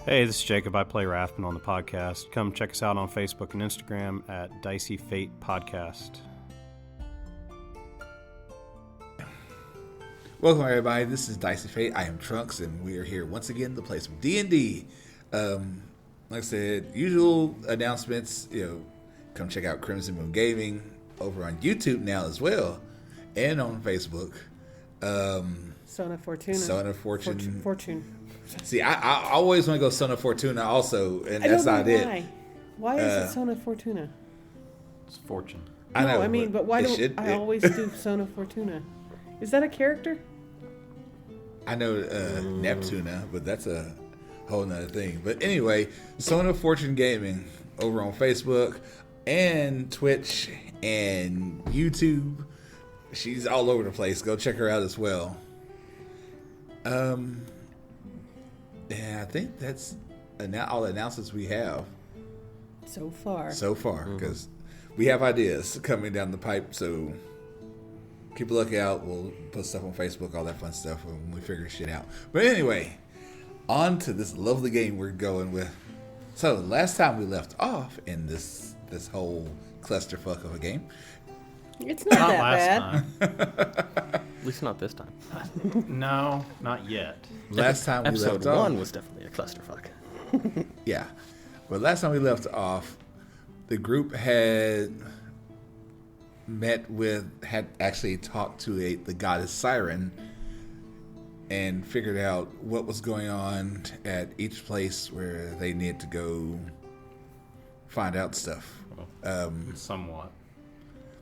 Hey, this is Jacob. I play Rathman on the podcast. Come check us out on Facebook and Instagram at Dicey Fate Podcast. Welcome, everybody. This is Dicey Fate. I am Trunks, and we are here once again to play some D&D. Like I said, usual announcements. Come check out Crimson Moon Gaming over on YouTube now as well, and on Facebook. Son of Fortuna. Son of Fortune. Fortune. See, I always want to go Son of Fortuna also, and I that's don't not know it. why. Why is it Son of Fortuna? It's Fortune. I know, but why don't I always do Son of Fortuna? Is that a character? I know Neptuna, but that's a whole nother thing. But anyway, Son of Fortune Gaming over on Facebook and Twitch and YouTube. She's all over the place. Go check her out as well. Yeah, I think that's all the announcements we have So far, because we have ideas coming down the pipe. So keep a lookout. We'll put stuff on Facebook, all that fun stuff when we figure shit out. But anyway, on to this lovely game we're going with. So last time we left off in this whole clusterfuck of a game. It's not that last bad. time. At least not this time. No, not yet. Last time we Episode left 1 off, was definitely a clusterfuck. yeah. But last time we left off, the group had actually talked to the goddess Siren and figured out what was going on at each place where they needed to go find out stuff. Somewhat.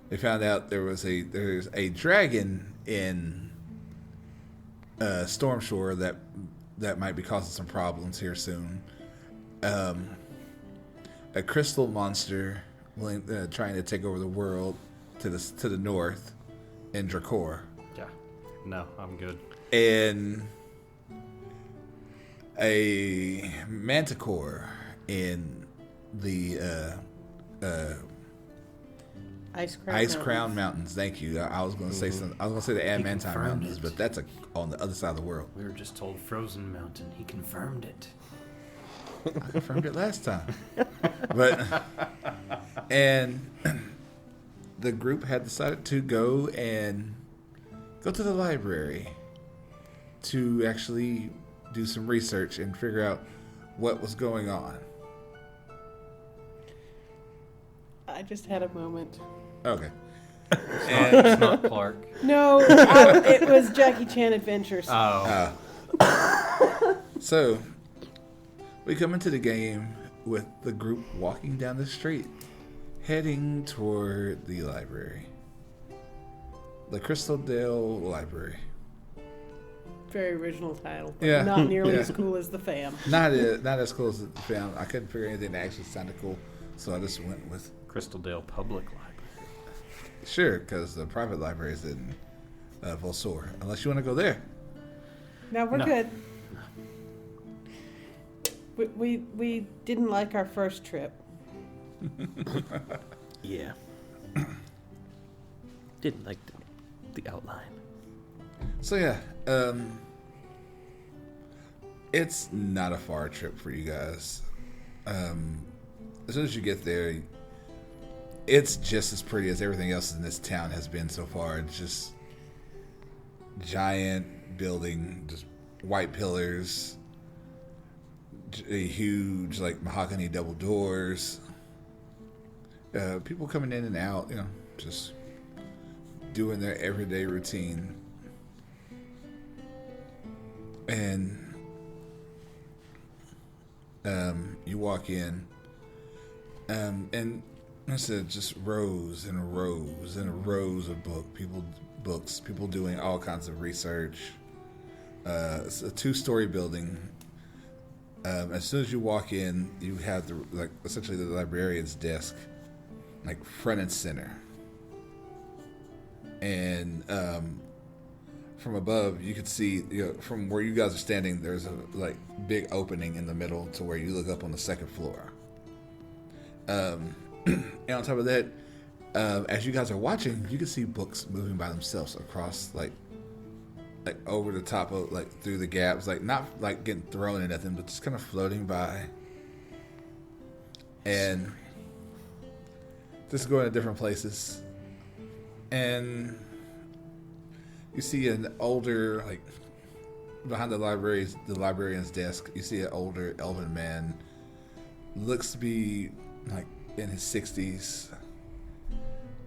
They found out there's a dragon in Stormshore that might be causing some problems here soon. A crystal monster trying to take over the world to the north in Dracor. Yeah. No, I'm good. And a manticore in the Ice Crown Mountains. Thank you. I was going to say something. I was going to say the Adamantine confirmed Mountains, it. but that's on the other side of the world. We were just told Frozen Mountain. He confirmed it. I confirmed it last time. And the group had decided to go to the library to actually do some research and figure out what was going on. I just had a moment. Okay. It's not Clark. No, it was Jackie Chan Adventures. Oh. So, we come into the game with the group walking down the street, heading toward the library. The Crystal Dale Library. Very original title. But Yeah. Not nearly Yeah. as cool as the fam. Not as cool as the film. I couldn't figure anything that actually sounded cool, so I just went with Crystal Dale Public Library. sure, because the private library is in Volsor. Unless you want to go there. No, we're No. good. We didn't like our first trip. Yeah. Didn't like the outline. So yeah, it's not a far trip for you guys. As soon as you get there, it's just as pretty as everything else in this town has been so far. It's just giant building, just white pillars, huge mahogany double doors. People coming in and out, just doing their everyday routine. And you walk in, and I said just rows and rows and rows of books, people doing all kinds of research. It's a 2-story building. As soon as you walk in, you have essentially the librarian's desk, front and center. And from above, you could see, from where you guys are standing, there's a big opening in the middle to where you look up on the second floor. And on top of that, as you guys are watching, you can see books moving by themselves across like over the top of like through the gaps, like not like getting thrown in nothing, but just kind of floating by, and just going to different places. And you see an older, like behind the librarian's desk, you see an older elven man. Looks to be like in his 60s.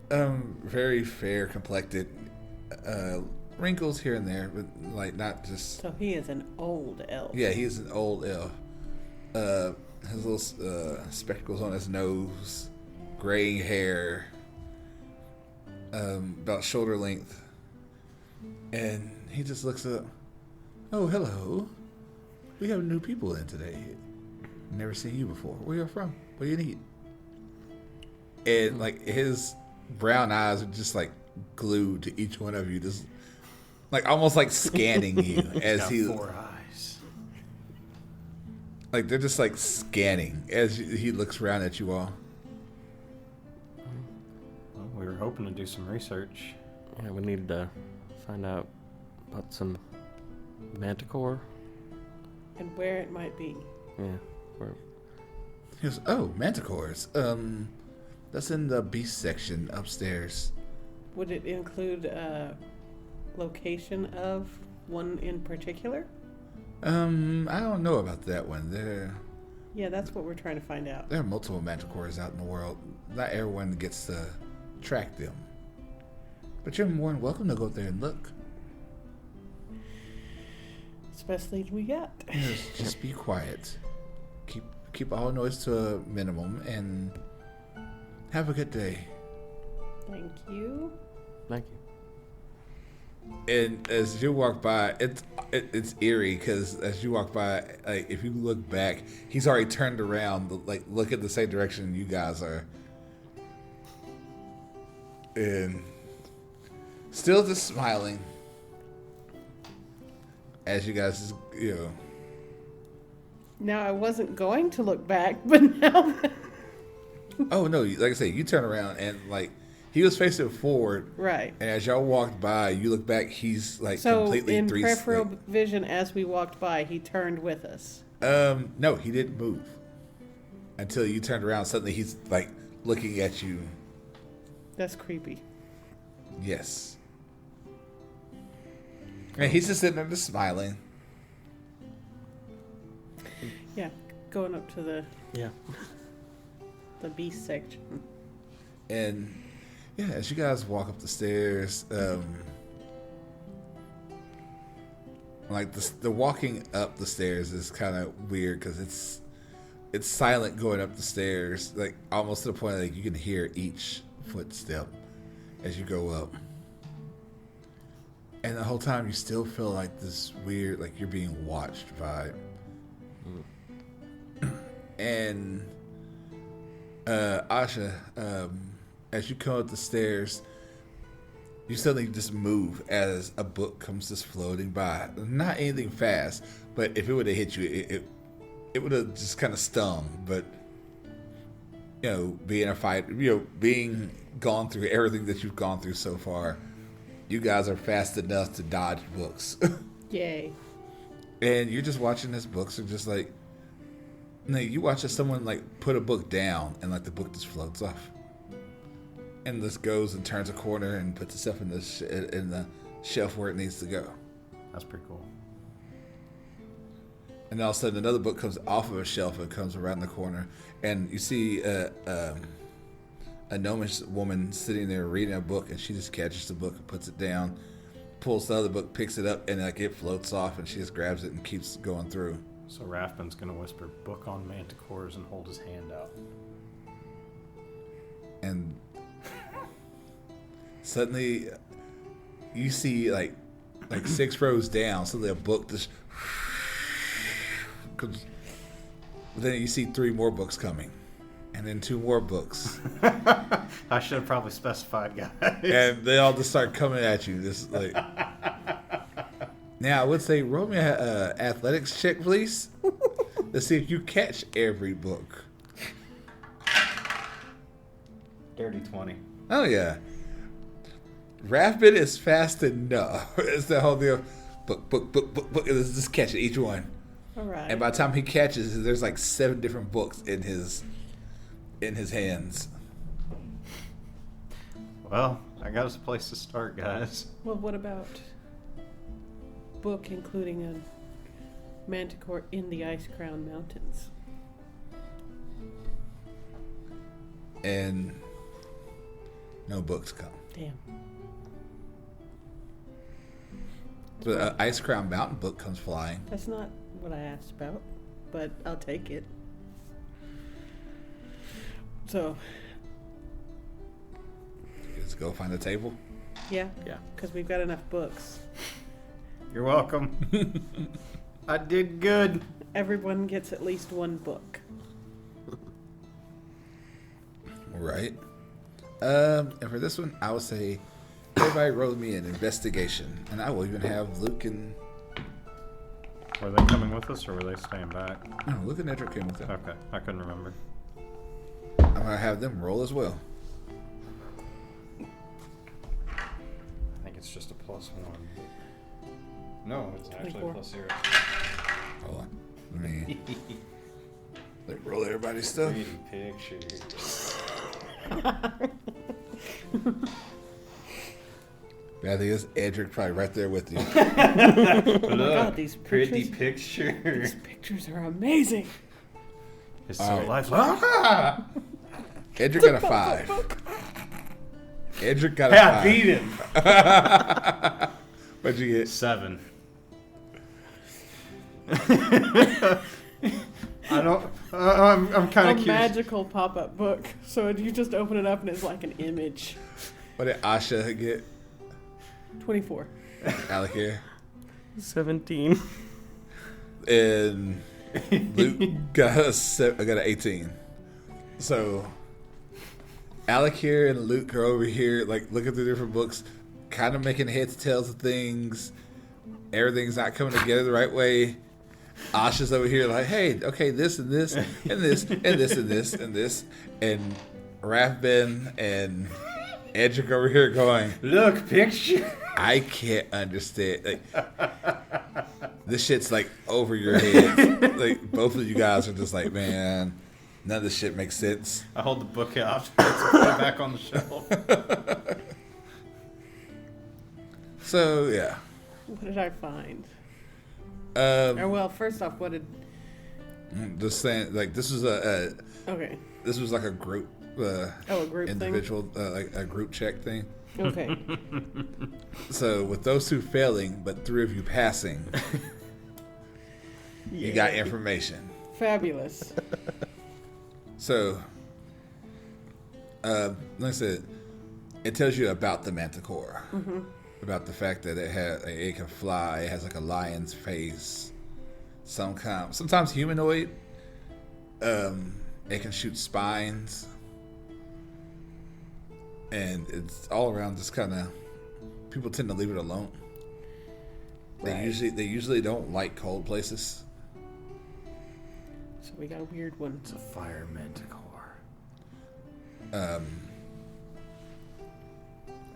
Very fair complected. Wrinkles here and there, but like not just. So he is an old elf. Yeah, he's an old elf. Has little spectacles on his nose, graying hair, about shoulder length, and he just looks up. Oh, hello. We have new people in today. Never seen you before. Where you from? What do you need? And like his brown eyes are just like glued to each one of you, just like almost like scanning you as he. 4 eyes. Like they're just like scanning as he looks around at you all. Well, we were hoping to do some research. Yeah, we needed to find out about some manticore. And where it might be. Yeah. Where? He goes, "Oh, manticores. That's in the beast section upstairs." Would it include a location of one in particular? I don't know about that one. Yeah, that's what we're trying to find out. There are multiple manticores out in the world. Not everyone gets to track them. But you're more than welcome to go there and look. It's the best lead we got. Just be quiet. Keep all noise to a minimum and have a good day. Thank you. Thank you. And as you walk by, it's eerie because as you walk by, like if you look back, he's already turned around, like look at the same direction you guys are, and still just smiling as you guys, Now, I wasn't going to look back, but now... Oh, no, like I said, you turn around and, like, he was facing forward. Right. And as y'all walked by, you look back, he's, like, completely... So, in peripheral vision, as we walked by, he turned with us? No, he didn't move. Until you turned around, suddenly he's, like, looking at you. That's creepy. Yes. And he's just sitting there just smiling. Yeah, going up to the beast section. And yeah, as you guys walk up the stairs, like the walking up the stairs is kind of weird because it's silent going up the stairs, like almost to the point like you can hear each footstep as you go up. And the whole time you still feel like this weird, like you're being watched vibe. And Asha, as you come up the stairs, you suddenly just move as a book comes just floating by. Not anything fast, but if it would have hit you, it would have just kind of stung. But being a fight, being gone through everything that you've gone through so far, you guys are fast enough to dodge books. Yay. And you're just watching this book, so just like you watch as someone like put a book down and like the book just floats off, and this goes and turns a corner and puts itself in the shelf where it needs to go. That's pretty cool. And all of a sudden another book comes off of a shelf and comes around the corner, and you see a gnomish woman sitting there reading a book, and she just catches the book and puts it down, pulls the other book, picks it up, and like it floats off, and she just grabs it and keeps going through. So Rathbun's going to whisper, "Book on manticores," and hold his hand out. And suddenly you see like 6 rows down, suddenly a book just comes. But then you see 3 more books coming, and then 2 more books. I should have probably specified, guys. And they all just start coming at you. This like. Now I would say roll me a athletics check, please. Let's see if you catch every book. Dirty 20. Oh yeah. Rathbun is fast enough. It's the whole deal. book. Let's just catch each one. All right. And by the time he catches, there's like 7 different books in his hands. Well, I got us a place to start, guys. Well, what about book including a manticore in the Ice Crown Mountains? And no books come. Damn. But an Ice Crown Mountain book comes flying. That's not what I asked about, but I'll take it. So, Let's go find a table. yeah, Yeah. because we've got enough books. You're welcome. I did good. Everyone gets at least one book. Right. And for this one, I would say everybody roll me an investigation, and I will even have Luke and Were they coming with us or were they staying back? no, Luke and Edric came with them. Okay, I couldn't remember. I'm gonna have them roll as well. I think it's just a +1. No, it's actually 24. a +0. Hold on. Let me roll everybody's stuff. Pretty pictures. Bad thing is, Edric probably right there with you. Oh my god, these pretty pictures. pictures. These pictures are amazing. It's All so right. lifelike. Edric got a 5. Edric got a Hey, I 5. beat him. What'd you get? 7. I don't. I'm kind A of curious. magical pop-up book. So you just open it up and it's like an image. What did Asha get? 24. Alec here. 17. And Luke got an 18. So Alec here and Luke are over here, like looking through different books, kind of making heads tails of things. Everything's not coming together the right way. Asha's over here like, hey, okay, this and this and this and this and this and this, and Rathben and Edric over here going, Look, picture. I can't understand. Like, this shit's like over your head. Like, both of you guys are just like, man, none of this shit makes sense. I hold the book out. Put it back on the shelf. So yeah. What did I find? Um, Or well, first off, what did... just saying, like, this was Okay. this was like a group, A group individual, like a group check thing. thing? Okay. So with those 2 failing, but 3 of you passing, you got information. Fabulous. So, like I said, it tells you about the manticore, about the fact that it can fly. It has like a lion's face, sometimes humanoid. It can shoot spines, and it's all around just kind of. People tend to leave it alone. They Right. usually don't like cold places. So we got a weird one. It's a fire manticore.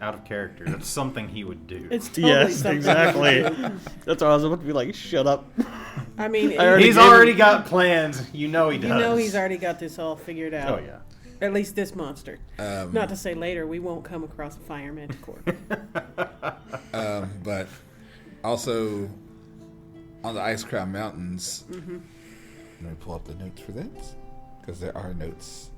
Out of character. That's something he would do. It's totally Yes, something. exactly. That's why I was about to be like, shut up. I mean, I already He's gave already him- got plans. You know he does. you know he's already got this all figured out. Oh yeah. At least this monster. Um, Not to say later we won't come across a fire manticore. But also on the Ice Crown Mountains, let me pull up the notes for that, because there are notes.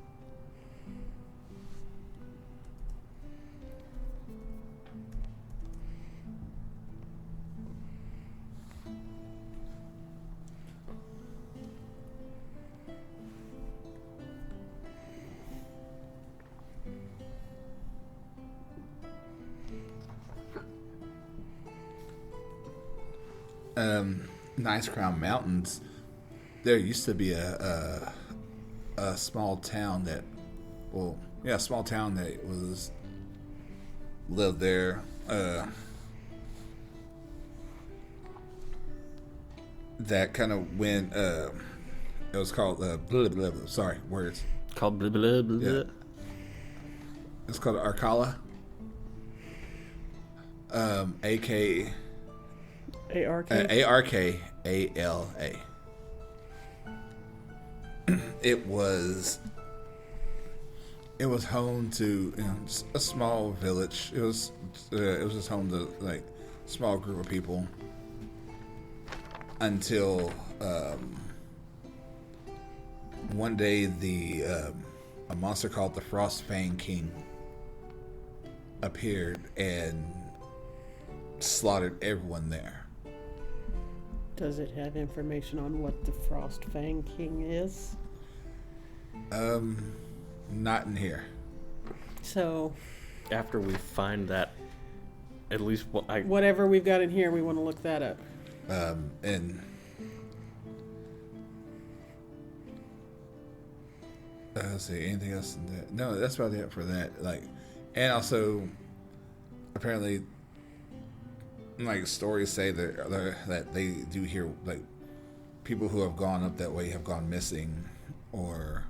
Ice Crown Mountains, there used to be a small town that, a small town that lived there. That kind of went. It was called blah, blah, blah, blah, sorry, words. Called blah, blah, blah, blah. Yeah. It's called Arcala. A.K. A-R-K? Arkala. It was home to just a small village. It was just home to like a small group of people until one day a monster called the Frostfang King appeared and slaughtered everyone there. Does it have information on what the Frostfang King is? Not in here. So, After we find that, at least whatever we've got in here, we want to look that up. And let's see, anything else in that? No, that's about it for that. Like, and also, apparently, like stories say that they do hear like people who have gone up that way have gone missing, or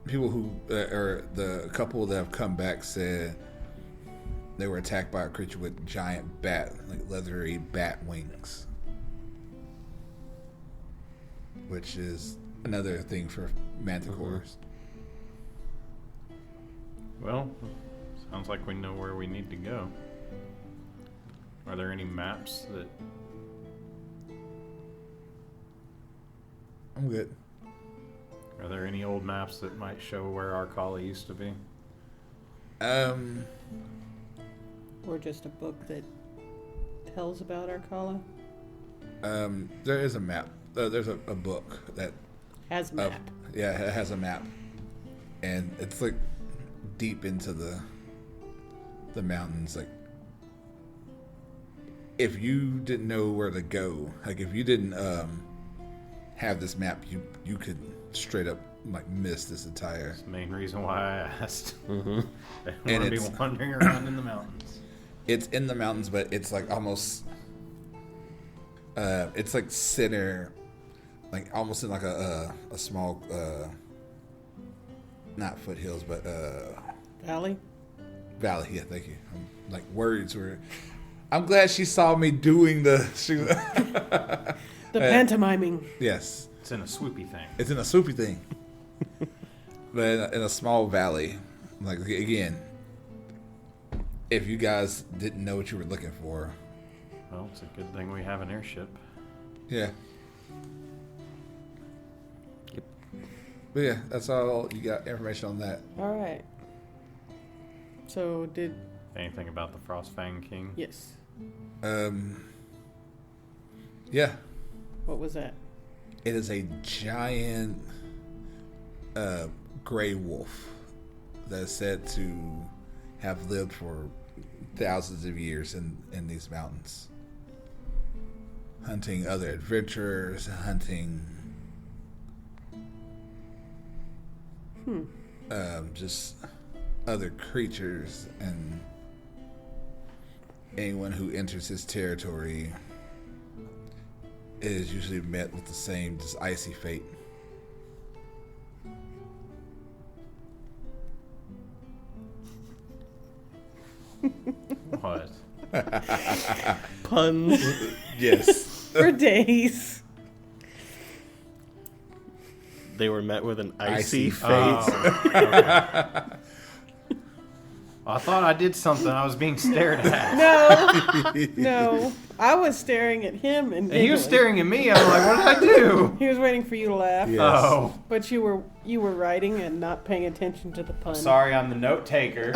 people who or the couple that have come back said they were attacked by a creature with giant leathery bat wings, which is another thing for manticores. Well, sounds like we know where we need to go. Are there any maps that... I'm good. Are there any old maps that might show where Arkala used to be? Or just a book that tells about Arkala? There is a map. There's a book that Has map. it has a map, and it's like deep into the mountains. Like, if you didn't know where to go, like if you didn't have this map, you could straight up like miss this entire. That's the main reason why I asked. Mm-hmm. I don't want to be wandering around in the mountains. It's in the mountains, but it's like almost. It's like center, like almost in like a small, not foothills, but Valley? valley. Yeah, thank you. Like words were. I'm glad she saw me doing the. The pantomiming. Yes, It's in a swoopy thing. it's in a swoopy thing, but in a small valley. Like again, if you guys didn't know what you were looking for, Well, it's a good thing we have an airship. yeah. Yep. But yeah, that's all you got information on that. All right. So, Anything about the Frostfang King? yes. Yeah, What was that? it is a giant gray wolf that is said to have lived for thousands of years in these mountains, hunting other adventurers, hunting just other creatures, and anyone who enters his territory is usually met with the same just icy fate. What? Puns. Yes. For days. They were met with an Icy icy fate. fate. Okay. I thought I did something. I was being stared at. No. I was staring at him and And he was giggling. staring at me. I was like, what did I do? He was waiting for you to laugh. Yes. Oh. But you were writing and not paying attention to the pun. Sorry, I'm the note taker.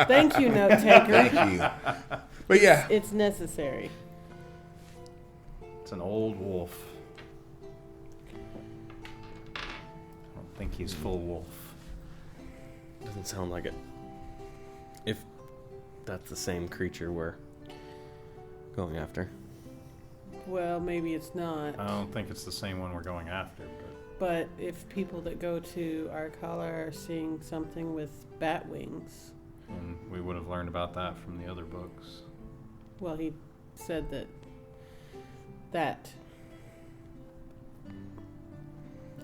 Thank you, note taker. Thank you. But yeah, It's necessary. It's an old wolf. I don't think he's full wolf. Doesn't sound like it. If that's the same creature we're going after. Well, maybe it's not. I don't think it's the same one we're going after. But if people that go to Arkala are seeing something with bat wings, And we would have learned about that from the other books. well, he said that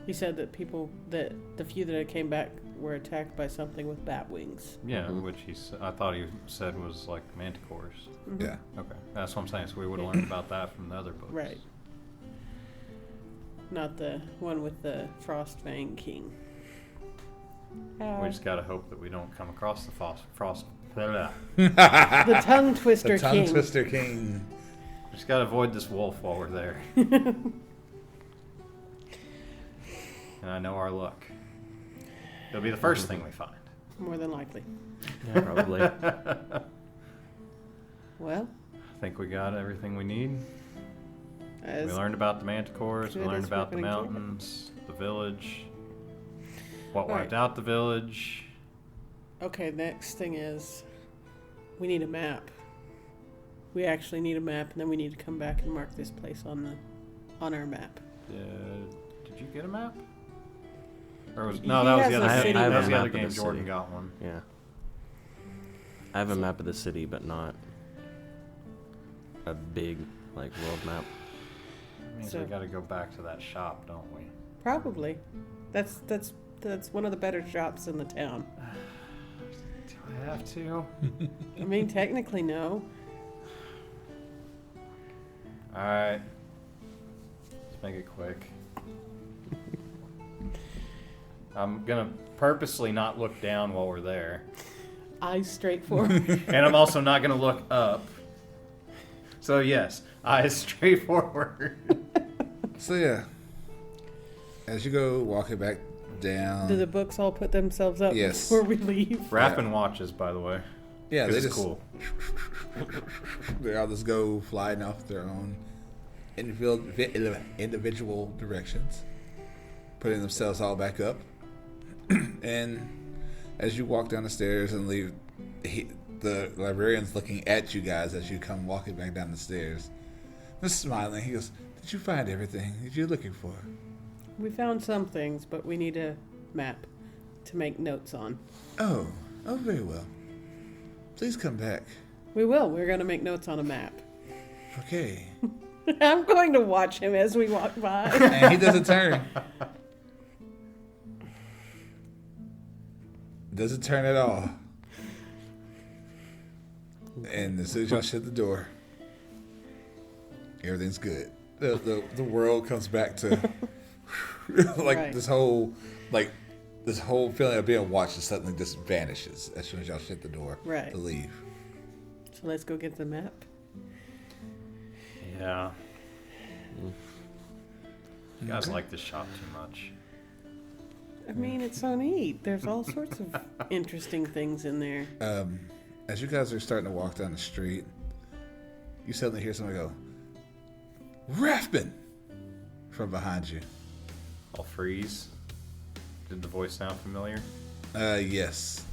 he said that people, that the few that came back we're attacked by something with bat wings. Yeah, which I thought he said was like manticores. Mm-hmm. Yeah. Okay, that's what I'm saying. So we would have learned about that from the other books. Right. Not the one with the Frost Fang King. We just gotta hope that we don't come across the frost. The Tongue Twister The Tongue King. Twister King. Just gotta avoid this wolf while we're there. And I know our luck. It'll be the first thing we find. More than likely. Yeah, probably. Well, I think we got everything we need. as We learned about the manticores. We good learned as we're about the gonna get. mountains, the village. What Right. wiped out the village. okay, next thing is we need a map. We actually need a map, and then we need to come back and mark this place on our map. Did you get a map? Or was, He no, that was has the a other city game. That map. was the I have other a map game. of the Jordan city. got one. Yeah. I have a map of the city, but not a big, like, world map. Means So- we got to go back to that shop, don't we? Probably. That's one of the better shops in the town. Do I have to? I mean, technically, no. All right. Let's make it quick. I'm gonna purposely not look down while we're there, Eyes straight forward. and I'm also not gonna look up. So yes, eyes straight forward. So yeah, as you go walking back down, Do the books all put themselves up Yes. before we leave? Rapping watches, by the way. yeah, 'Cause they it's just cool. they all just go flying off their own individual directions, putting themselves all back up. And as you walk down the stairs and leave, the librarian's looking at you guys as you come walking back down the stairs, just smiling. He goes, "Did you find everything that you're looking for?" We found some things, but we need a map to make notes on. Oh, very well. Please come back. We will. We're going to make notes on a map. Okay. I'm going to watch him as we walk by. And he does a turn. Doesn't turn at all. And as soon as y'all shut the door, everything's good. The world comes back to like Right. this whole feeling of being watched just suddenly just vanishes as soon as y'all shut the door Right. to leave. So let's go get the map. Yeah. You guys like this shop too much. I mean, it's so neat. There's all sorts of interesting things in there. As you guys are starting to walk down the street, you suddenly hear somebody go, "Rathbun!" from behind you. I'll freeze. Did the voice sound familiar? Yes.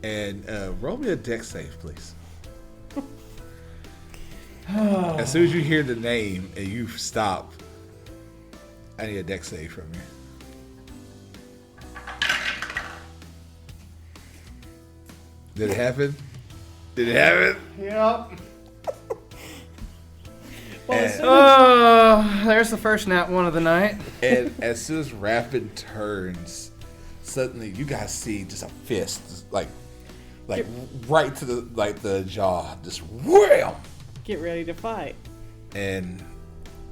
And roll me a deck save, please. As soon as you hear the name and you stop, I need a deck save from you. Did it happen? Did it happen? Yep. Well, as And- soon Oh, there's the first nat one of the night. And as soon as Rathbun turns, suddenly you guys see just a fist, just like right to the jaw, just wham! get ready to fight. And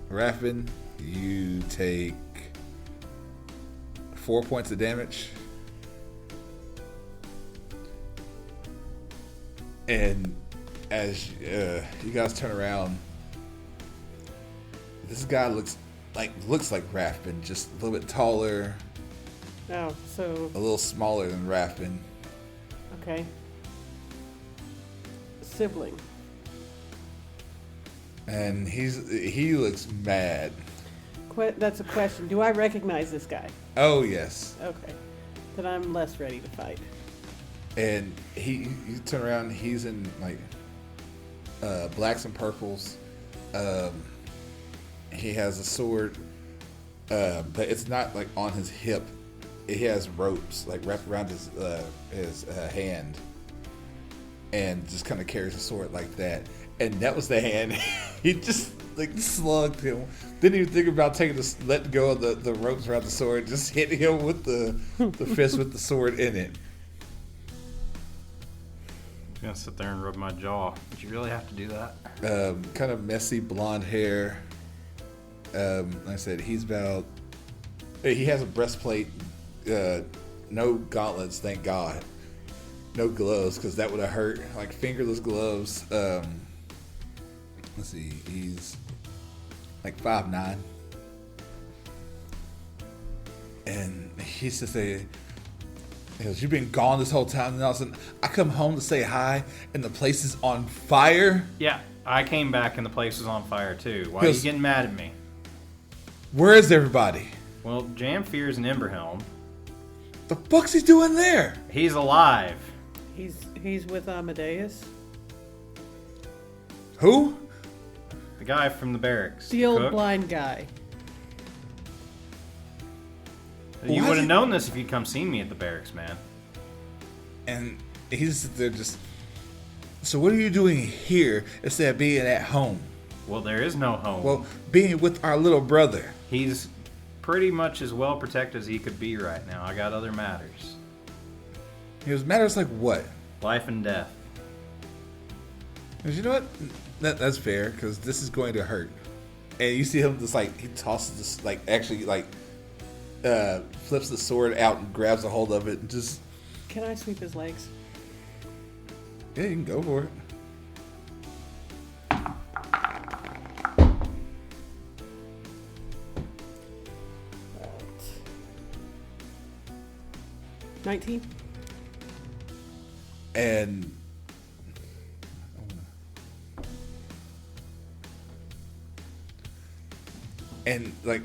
Rathbun, you take 4 points of damage. And as you guys turn around, this guy looks like Rathbun, just a little bit taller, Oh, so, a little smaller than Rathbun. okay. Sibling. And he looks mad. That's a question. Do I recognize this guy? Oh yes. Okay. Then I'm less ready to fight. And you turn around, he's in like blacks and purples. He has a sword, but it's not like on his hip. He has ropes like wrapped around his hand, and just kind of carries a sword like that. And that was the hand he just like slugged him. Didn't even think about letting go of the ropes around the sword. Just hitting him with the fist with the sword in it. I'm gonna sit there and rub my jaw. Did you really have to do that? Kind of messy blonde hair. Like I said, he has a breastplate. No gauntlets, thank God. No gloves, because that would have hurt. Like fingerless gloves. Let's see, he's like 5'9". And he's just saying, he goes, "You've been gone this whole time." And all of a sudden, I come home to say hi, and the place is on fire. Yeah, I came back and the place was on fire too. Why are you getting mad at me? Where is everybody? Well, Jamfear's in Emberhelm. The fuck's he doing there? He's alive. He's with Amadeus. Who? The guy from the barracks. The old cook. blind guy. You Why would have did- known this if you'd come see me at the barracks, man. And he's there just. So what are you doing here instead of being at home? Well, there is no home. Well, being with our little brother. He's pretty much as well protected as he could be right now. I got other matters. He goes, matters like what? Life and death. Because you know what? That's fair, because this is going to hurt. And you see him just like, he tosses this, like, actually, like, flips the sword out and grabs a hold of it and just. Can I sweep his legs? Yeah, you can go for it. Right. 19. And like,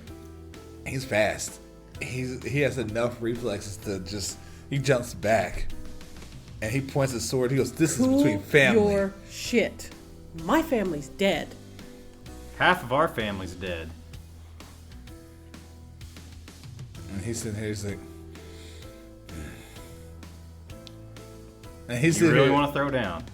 he's fast. He has enough reflexes to just, he jumps back and he points his sword. He goes, "This is between family." Your shit. My family's dead. Half of our family's dead. And he's sitting here, he's like, and he's You sitting really here, want to throw down?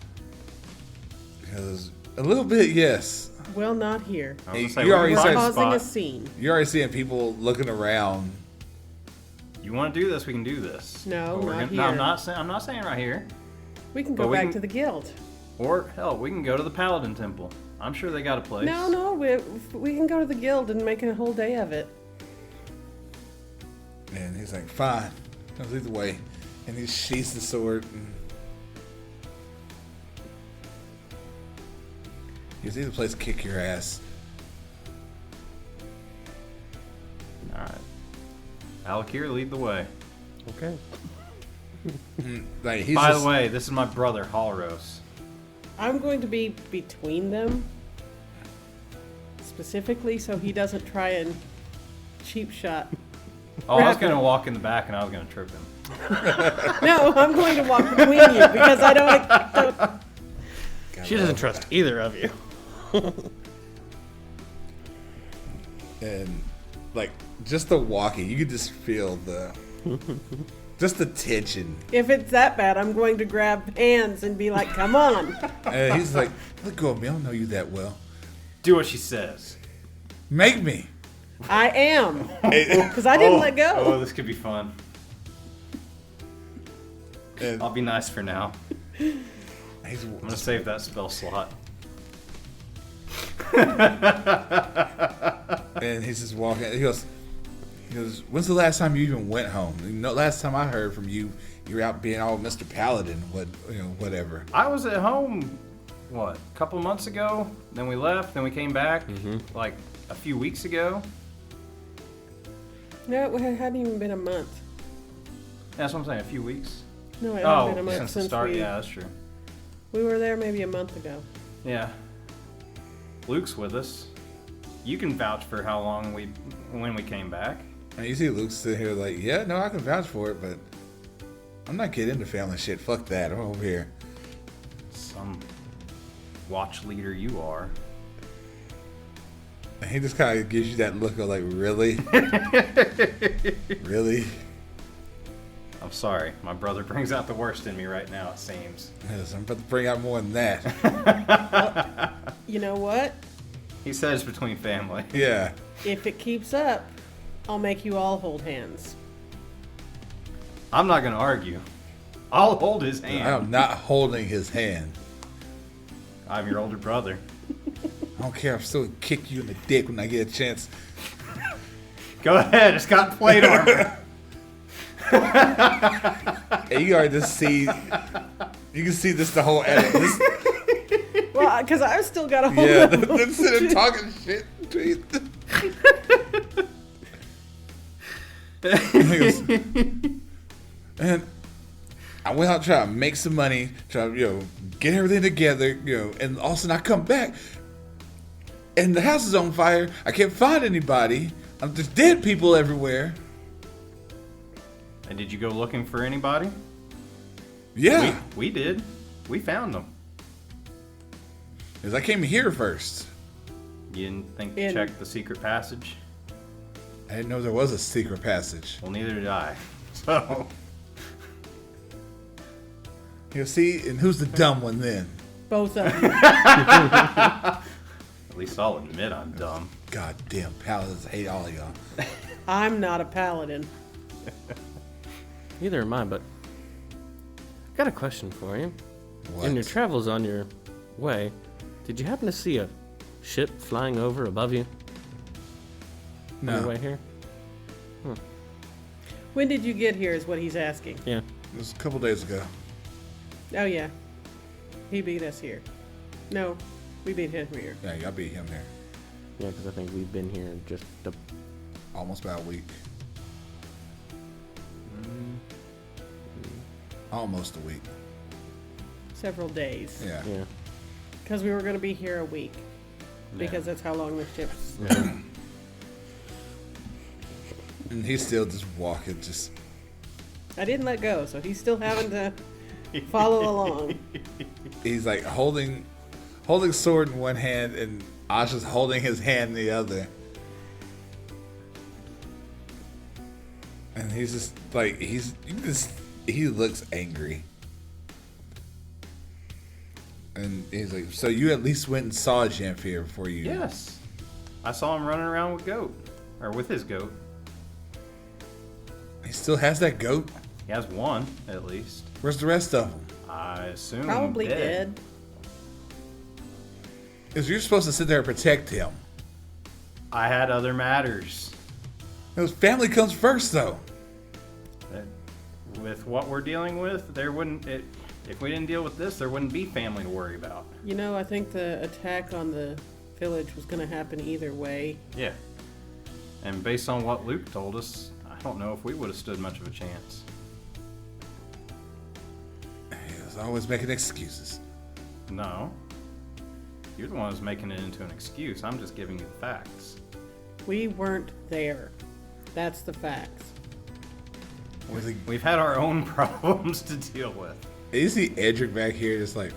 because a little bit, yes. Well, not here. I was gonna You say, already we're said- in Causing spot. a scene. You're already seeing people looking around. You want to do this? We can do this. No, But we're not gonna- here. No, I'm not saying right here. We can But go we back can- to the guild. Or hell, we can go to the Paladin Temple. I'm sure they got a place. No, we can go to the guild and make a whole day of it. And he's like, "Fine, comes either way." And he sheaths the sword. And he's either place to kick your ass. All right. Alakir, lead the way. Okay. Like he's By just, the way, this is my brother, Halros. I'm going to be between them. Specifically so he doesn't try and cheap shot. Oh, I was Grab going to him. walk in the back and I was going to trip him. No, I'm going to walk between you because I don't She doesn't trust either of you. And like just the walking, you could just feel just the tension. If it's that bad, I'm going to grab hands and be like, "Come on." And he's like, "Let go of me. I don't know you that well. Do what she says. Make me." I am. Because I didn't let Oh, go. this could be fun. And I'll be nice for now. he's I'm going to save that spell slot. and he's just walking. He goes, "When's the last time you even went home? You know, last time I heard from you, you were out being all Mr. Paladin, whatever." I was at home, what, a couple months ago? Then we left, then we came back, like a few weeks ago. No, it hadn't even been a month. That's what I'm saying, a few weeks. No, it hadn't been a Oh, month since the since start, we, yeah, that's true. we were there maybe a month ago. Yeah. Luke's with us. You can vouch for how long when we came back. And you see Luke sitting here like, "Yeah, no, I can vouch for it, but I'm not getting into family shit. Fuck that. I'm over here." Some watch leader you are. And he just kind of gives you that look of like, "Really? Really?" I'm sorry. My brother brings out the worst in me right now, it seems. Yes, I'm about to bring out more than that. You know what? He said it's between family. Yeah. If it keeps up, I'll make you all hold hands. I'm not going to argue. I'll hold his hand. I'm not holding his hand. I'm your older brother. I don't care. I'm still gonna kick you in the dick when I get a chance. Go ahead. It's got plate armor. And you already just see. You can see this the whole edit. This, Well, because I've still got a hold yeah, of they're sitting talking shit. And I went out to try to make some money, try to, get everything together, and all of a sudden I come back and the house is on fire. I can't find anybody. There's dead people everywhere. And did you go looking for anybody? Yeah. We did. We found them. Because I came here first. You didn't think to check the secret passage? I didn't know there was a secret passage. Well, neither did I. So... See, and who's the dumb one then? both of them. At least I'll admit I'm dumb. Goddamn paladins, I hate all of y'all. I'm not a paladin. Neither am I, but I got a question for you. What? In your travels on your way, did you happen to see a ship flying over above you on your way No. here? When did you get here is what he's asking. Yeah. It was a couple days ago. Oh, yeah. He beat us here. No, we beat him here. Yeah, y'all beat him there. Yeah, because I think we've been here just Almost about a week. Almost a week. Several days. Yeah. yeah. Because we were going to be here a week. Because that's how long the ship's... And he's still just walking, just... I didn't let go, so he's still having to follow along. He's like holding sword in one hand and Asha's holding his hand in the other. And he's just like, he looks angry. And he's like, so you at least went and saw Jamfir before you... Yes. I saw him running around with goat. Or with his goat. He still has that goat? He has one, at least. Where's the rest of them? I assume Probably dead. Because you're supposed to sit there and protect him. I had other matters. His family comes first, though. With what we're dealing with, if we didn't deal with this, there wouldn't be family to worry about. You know, I think the attack on the village was going to happen either way. Yeah. And based on what Luke told us, I don't know if we would have stood much of a chance. He's always making excuses. No. You're the one who's making it into an excuse. I'm just giving you the facts. We weren't there. That's the facts. We've had our own problems to deal with. You see Edric back here just like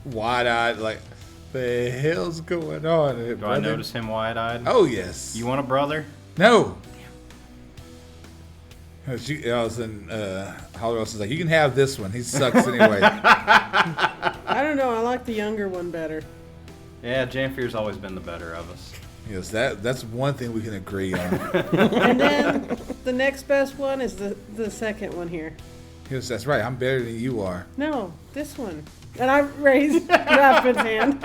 wide-eyed, like, the hell's going on? Do I notice him wide-eyed? Oh, yes. You want a brother? No. All of a sudden, Hollywood is like, you can have this one. He sucks anyway. I don't know. I like the younger one better. Yeah, Jamfir's always been the better of us. Yes, that's one thing we can agree on. And then the next best one is the second one here. Yes, that's right. I'm better than you are. No, this one. And I raised Raffin's hand.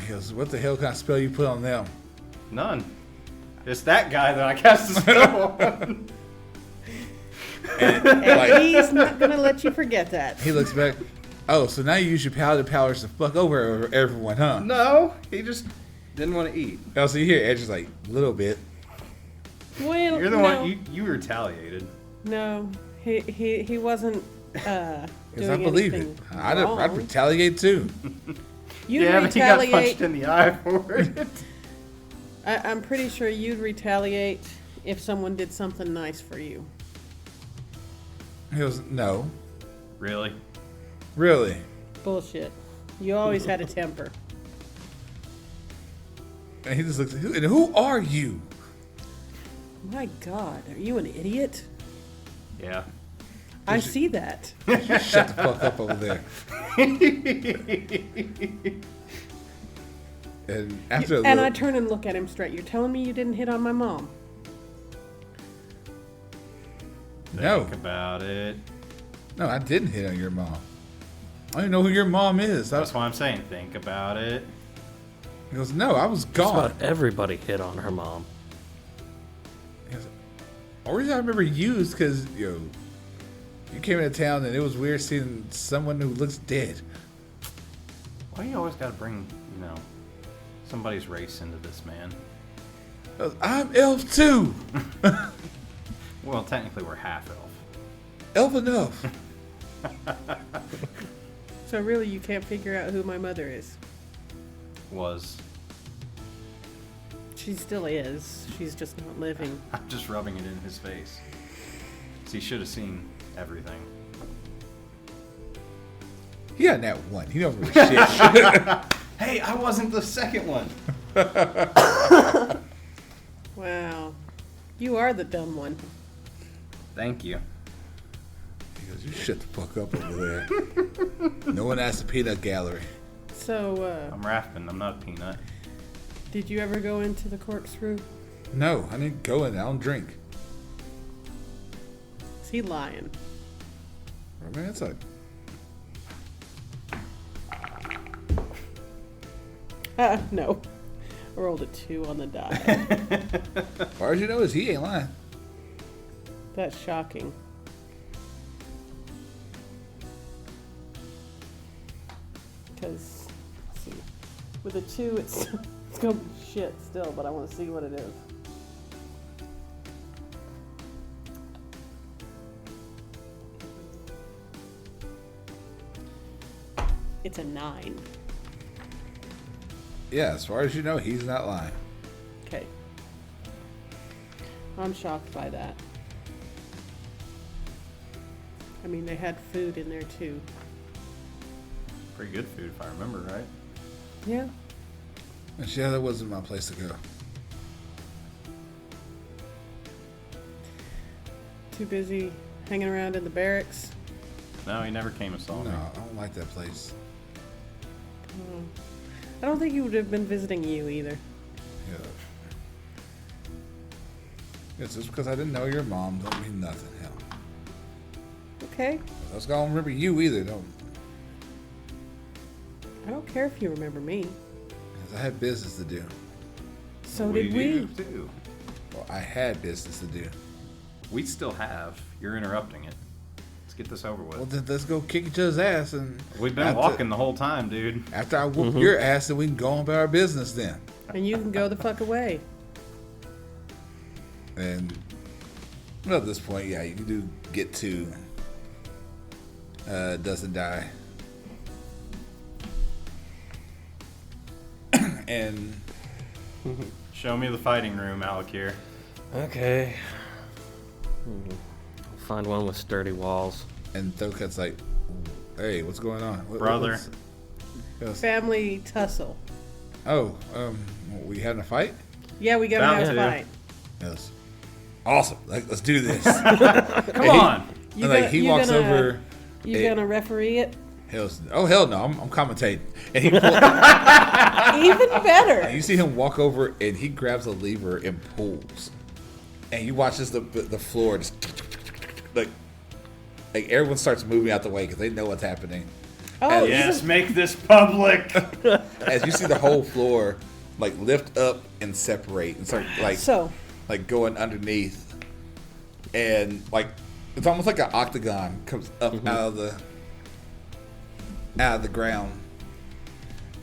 He goes, what the hell kind of spell you put on them? None. It's that guy that I cast the spell on. And, And he's not going to let you forget that. he looks back. Oh, so now you use your paladin powers to fuck over everyone, huh? No, he just didn't want to eat. Oh, so you hear Edge's like, a little bit. Well, You're the no, one, you retaliated. No, he wasn't Because doing I believe it. anything I'd wrong. retaliate too. You'd Yeah, but he got retaliate. punched in the eye for it. I'm pretty sure you'd retaliate if someone did something nice for you. He goes, no. Really? Really? Bullshit. You always had a temper. And he just looks at who are you? My God, are you an idiot? Yeah. I see that. Shut the fuck up over there. And after I turn and look at him straight. You're telling me you didn't hit on my mom? No. Think about it. No, I didn't hit on your mom. I don't even know who your mom is. That's why I'm saying think about it. He goes, no, I was Just gone. about everybody hit on her mom. He goes, the reason I remember you is because, you came into town and it was weird seeing someone who looks dead. Why you always gotta bring, somebody's race into this, man? He goes, I'm elf too. Well, technically we're half elf. Elf enough. So really, you can't figure out who my mother is. Was. She still is. She's just not living. I'm just rubbing it in his face. So he should have seen everything. He got that one. He don't remember shit. Hey, I wasn't the second one. Wow. You are the dumb one. Thank you. He goes, you shut the fuck up over there. No one asked the peanut gallery. So, I'm Raffin. I'm not a peanut. did you ever go into the corkscrew? No, I didn't go in. I don't drink. Is he lying? Oh, man, it's like, No. I rolled a 2 on the die. as far as you know, is he ain't lying. That's shocking. Because, let's see. With a 2, it's going to be shit still, but I want to see what it is. It's a 9. Yeah, as far as you know, he's not lying. Okay. I'm shocked by that. I mean, they had food in there too. Pretty good food, if I remember right. Yeah. And yeah, that wasn't my place to go. Too busy hanging around in the barracks. No, he never came and saw No, me. I don't like that place. I don't think he would have been visiting you either. Yeah. Yes, just because I didn't know your mom don't mean nothing. Hell, Okay. I was gonna remember you either. Don't. I don't care if you remember me. Because I had business to do. So did we. Too. Well, I had business to do. We still have. You're interrupting it. Let's get this over with. Well, then let's go kick each other's ass and. We've been walking the whole time, dude. After I whoop your ass, then we can go on about our business then. And you can go the fuck away. And well, at this point, yeah, you do get to doesn't die. And Show me the fighting room, Alakir. Okay. I'll find one with sturdy walls. Thokat's like, hey, what's going on? Brother. Yes. Family tussle. Oh, we having a fight? Yeah, we gotta Bound have a to. fight. Yes. Awesome. Like, let's do this. Come on. And like he walks over. You Hey. gonna referee it? Hell no! I'm commentating, and he Even better. you see him walk over and he grabs a lever and pulls, and you watch the floor just like everyone starts moving out the way because they know what's happening. Oh, Yes, make this public. As you see the whole floor like lift up and separate and start like going underneath, and like it's almost like an octagon comes up out of the ground,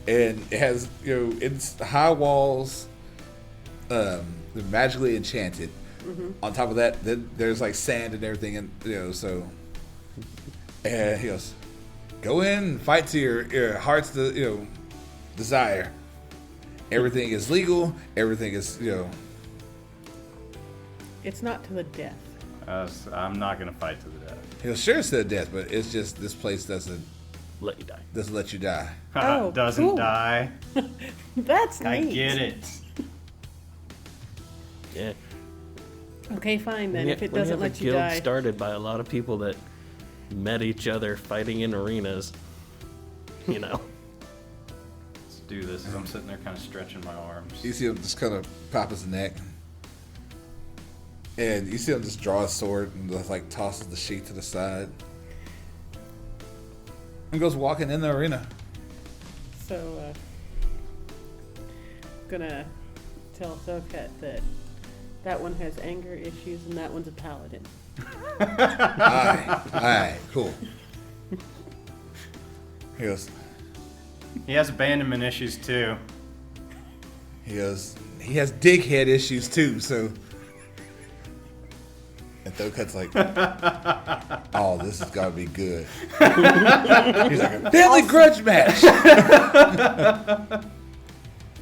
and it has it's high walls, they're magically enchanted. On top of that, then there's like sand and everything, and so. And he goes, "Go in and fight to your heart's desire. Everything is legal. Everything is It's not to the death. I'm not gonna fight to the death. He goes, sure, it's to the death, but it's just this place doesn't Let you die. let you die. Oh, Doesn't cool. die. That's I neat. get it. Yeah. Okay, fine then. When If it when doesn't have a let you guild die. started by a lot of people that met each other fighting in arenas, do this as I'm sitting there kind of stretching my arms. You see him just kind of pop his neck. And you see him just draw a sword and just like tosses the sheath to the side. And goes walking in the arena. So, gonna tell Thokat that one has anger issues and that one's a paladin. Alright, cool. He goes, He has abandonment issues too. he has dighead issues too, so. And Thokat's like, oh, this has got to be good. He's like, a family grudge match.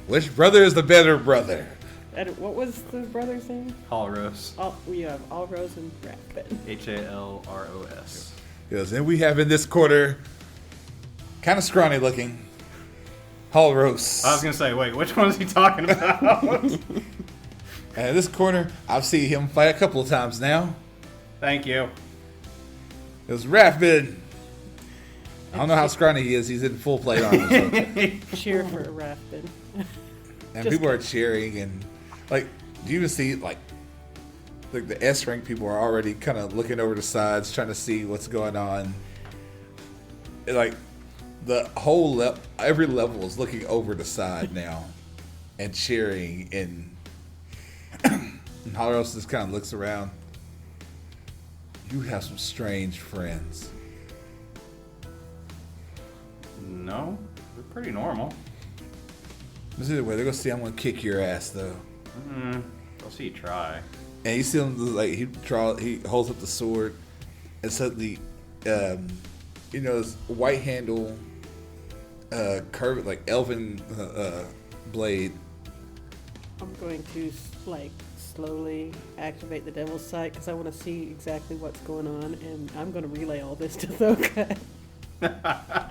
Which brother is the better brother? And what was the brother's name? Halros. We have Allrose and Rathbin. Halros. He goes, and we have in this quarter, kind of scrawny looking, Halros. I was gonna say, wait, which one is he talking about? And in this corner, I've seen him fight a couple of times now. Thank you. It was Rathbin. I don't know how scrawny he is. He's in full plate armor. So. Cheer for Rathbin. And people are cheering, and like, do you even see like the S rank people are already kind of looking over the sides, trying to see what's going on. And, like the whole every level is looking over the side now and cheering, and Halros just kind of looks around. You have some strange friends. No, they're pretty normal. This is the way they're gonna see. I'm gonna kick your ass though. I'll see you try. And you see him like he holds up the sword, and suddenly, his white handle, curved like elven blade. I'm going to slowly activate the Devil's Sight because I want to see exactly what's going on, and I'm going to relay all this to Thokat.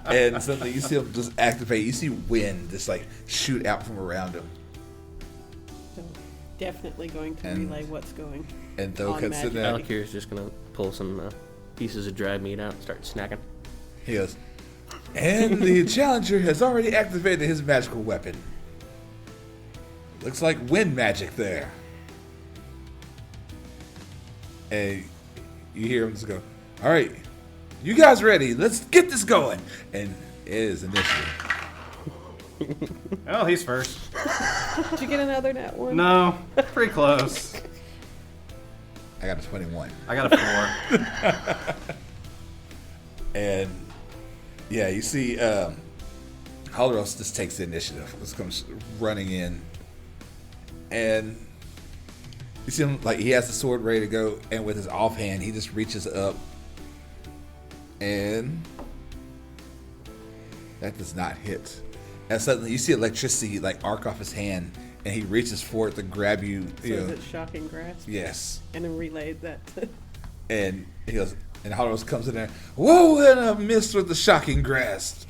And suddenly you see him just activate. You see wind just like shoot out from around him. So definitely going to relay what's going. And Thokat's sitting there. Alakir's just gonna pull some pieces of dried meat out and start snacking. He goes, and the challenger has already activated his magical weapon. Looks like wind magic there. And you hear him just go, all right, you guys ready? Let's get this going. And it is initiative. Well, he's first. Did you get another nat one? No, pretty close. I got a 21. I got a 4. And yeah, you see Halros just takes the initiative. Just comes running in. And you see him like he has the sword ready to go, and with his offhand he just reaches up, and that does not hit. And suddenly you see electricity like arc off his hand, and he reaches for it to grab you. So is it shocking grasp? Yes. And then relayed that. And he goes, and Halros comes in there. Whoa! And a miss with the shocking grasp.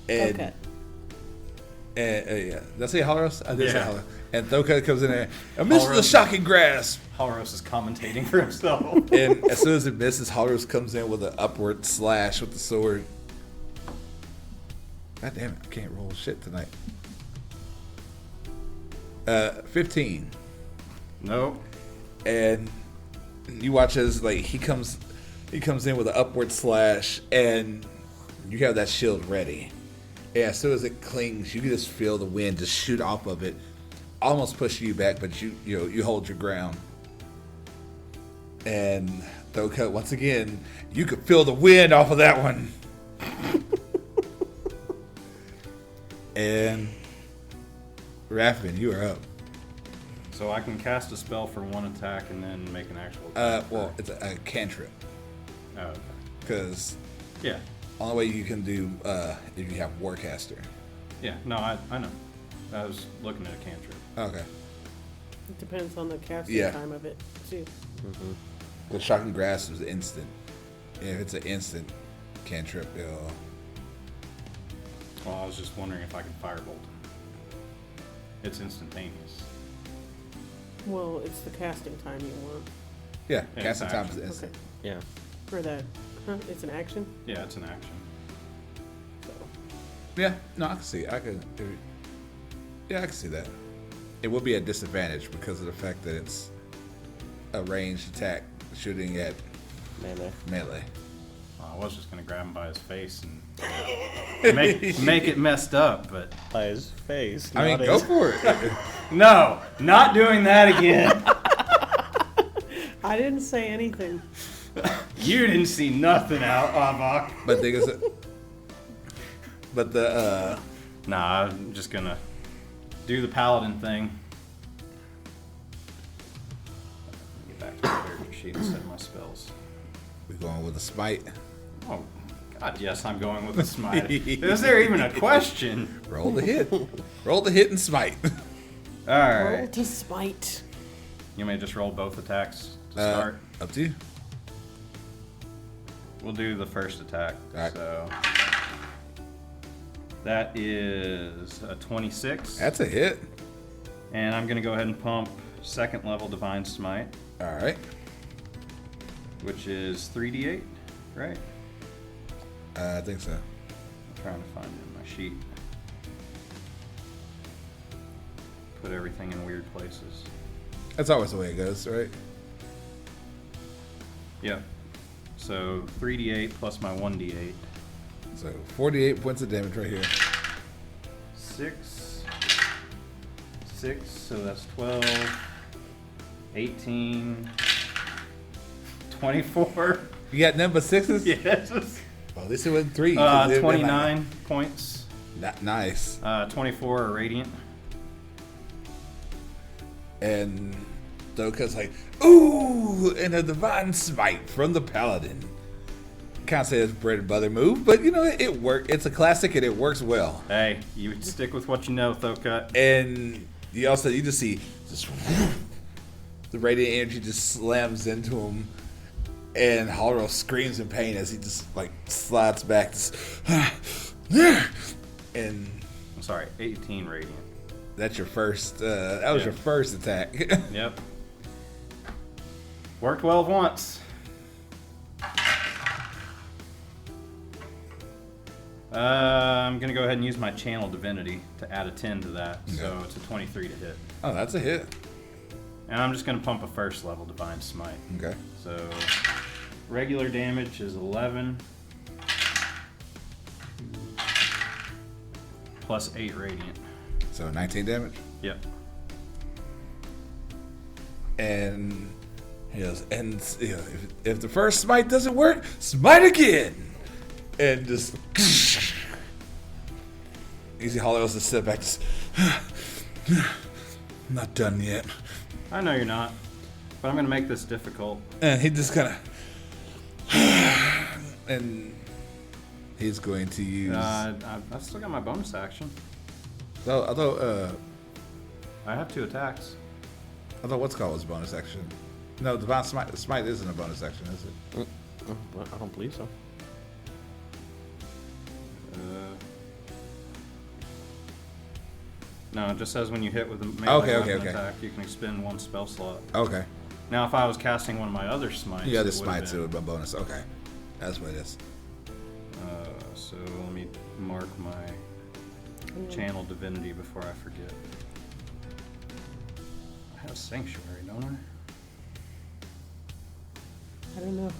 And, okay. And yeah, did I say Halros? I did say Yeah. Halros. And Thokat comes in there. A miss with the Halros. shocking grasp. Halros is commentating for himself. And as soon as it misses, Halros comes in with an upward slash with the sword. God damn it, I can't roll shit tonight. 15. Nope. And you watch as like he comes in with an upward slash, and you have that shield ready. And as soon as it clings, you can just feel the wind just shoot off of it, almost pushing you back, but you hold your ground. And Thokat, once again, you could feel the wind off of that one. And Rathbin, you are up. So I can cast a spell for one attack and then make an actual attack. Well, it's a cantrip. Oh, okay. Because Yeah. only way you can do if you have Warcaster. Yeah. No, I know. I was looking at a cantrip. Okay. It depends on the casting Yeah. time of it, too. Mm-hmm. The shocking grasp is instant. If it's an instant cantrip, it'll... Well, I was just wondering if I could firebolt him. It's instantaneous. Well, it's the casting time you want. Yeah, Yeah, casting it's time is action. instant. Okay. Yeah. For that. Huh? It's an action? Yeah, it's an action. So. Yeah, no, I can see. I can see that. It will be a disadvantage because of the fact that it's a ranged attack shooting at melee. Well, I was just gonna grab him by his face and make it messed up, but By his face. I mean, not go his- for it. no, not doing that again. I didn't say anything. You didn't see nothing out, Avok. But thing is, but the Nah, I'm just gonna do the paladin thing. Get back to the character sheet instead of my spells. we going with a smite. Oh, God, yes, I'm going with a smite. Is there even a question? Roll the hit. Roll the hit and smite. All Roll right. to smite. You may just roll both attacks to start. Up to you. We'll do the first attack. All right. So that is a 26. That's a hit. And I'm going to go ahead and pump second level Divine Smite, All right. which is 3d8, right? I think so. I'm trying to find it in my sheet. Put everything in weird places. That's always the way it goes, right? Yep. So 3d8 plus my 1d8. So 48 points of damage right here. 6, so that's 12, 18, 24. You got number sixes? Yes. Well, at least it wasn't 3. 'cause they might 29 points. not- Nice. 24 are radiant. And Doka's like, ooh, and a divine smite from the paladin. Can't say it's bread and butter move, but you know, it worked. It's a classic and it works well. Hey, you stick with what you know, Thocut. And you just see just the radiant energy just slams into him, and Hollow screams in pain as he just like slides back. And I'm sorry, 18 radiant. that's your first. That was Yeah. your first attack. Yep. Worked well once. I'm gonna go ahead and use my channel divinity to add a 10 to that, so Okay. it's a 23 to hit. Oh, that's a hit. And I'm just gonna pump a first level Divine Smite. Okay. So regular damage is 11 plus 8 radiant. So 19 damage. Yep. And he goes, and you know, if the first smite doesn't work, smite again. And just Easy Hollow's to sit back, just I'm not done yet. I know you're not, but I'm gonna make this difficult. And he just kind of, and he's going to use. I've still got my bonus action. Although I have 2 attacks. what's called was bonus action. No, divine smite isn't a bonus action, is it? I don't believe so. No, it just says when you hit with a melee Okay, weapon attack, you can expend 1 spell slot. Okay. Now, if I was casting one of my other smites, Yeah, the it would've smites been- it would be a bonus. Okay, that's what it is. So let me mark my channel divinity before I forget. I have sanctuary, don't I? I don't know.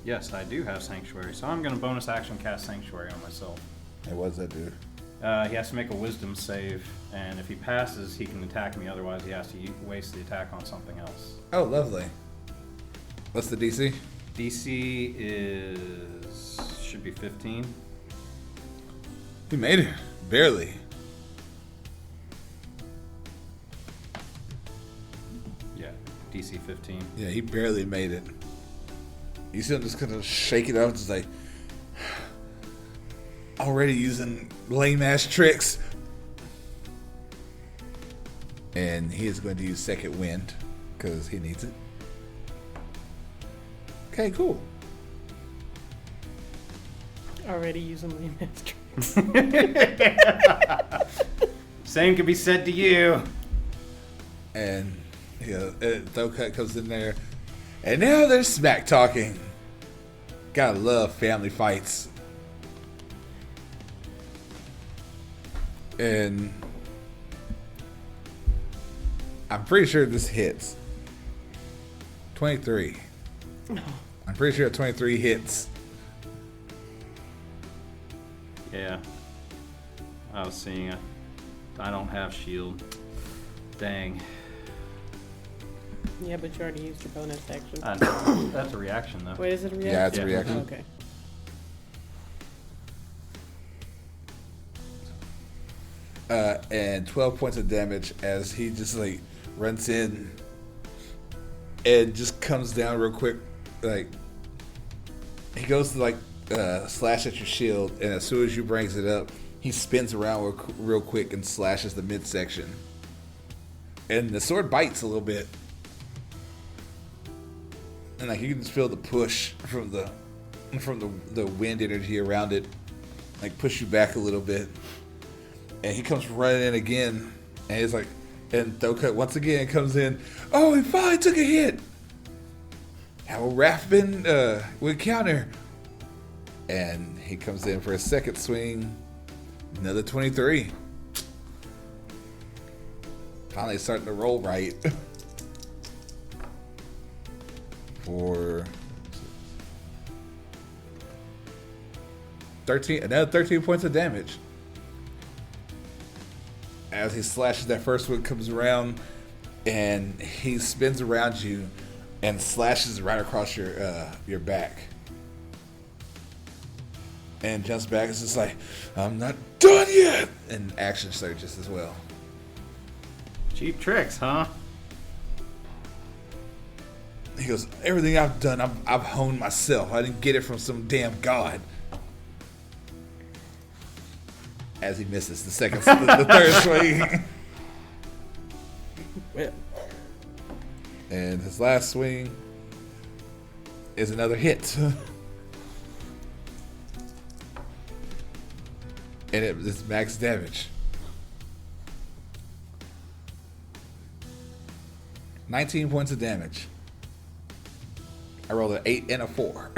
Yes, I do have sanctuary, so I'm going to bonus action cast sanctuary on myself. And what does that do? He has to make a wisdom save, and if he passes, he can attack me. Otherwise, he has to waste the attack on something else. Oh, lovely. What's the DC? DC should be 15. He made it. Barely. Yeah, DC 15. Yeah, he barely made it. You see him just kind of shake it up, just like already using lame ass tricks. And he is going to use second wind because he needs it. Okay, cool. Already using the master. Same could be said to you. And Thokut comes in there, and now they're smack talking. Gotta love family fights. And I'm pretty sure this hits. 23. I'm pretty sure 23 hits. Yeah. I was seeing it. I don't have shield. Dang. Yeah, but you already used your bonus action. That's a reaction, though. Wait, is it a reaction? Yeah, it's a reaction. Okay. And 12 points of damage as he just like runs in and just comes down real quick. Like he goes to like slash at your shield, and as soon as you brings it up, he spins around real quick and slashes the midsection. And the sword bites a little bit, and like you can just feel the push from the wind energy around it, like push you back a little bit. And he comes running in again, and he's like, and Thokut once again comes in. Oh, he finally took a hit. How Rathbin would counter, and he comes in for a second swing. Another 23. Finally starting to roll right. For 13 points of damage. As he slashes, that first one comes around, and he spins around you and slashes right across your back. And jumps back. It's just like, I'm not done yet. And action surges as well. Cheap tricks, huh? He goes, everything I've done, I've honed myself. I didn't get it from some damn god. As he misses the third swing. And his last swing is another hit. And it's max damage. 19 points of damage. I rolled an 8 and a 4.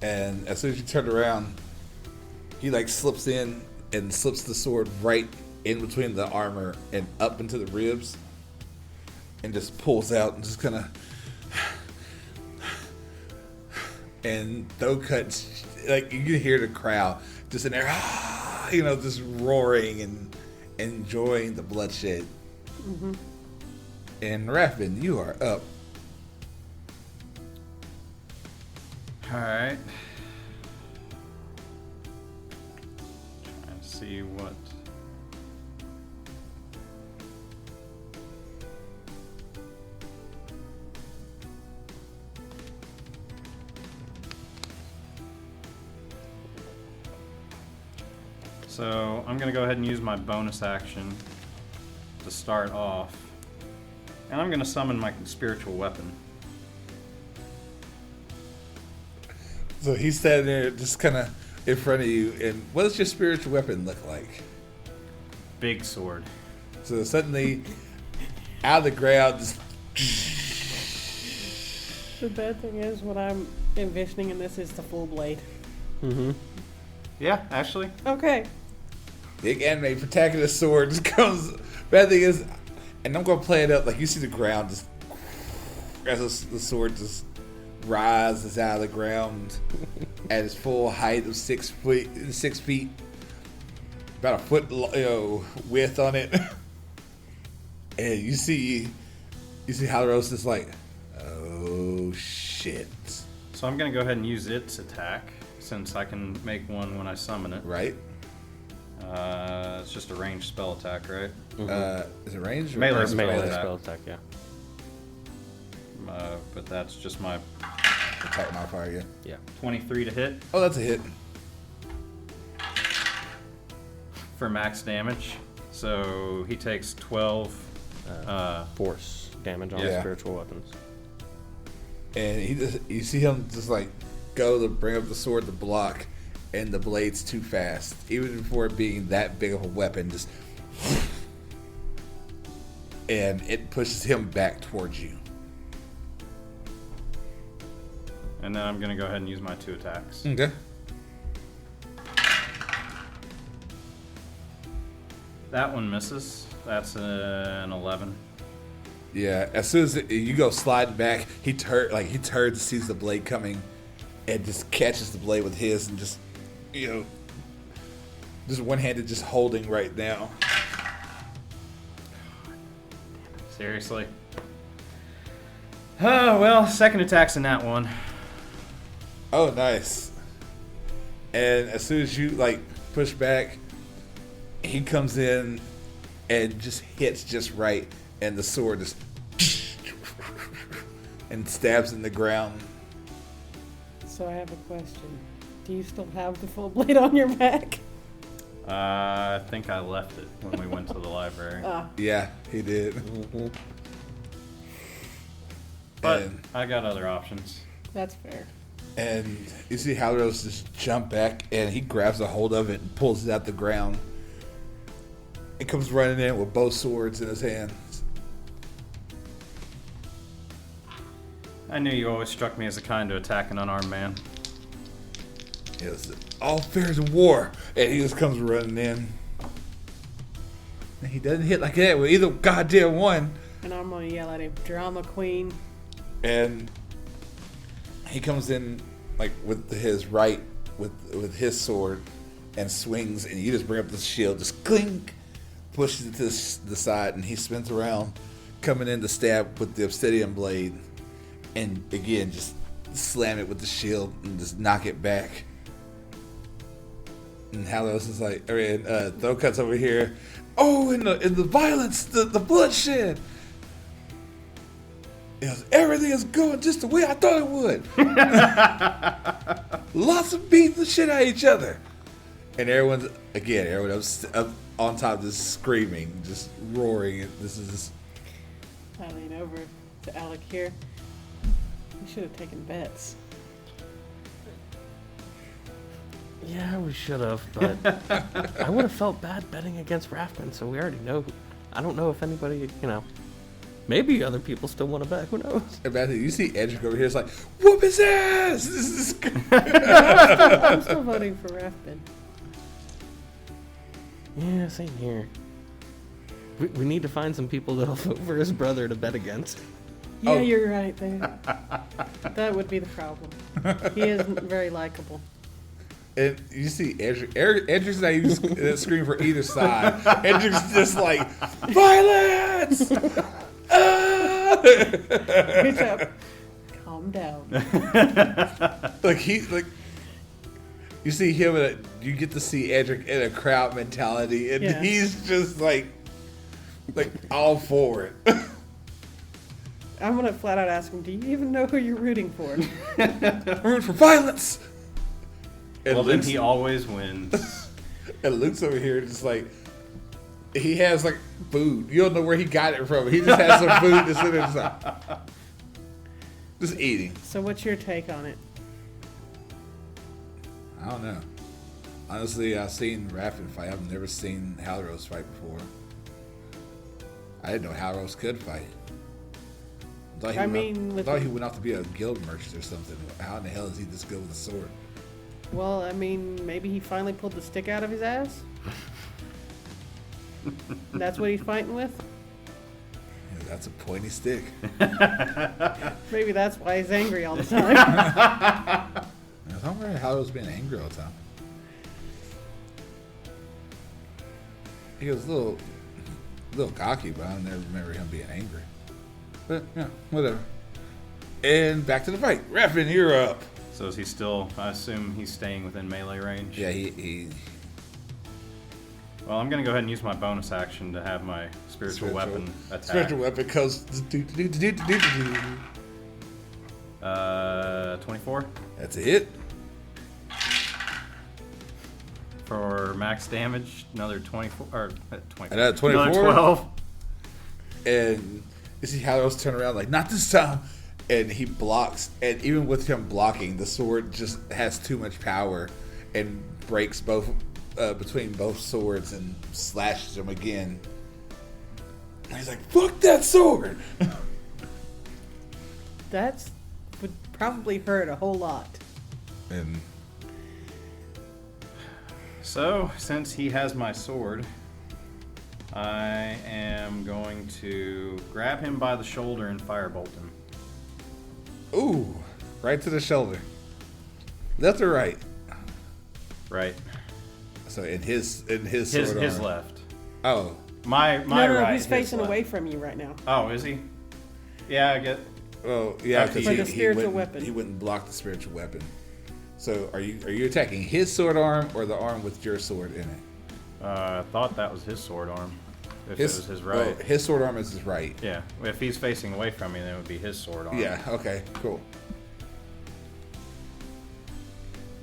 And as soon as you turn around, he like slips in and slips the sword right in between the armor and up into the ribs, and just pulls out and just kind of. And Thokut, like you can hear the crowd just in there, just roaring and enjoying the bloodshed. Mm-hmm. And Rathbin, you are up. Alright. Trying to see what. So I'm going to go ahead and use my bonus action to start off. And I'm going to summon my spiritual weapon. So he's standing there just kind of in front of you. And what does your spiritual weapon look like? Big sword. So suddenly, out of the ground, just... The bad thing is, what I'm envisioning in this is the full blade. Mm-hmm. Yeah, actually. Okay. Big anime protagonist sword just comes. Bad thing is, and I'm gonna play it up like you see the ground just as the sword just rises out of the ground at its full height of 6 feet, about a foot width on it, and you see Halaros is like, oh shit. So I'm gonna go ahead and use its attack since I can make one when I summon it. Right. It's just a ranged spell attack, right? Mm-hmm. Is it ranged? Or Melee spell attack, yeah. But that's just my attack modifier, yeah. 23 to hit. Oh, that's a hit. For max damage. So he takes 12 force damage on spiritual weapons. And you see him just like go to bring up the sword to block, and the blade's too fast. Even for it being that big of a weapon, just... And it pushes him back towards you. And then I'm going to go ahead and use my 2 attacks. Okay. That one misses. That's an 11. Yeah, as soon as you go sliding back, he turns, sees the blade coming, and just catches the blade with his, and just, just one-handed, just holding right now. Seriously. Oh, well, second attack's in that one. Oh, nice. And as soon as you, push back, he comes in and just hits just right, and the sword just and stabs in the ground. So I have a question. Do you still have the full blade on your back? I think I left it when we went to the library. Yeah, he did. But And- I got other options. That's fair. And you see Halros just jump back, and he grabs a hold of it and pulls it out the ground. He comes running in with both swords in his hands. I knew you always struck me as the kind to attack an unarmed man. He goes, all fair in war. And he just comes running in. And he doesn't hit like that with either goddamn one. And I'm going to yell at him, drama queen. And he comes in with his right, with his sword, and swings, and you just bring up the shield, just clink, pushes it to the side, and he spins around, coming in to stab with the obsidian blade, and again just slam it with the shield and just knock it back. And Halos is like, Throw cuts over here. Oh, in the violence, the bloodshed. He goes, everything is going just the way I thought it would. Lots of beating the shit out of each other. And everyone up on top just screaming, just roaring. This is just... I lean over to Alec here. We should have taken bets. Yeah, we should have, but I would have felt bad betting against Raffman, so we already know. I don't know if anybody, maybe other people still want to bet. Who knows? Imagine, you see Edric over here, it's like, whoop his ass! This is I'm still voting for Rathbin. Yeah, same here. We need to find some people that'll vote for his brother to bet against. Yeah, Oh. you're right there. That would be the problem. He isn't very likable. And you see Edric. Edric's not even screaming for either side. Edric's just like, violence! Ah! Good job. Calm down. You see him, you get to see Edric in a crowd mentality, and Yeah. he's just like all for it. I'm gonna flat out ask him, do you even know who you're rooting for? Root for violence. And Well, then Luke's, he always wins. and Luke's over here just he has food. You don't know where he got it from. He just has some food that's in inside. Just eating. So what's your take on it? I don't know. Honestly, I've seen Raffin fight. I've never seen Halros fight before. I didn't know Halros could fight. I thought he went off to be a guild merchant or something. How in the hell is he this good with a sword? Well, I mean, maybe he finally pulled the stick out of his ass? That's what he's fighting with? Yeah, that's a pointy stick. Maybe that's why he's angry all the time. I don't remember Halros being angry all the time. He was a little cocky, but I don't never remember him being angry. But yeah, whatever. And back to the fight. Raffin, you're up. So is he still, I assume he's staying within melee range? Yeah, he Well, I'm going to go ahead and use my bonus action to have my spiritual weapon attack. Spiritual weapon goes. 24 That's it. for max damage. Another 24, or 24. Another 24? Another 12. And you see Halros turn around like, not this time. And he blocks. And even with him blocking, the sword just has too much power. and breaks both between both swords and slashes him again. And he's like, "Fuck that sword!" That's would probably hurt a whole lot. And So, since he has my sword, I am going to grab him by the shoulder and firebolt him. ooh, right to the shoulder. Left or right? Right. So in his sword His arm. left. Oh, My No, right. he's his facing left. away from you right now. Oh, is he? Yeah, I get. well, yeah, For because the spiritual weapon. He wouldn't block the spiritual weapon. So are you attacking his sword arm or the arm with your sword in it? I thought that was his sword arm. If it was his right. Oh, his sword arm is his right. Yeah. If he's facing away from me, then it would be his sword arm. Yeah. Okay. Cool.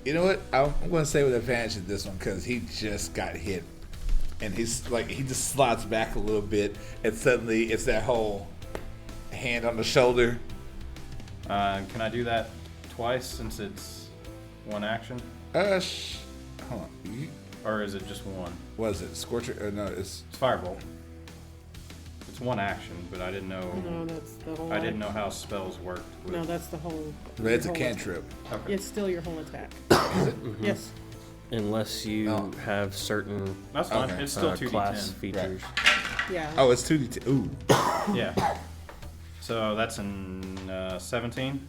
You know what? I'm going to say with advantage in this one because he just got hit, and he's like he just slides back a little bit, and suddenly it's that whole hand on the shoulder. Can I do that twice since it's one action, Hold on. or is it just one? Was it Scorcher? No, it's It's firebolt. It's one action, but I didn't know. No, that's the whole. I didn't know how spells worked. With, No, that's the whole. it's a whole cantrip. Okay. It's still your whole attack. Yes. Unless you Oh. have certain That's fine. Okay. It's still 2d10. class features. Yeah. Oh, it's 2d10. Ooh, Yeah. So that's an 17.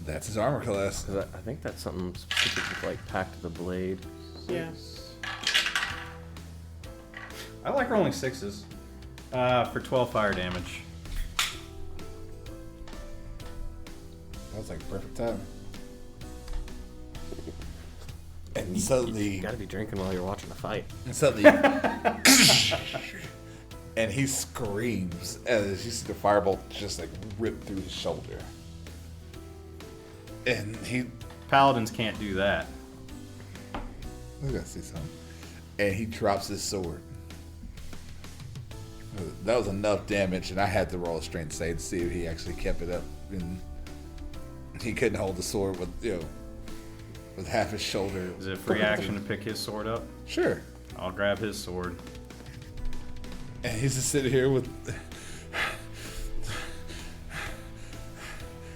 that's his armor class. 'Cause I think that's something specific with like Pact of the Blade. Yeah. I like rolling sixes for 12 fire damage. That was like perfect time. And suddenly, You gotta be drinking while you're watching a fight. and he screams as you see the firebolt just like rip through his shoulder. And he, Paladins can't do that. we gotta see something. And he drops his sword. That was enough damage, and I had to roll a strength save to see if he actually kept it up. And he couldn't hold the sword with with half his shoulder. Is it a free action to pick his sword up? Sure. I'll grab his sword. And he's just sitting here with,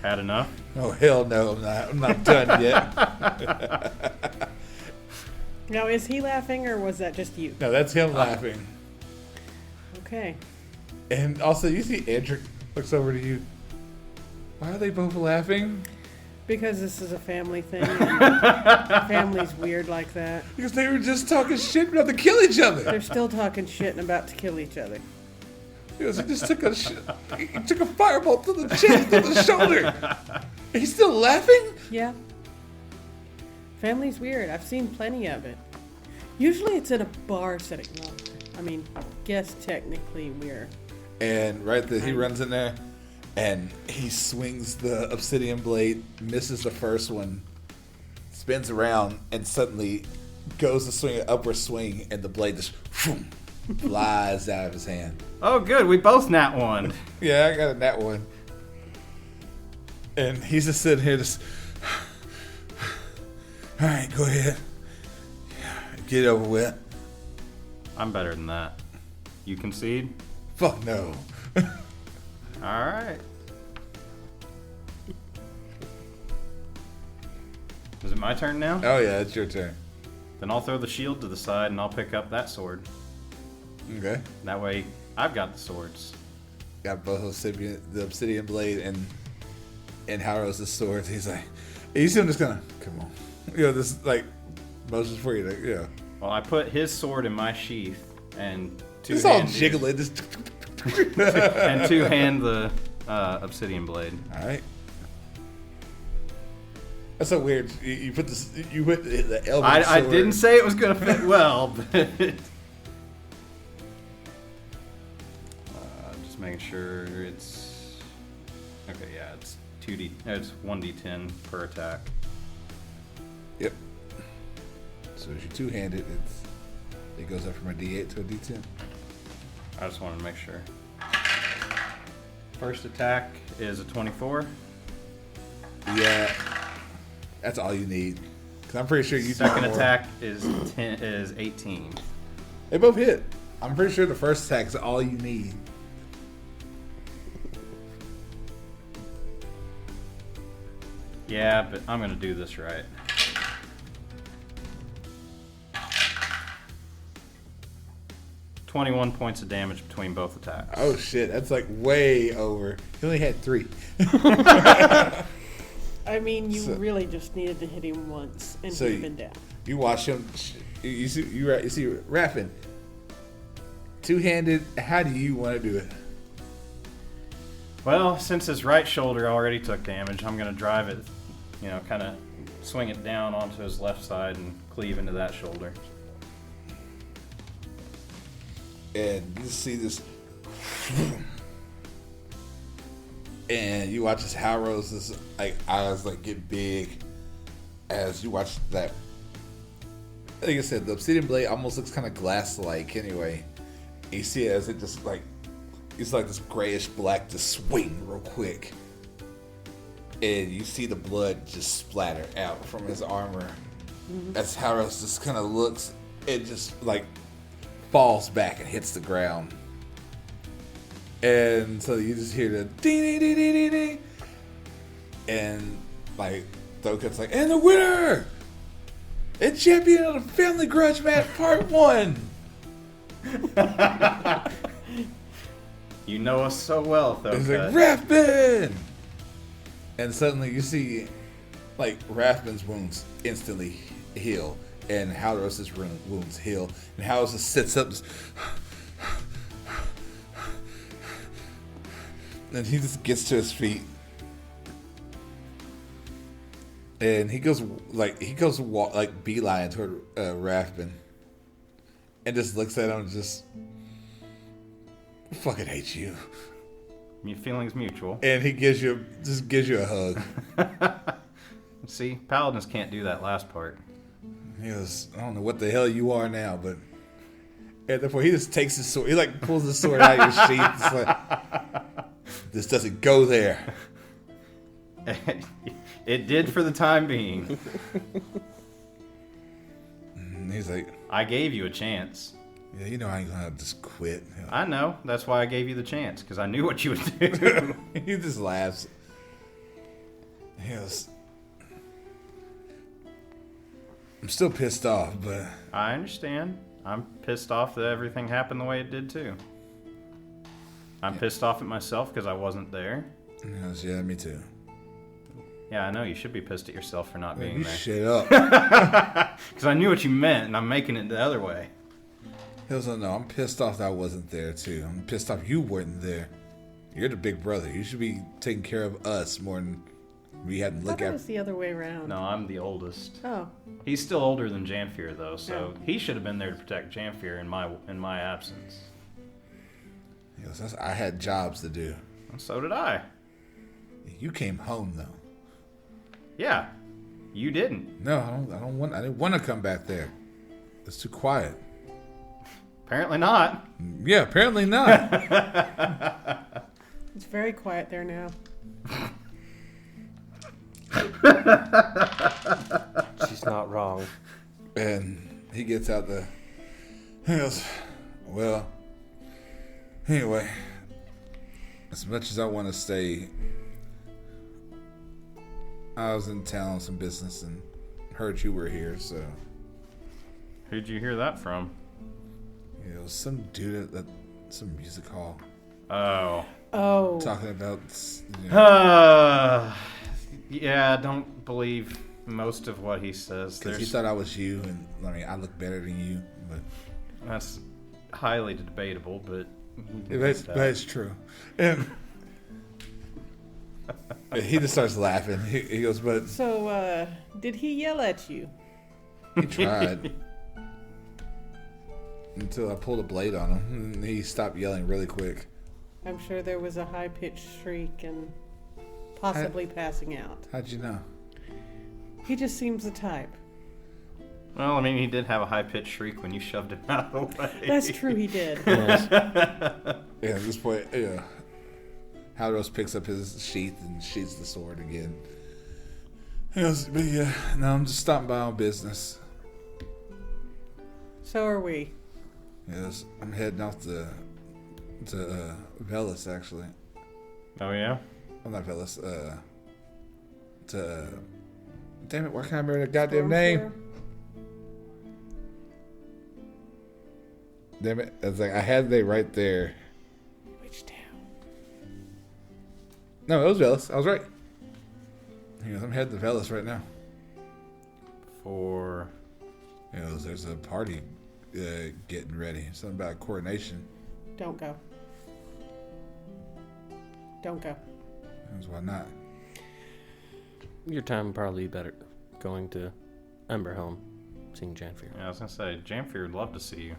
Had enough? oh hell no, I'm not done yet. Now, is he laughing or was that just you? No, that's him laughing. Okay. And also, you see Edric looks over to you. Why are they both laughing? Because this is a family thing. And family's weird like that. Because they were just talking shit about to kill each other. They're still talking shit and about to kill each other. He just took a firebolt to the chest, to the shoulder. He's still laughing? Yeah. Family's weird. I've seen plenty of it. Usually it's at a bar setting. Well, I mean, guess technically we're. And right there, he runs in there, and he swings the obsidian blade, misses the first one, spins around, and suddenly goes to swing an upward swing, and the blade just flies out of his hand. Oh, good. We both nat one. Yeah, I got a nat one. And he's just sitting here just... All right, go ahead. Get it over with. I'm better than that. You concede? Fuck no. All right. Is it my turn now? Oh yeah, it's your turn. Then I'll throw the shield to the side and I'll pick up that sword. Okay. That way, I've got the swords. Got both the obsidian blade and Haro's sword. He's like, you see him just gonna come on. This like motions for you to Well, I put his sword in my sheath and It's all two-hand jiggling. Just and two-hand the obsidian blade. all right. That's so weird. You put this. You put the elven I sword. didn't say it was gonna fit well, but just making sure it's okay. Yeah, it's 2d. It's 1d10 per attack. Yep. So as you two-handed, it goes up from a D8 to a D10. I just wanted to make sure. First attack is a 24. Yeah, that's all you need. 'Cause I'm pretty sure you Second took more. attack is 18. They both hit. I'm pretty sure the first attack is all you need. Yeah, but I'm gonna do this right. $21 points of damage between both attacks. Oh shit, that's like way over. He only had 3. I mean, you So- really just needed to hit him once and So he'd you- been down. You watch him. You see Raffin. Two-handed. How do you want to do it? Well, since his right shoulder already took damage, I'm gonna drive it, kind of swing it down onto his left side and cleave into that shoulder. And you see this, and you watch his Harrow's eyes get big as you watch that. Like I said, the obsidian blade almost looks kind of glass-like. Anyway, you see it as it just it's like this grayish black just swing real quick, and you see the blood just splatter out from his armor. As Harrow's just kind of looks, it just falls back and hits the ground. And so you just hear the ding ding ding ding ding ding. And Thokut's and the winner! And champion of the Family Grudge match part 1! You know us so well, though. He's Rathbun! And suddenly you see Rathbun's wounds instantly heal. And Halros's wounds heal. And Halros just sits up. And he just gets to his feet. And he goes beeline toward Rathbun. And just looks at him and just I fucking hate you. Your feelings mutual. And he gives you a hug. See, paladins can't do that last part. He goes, I don't know what the hell you are now, but and therefore he just takes his sword. He pulls his sword out of your sheath. It's this doesn't go there. It did for the time being. And he's like, I gave you a chance. yeah, I ain't gonna just quit. I know. That's why I gave you the chance, because I knew what you would do. He just laughs. He goes, I'm still pissed off, but I understand. I'm pissed off that everything happened the way it did, too. I'm pissed off at myself because I wasn't there. he goes, yeah, me too. Yeah, I know. You should be pissed at yourself for not being You there. shut up. Because I knew what you meant, and I'm making it the other way. He goes, oh no, I'm pissed off that I wasn't there too. I'm pissed off you weren't there. You're the big brother. You should be taking care of us more than we had to I look thought it at. was the other way around. No, I'm the oldest. Oh, He's still older than Jamfir, though, so Yeah. he should have been there to protect Jamfir in my absence. He goes, I had jobs to do. And so did I. You came home though. Yeah, you didn't. No, I didn't want to come back there. It's too quiet. Apparently not. Yeah, apparently not. it's very quiet there now. She's not wrong. And he gets out he goes, well, anyway, as much as I want to stay, I was in town on some business and heard you were here, so Who'd you hear that from? some dude at some music hall Oh. Oh, talking about Yeah, don't believe most of what he says. because he thought I was you, and I look better than you, but That's highly debatable, but... that's true. And he just starts laughing. He goes, but so did he yell at you? he tried. Until I pulled a blade on him, and he stopped yelling really quick. I'm sure there was a high-pitched shriek and possibly passing out. How'd you know? He just seems the type. Well, I mean, he did have a high-pitched shriek when you shoved him out of the way. That's true, he did. Yes. Yeah, at this point, Halros picks up his sheath and sheaths the sword again. Yes, but yeah, no, I'm just stopping by on business. So are we. Yes, I'm heading off to Velas, actually. Oh yeah. Well, not Velas. To damn it, why can't I remember the goddamn name? Damn it! It's like I had they right there. Which town? No, it was Velas. I was right. Yes, I'm heading to Velas right now. For Yes, there's a party getting ready. Something about coordination. Don't go. Don't go. That's why not. Your time would probably be better going to Emberhelm, seeing Janfear. yeah, I was gonna say, Jamfear would love to see you.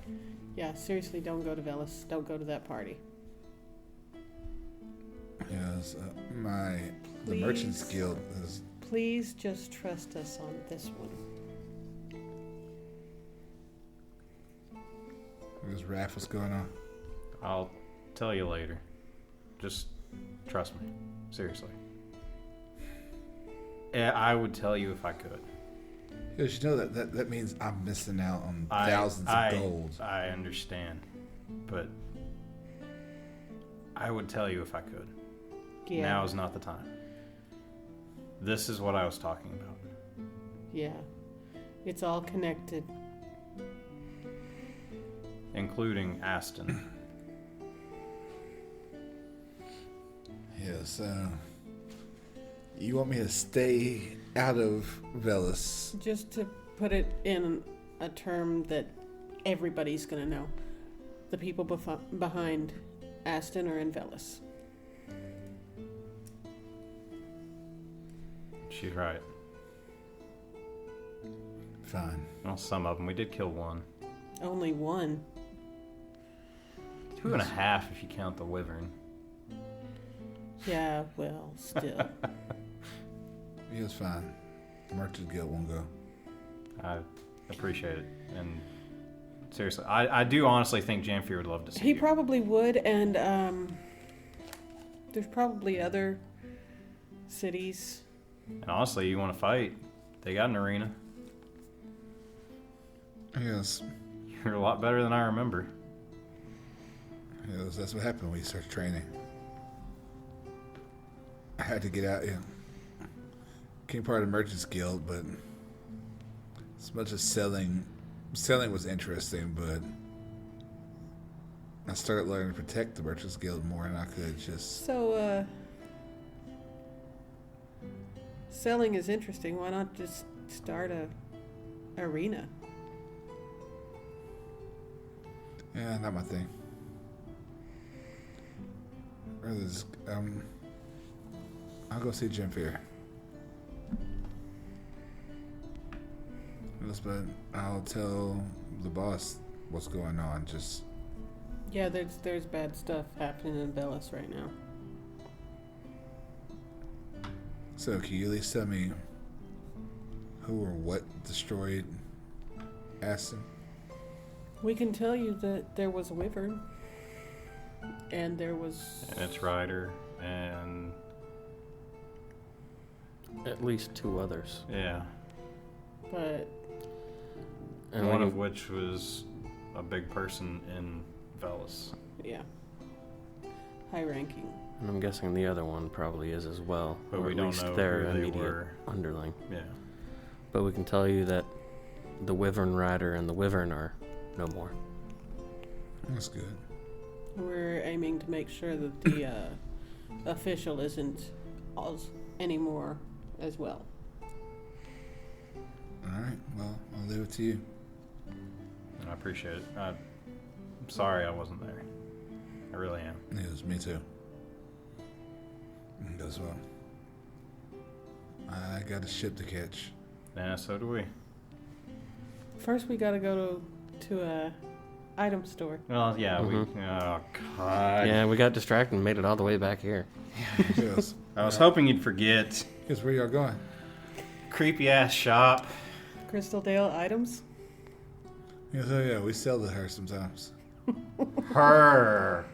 Yeah, seriously, don't go to Velas. Don't go to that party. Yes, the Merchants Please. Guild is. Please just trust us on this one. There's Raph, what's going on? I'll tell you later. Just trust me. Seriously. Yeah, I would tell you if I could. Because you know that means I'm missing out on thousands of gold. I understand. But I would tell you if I could. Yeah. Now is not the time. This is what I was talking about. Yeah. It's all connected. Including Aston. Yes, you want me to stay out of Velas? Just to put it in a term that everybody's going to know. The people behind Aston are in Velas. She's right. Fine. Well, some of them. We did kill one. Only one. 2.5 if you count the wyvern. Yeah, well, still. Yeah, it's fine. The Merchants Guild won't go. I appreciate it. And seriously, I do honestly think Jamfear would love to see He you. probably would, and there's probably other cities. And honestly, you want to fight, they got an arena. Yes. You're a lot better than I remember. Yes, that's what happened when we started training. I had to get out, became part of the Merchants Guild, but as much as selling was interesting, but I started learning to protect the Merchants Guild more than I could just. So, selling is interesting. Why not just start a arena? Yeah, not my thing. Rather just, I'll go see Jamfear. But I'll tell the boss what's going on. Just Yeah, there's bad stuff happening in Velas right now. so, can you at least tell me who or what destroyed Aston? We can tell you that there was a wyvern, and there was And its rider, and At least 2 others. yeah. but And one we- of which was a big person in Velas. yeah, high ranking. And I'm guessing the other one probably is as well. But or we at don't least know their who they immediate were. underling. Yeah. But we can tell you that the Wyvern Rider and the Wyvern are no more. That's good. We're aiming to make sure that the official isn't anymore as well. All right. Well, I'll leave it to you. I appreciate it. I'm sorry I wasn't there. I really am. Yes, me too. As well. I got a ship to catch. Yeah, so do we. First, we gotta go to a item store. Well, yeah, Mhm. we. Oh God. Yeah, we got distracted and made it all the way back here. Yes. I was hoping you'd forget. Yes, where y'all going? Creepy ass shop. Crystal Dale items. Yes, oh yeah, we sell to her sometimes. Her.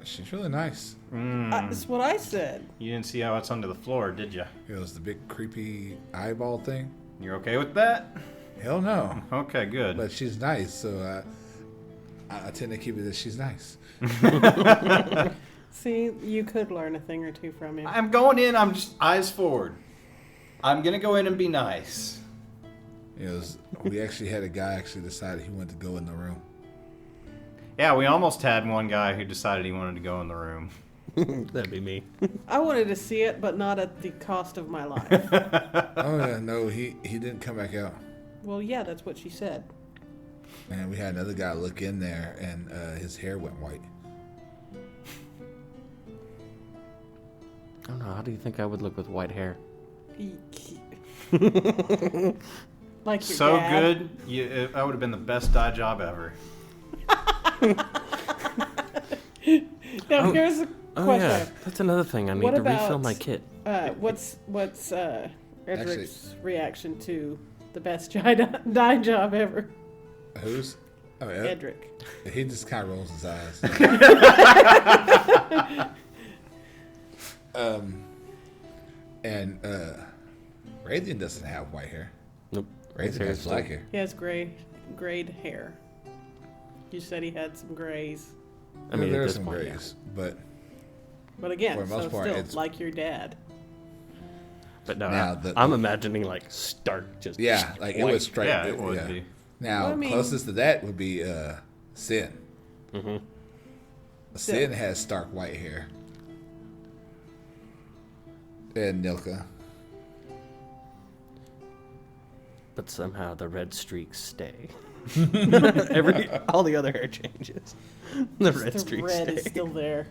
She's really nice. That's what I said. You didn't see how it's under the floor, did you? It was the big creepy eyeball thing. You're okay with that? Hell no. Okay, good. But she's nice, so I tend to keep it that she's nice. See, you could learn a thing or two from him. I'm going in, I'm just eyes forward. I'm going to go in and be nice. We actually had a guy actually decide he wanted to go in the room. Yeah, we almost had one guy who decided he wanted to go in the room. That'd be me. I wanted to see it, but not at the cost of my life. Oh yeah, no, he didn't come back out. Well, yeah, that's what she said. And we had another guy look in there, and his hair went white. I don't know. How do you think I would look with white hair? Like your So dad. good, that would have been the best dye job ever. Now, here's a Oh question. yeah, that's another thing. I need What to refill about- my kit. What's Edric's reaction to the best dye job ever? Who's? Oh, Edric. He just kind of rolls his eyes. And Radiant doesn't have white hair. Nope. Radiant has black hair. He has grayed hair. You said he had some grays. I mean, there at are this some point, grays, but But again, For the most so part, still, it's- like your dad. But no, Now, I'm imagining like stark, just yeah, like it white. was straight. Yeah, it would be. Now, Well, I mean- closest to that would be Sin. Mm-hmm. Sin has stark white hair. And Nilka. But somehow the red streaks stay. All the other hair changes. The red The streaks red stay. is still there.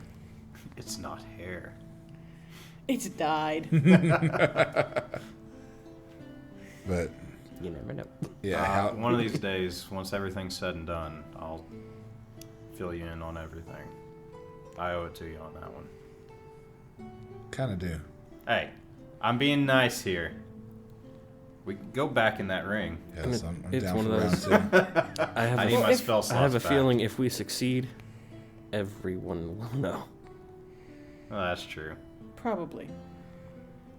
It's not hair. It's dyed. But You never know. yeah, One of these days, once everything's said and done, I'll fill you in on everything. I owe it to you on that one. kind of do. Hey, I'm being nice here. We can go back in that ring. Yes, I mean, I'm it's down one for of round those- two. I have, I need a, my spell I slots have a back. feeling if we succeed, everyone will know. Well, that's true. Probably.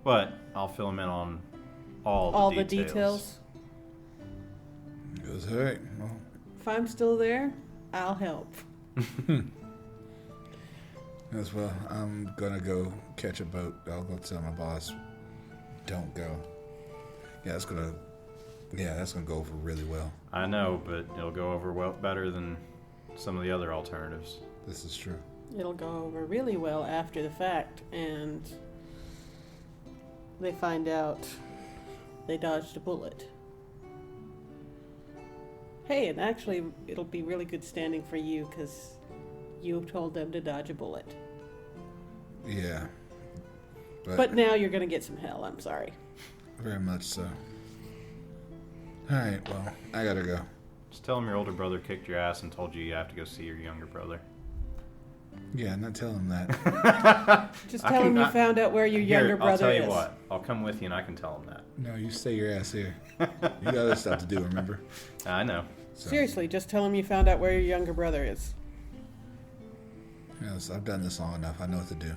But I'll fill him in on all All the details. It was all right. Well, If I'm still there, I'll help. as well, I'm gonna go catch a boat. I'll go tell my boss, don't go. Yeah, that's gonna go over really well. I know, but it'll go over well better than some of the other alternatives. This is true. It'll go over really well after the fact, and they find out they dodged a bullet. Hey, and actually, it'll be really good standing for you because you told them to dodge a bullet. Yeah. But now you're going to get some hell, I'm sorry. Very much so. Alright, well, I gotta go. Just tell him your older brother kicked your ass and told you have to go see your younger brother. Yeah, not tell him that. Just I tell can- him you I- found out where your younger brother I'll tell is. you what. I'll come with you and I can tell him that. No, you stay your ass here. You got other stuff to do, remember? I know. So, Seriously, just tell him you found out where your younger brother is. yes, I've done this long enough. I know what to do.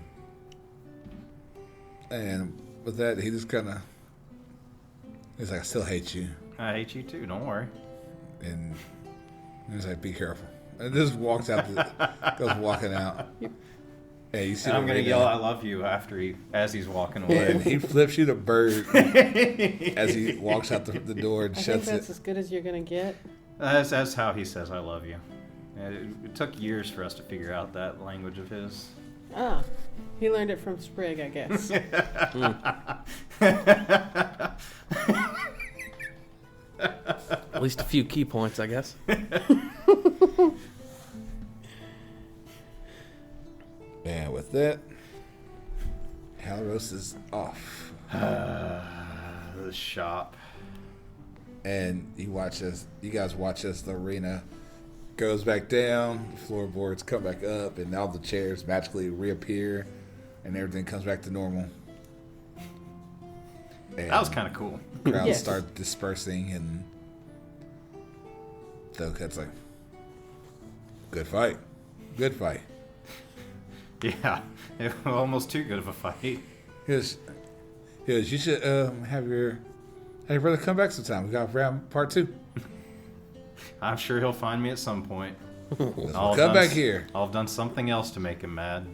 And with that, he just kind of... He's like, I still hate you. I hate you too. Don't worry. And he's like, be careful. And just walks out, goes walking out. Hey, you see And I'm him gonna right yell, now? "I love you" as he's walking And away. he flips you the bird as he walks out the door and I think shuts that's it. as good as you're going to get. That's how he says "I love you." And it took years for us to figure out that language of his. Ah, he learned it from Sprig, I guess. At least a few key points, I guess. And with that, Halros is off. The shop. And you guys watch as the arena goes back down, the floorboards come back up, and all the chairs magically reappear, and everything comes back to normal. And That was kind of cool. crowds Yes. start dispersing, and Thoket's like, good fight. Yeah, it was almost too good of a fight. He goes, you should have your brother come back sometime. We got round part 2. I'm sure he'll find me at some point. Come back here. I'll have done something else to make him mad.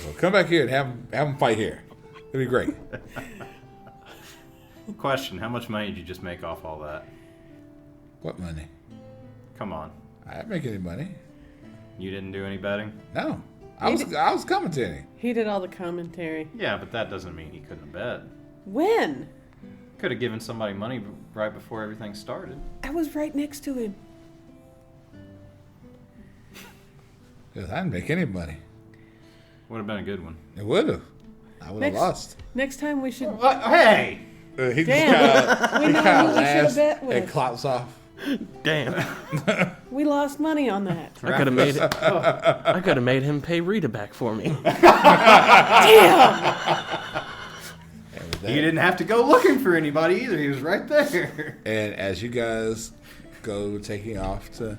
Well, come back here and have him fight here. It'll be great. Question, how much money did you just make off all that? What money? Come on. I didn't make any money. You didn't do any betting? No. I was commentating. He did all the commentary. Yeah, but that doesn't mean he couldn't have bet. When? Could have given somebody money right before everything started. I was right next to him. Because I didn't make any money. Would have been a good one. It would have. I would have lost. Next time we should. Hey! He Damn. We know who we should have bet and with. clops off. Damn. We lost money on that. I could have made it. I could have made him pay Rita back for me. Damn. He didn't have to go looking for anybody either. He was right there. And as you guys go taking off to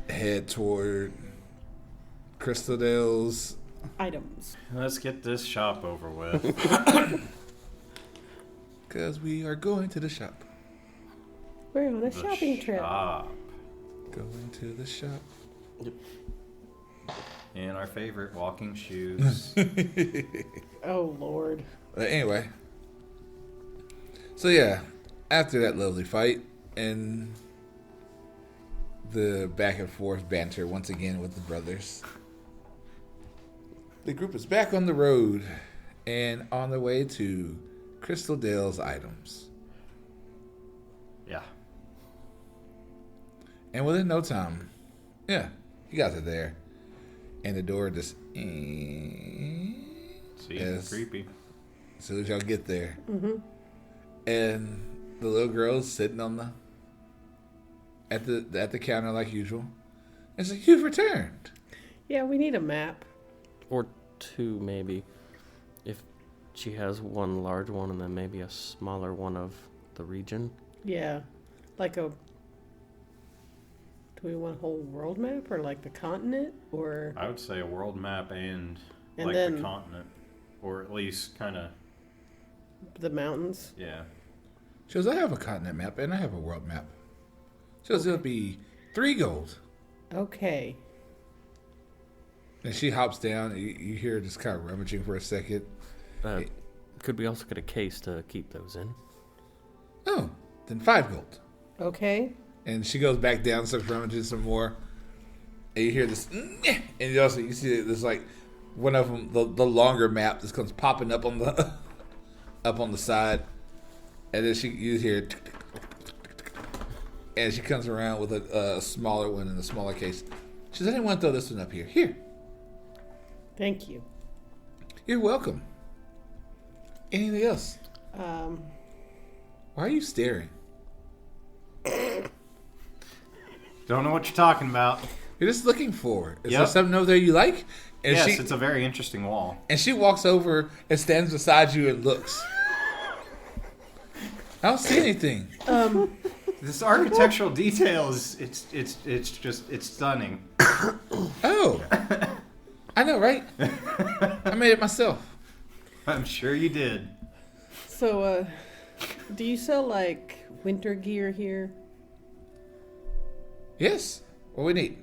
head toward Crystal Dale's Items. Let's get this shop over with. because we are going to the shop. We're on a shopping trip. Shop. Going to the shop. In our favorite walking shoes. Oh, Lord. But anyway. So yeah, after that lovely fight and the back and forth banter once again with the brothers, the group is back on the road and on the way to Crystal Dale's Items. Yeah. And within no time, yeah, you guys are there. And the door just... See, Yes. creepy. As soon as y'all get there. Mm-hmm. And the little girl's sitting on the... At the counter like usual. And it's like, you've returned. Yeah, we need a map. Or 2, maybe. If she has one large one and then maybe a smaller one of the region. Yeah. Like a... Do we want a whole world map or like the continent or... I would say a world map and And like then- the continent. Or at least kind of, the mountains? yeah. She goes, I have a continent map and I have a world map. She goes, it'll be 3 gold. Okay. And she hops down. And you hear her just kind of rummaging for a second. Could we also get a case to keep those in? Oh, then 5 gold. Okay. And she goes back down, starts rummaging some more. And you hear this, and you see this like one of them, the longer map, just comes popping up on the side, and then you hear, and she comes around with a smaller one in a smaller case. She says, I didn't want to throw this one up here. Here, Thank you. you're welcome. Anything else? Um, Why are you staring? Don't know what you're talking about. You're just looking for it. Is Yep. there something over there you like? And Yes, it's a very interesting wall. And she walks over and stands beside you and looks. I don't see anything. This architectural detail is it's stunning. Oh. I know, right? I made it myself. I'm sure you did. so, do you sell like winter gear here? Yes. What we need?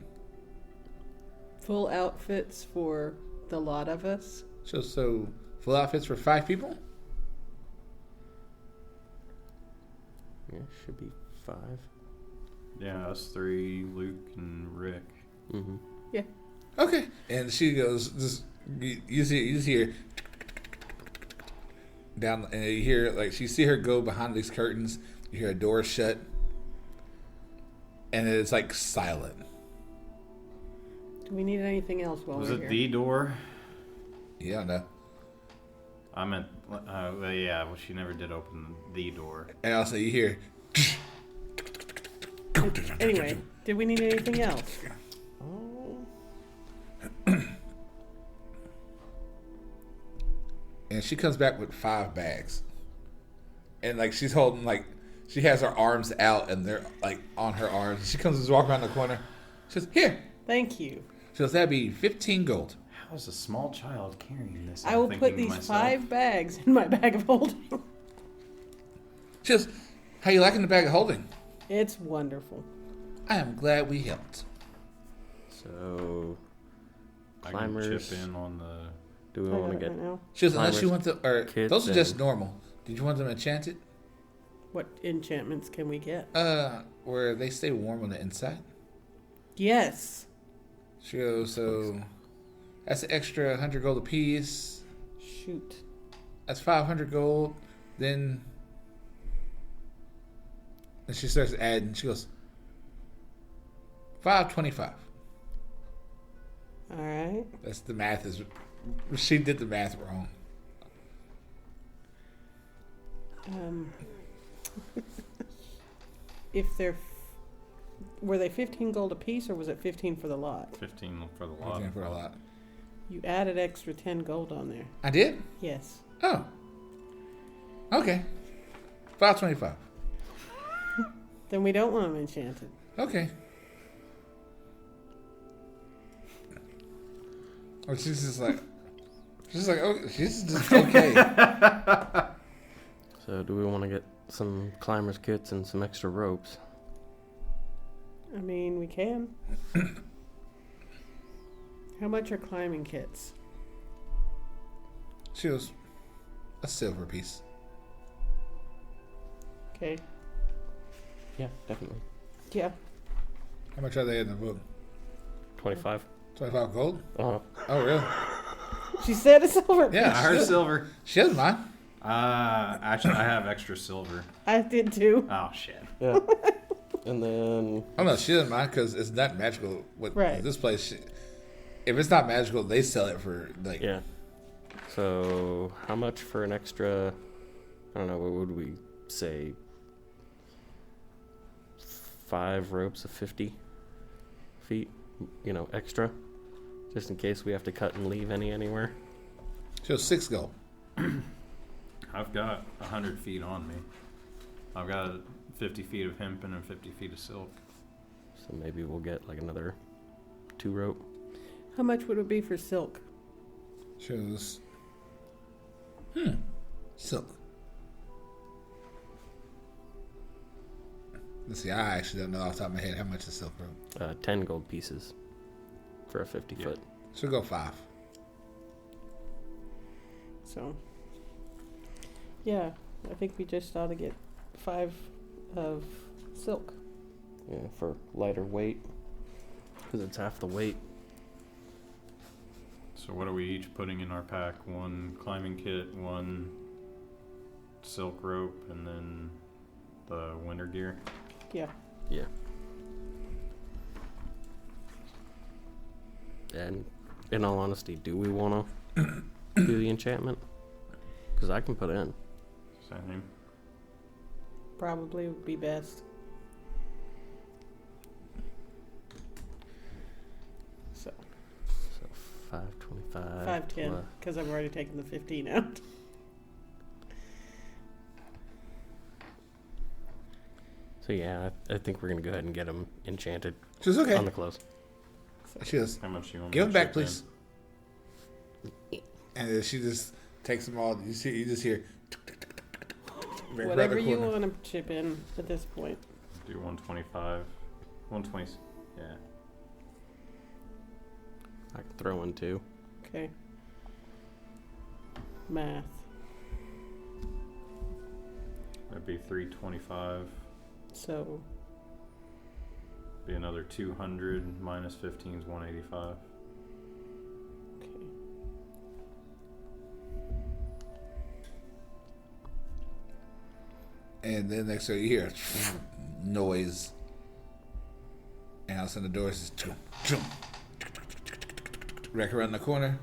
Full outfits for the lot of us? So full outfits for 5 people? Yeah, should be 5. Yeah, us 3, Luke and Rick. Mm-hmm. Yeah. Okay. And she goes, you just hear down, and you hear, like, you see her go behind these curtains. You hear a door shut. And it's, like, silent. Do we need anything else while Was we're it here? the door? Yeah, I know. I meant, well, yeah, well, she never did open the door. And also you hear... Anyway, did we need anything else? And she comes back with 5 bags. And, like, she's holding, like... She has her arms out, and they're, like, on her arms. She comes and walks around the corner. She says, here. Thank you. So that'd be 15 gold. How is a small child carrying this? I I'm will thinking put to these myself. 5 bags in my bag of holding. Just, how you liking the bag of holding? It's wonderful. I am glad we helped. So, I can climbers. chip in on the. Do we I want got to it get? right now. Just unless you Climbers, want to, or kids, those are just and- normal. Did you want them enchanted? What enchantments can we get? Where they stay warm on the inside. Yes. So that's an extra 100 gold apiece. Shoot. That's 500 gold. Then she starts adding. She goes 525. All right. That's the math is. She did the math wrong. If they're, were they 15 gold apiece, or was it 15 for the lot? 15 for the lot. Looking for a lot. You added extra 10 gold on there. I did. Yes. Oh. Okay. 525. Then we don't want them enchanted. Okay. Or she's just like, oh, she's just okay. So, do we want to get some climbers kits and some extra ropes? I mean, we can. How much are climbing kits? She was a silver piece. Okay. Yeah, definitely. Yeah. How much are they in the book? 25. 25 gold? Oh, Oh, really? She said it's silver. Yeah, I heard she, silver. she has mine. Actually, I have extra silver. I did too. Oh shit. yeah. And then Oh, no, she doesn't mind because it's not magical. With Right. this place, if it's not magical, they sell it for, like, yeah. So, how much for an extra? I don't know. What would we say? 5 ropes of 50 feet. You know, extra, just in case we have to cut and leave anywhere. she was 6 gold. I've got 100 feet on me. I've got 50 feet of hempen and 50 feet of silk. So maybe we'll get like another 2 rope. How much would it be for silk? She was, silk. Let's see, I actually don't know off the top of my head how much is silk rope. 10 gold pieces for a 50 Yeah. foot. She'll go 5. So, yeah, I think we just ought to get 5 of silk. Yeah, for lighter weight, because it's half the weight. So what are we each putting in our pack? 1 climbing kit, 1 silk rope, and then the winter gear. Yeah. Yeah. And in all honesty, do we want to do the enchantment? Because I can put in. Same. Probably would be best. So, So 525. 510, because I've already taken the 15 out. So yeah, I think we're gonna go ahead and get them enchanted She was okay. on the clothes. She was, How much you want? give me them to back, chip in? please. And then she just takes them all. You just hear. right around Whatever the you corner. want to chip in at this point. Do 125. 120. Yeah. I can throw in 2. Okay. Math. That'd be 325. So, Be another 200 minus 15 is 185. okay. And then next thing you hear noise. And all of a sudden the door is just back around the corner.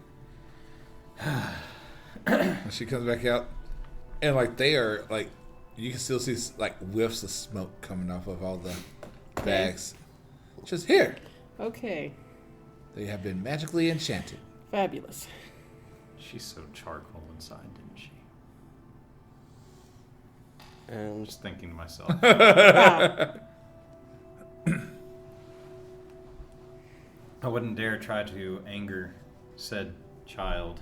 And she comes back out. And like they are like you can still see like whiffs of smoke coming off of all the bags. Just here. Okay. They have been magically enchanted. Fabulous. She's so charcoal inside, didn't she? And Just thinking to myself. Wow. I wouldn't dare try to anger said child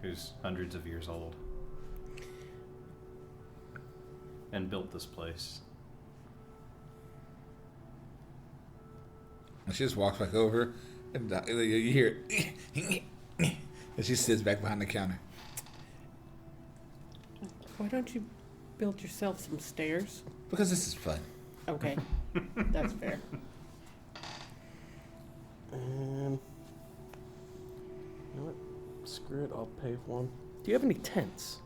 who's hundreds of years old and built this place. And she just walks back over, and you hear it. And she sits back behind the counter. Why don't you build yourself some stairs? Because this is fun. Okay, that's fair. And you know what? Screw it. I'll pay for one. Do you have any tents?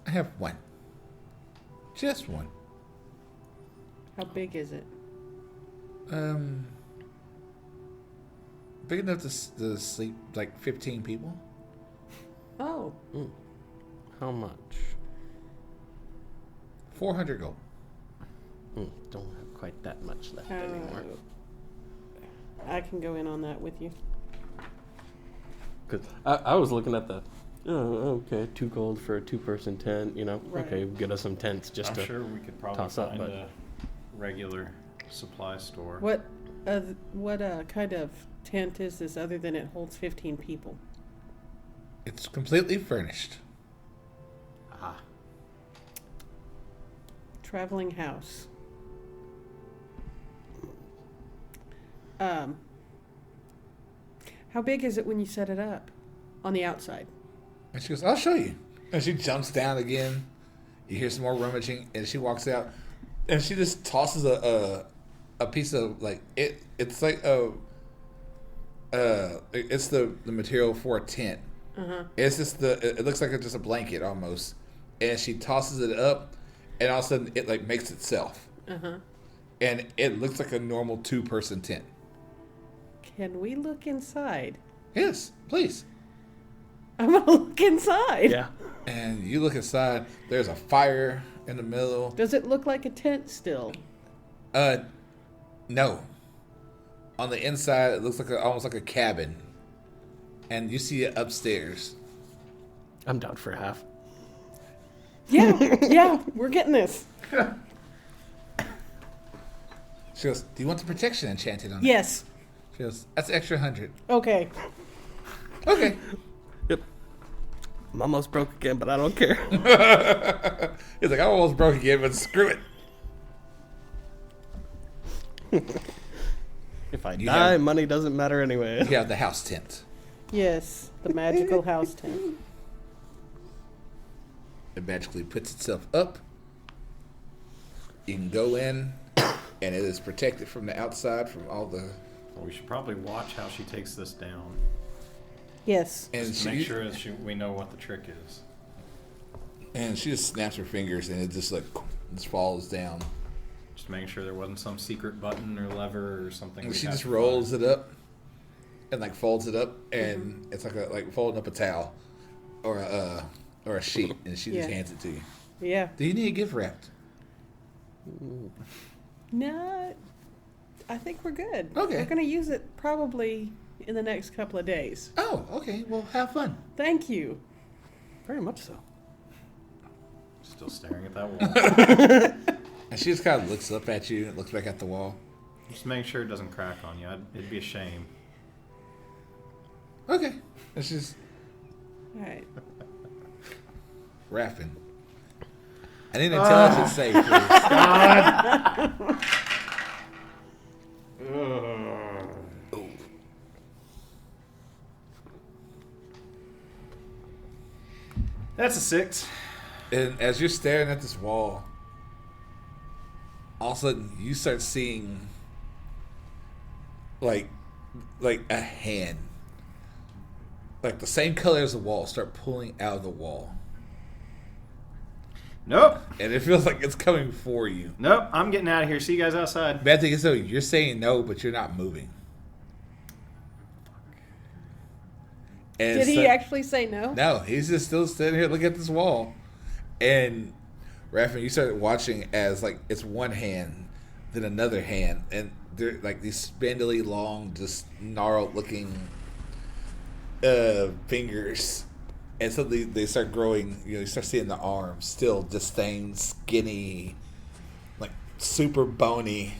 I have one. Just one. How big is it? Big enough to sleep like 15 people. Oh, How much? 400 gold. Don't have quite that much left anymore. I can go in on that with you. Cause I was looking at the, okay, 2 gold for a 2-person tent. You know, Right. okay, get us some tents just I'm to. sure we could probably toss up, find but- a regular supply store. What kind of tent is this other than it holds 15 people? It's completely furnished. Ah, Traveling house. How big is it when you set it up on the outside? And she goes, I'll show you. And she jumps down again. You hear some more rummaging, and she walks out, and she just tosses a piece of like it's like it's the material for a tent. It's just it looks like it's just a blanket almost, and she tosses it up, and all of a sudden it like makes itself, and it looks like a normal 2-person tent. Can we look inside? Yes, please. I'm gonna look inside. Yeah. And you look inside. There's a fire in the middle. Does it look like a tent still? No. On the inside, it looks like almost like a cabin. And you see it upstairs. I'm down for half. Yeah, we're getting this. She goes, do you want the protection enchanted on it? Yes. She goes, that's extra 100. Okay. Okay. Yep. I'm almost broke again, but I don't care. He's like, I almost broke again, but screw it. If I You die, have- money doesn't matter anyway. You have the house tent. Yes, the magical house tent. It magically puts itself up. You can go in, and it is protected from the outside from all the... well, we should probably watch how she takes this down. Yes. And Just to make sure that we know what the trick is. And she just snaps her fingers, and it just like just falls down. Just making sure there wasn't some secret button or lever or something. And we'd she have just to rolls find. it up, and like folds it up, and it's like folding up a towel, or a sheet, and she just Yeah. hands it to you. Yeah. Do you need a gift wrapped? No, I think we're good. Okay. We're gonna use it probably in the next couple of days. Oh, okay. Well, have fun. Thank you. Very much so. Still staring at that wall. And she just kind of looks up at you and looks back at the wall. Just make sure it doesn't crack on you. It'd be a shame. Okay. And she's All right. rapping. I need an intelligence save, please. That's a 6. And as you're staring at this wall, all of a sudden you start seeing like a hand, like the same color as the wall, start pulling out of the wall, Nope. and it feels like it's coming for you. Nope. I'm getting out of here. See you guys outside. Bad thing is though, you're saying no, but you're not moving. And Did he so- actually say no? No, he's just still standing here looking at this wall. And Raffin, you started watching as like it's one hand, then another hand, and they're like these spindly, long, just gnarled looking fingers. And so they start growing, you start seeing the arms still disdained, skinny, like super bony.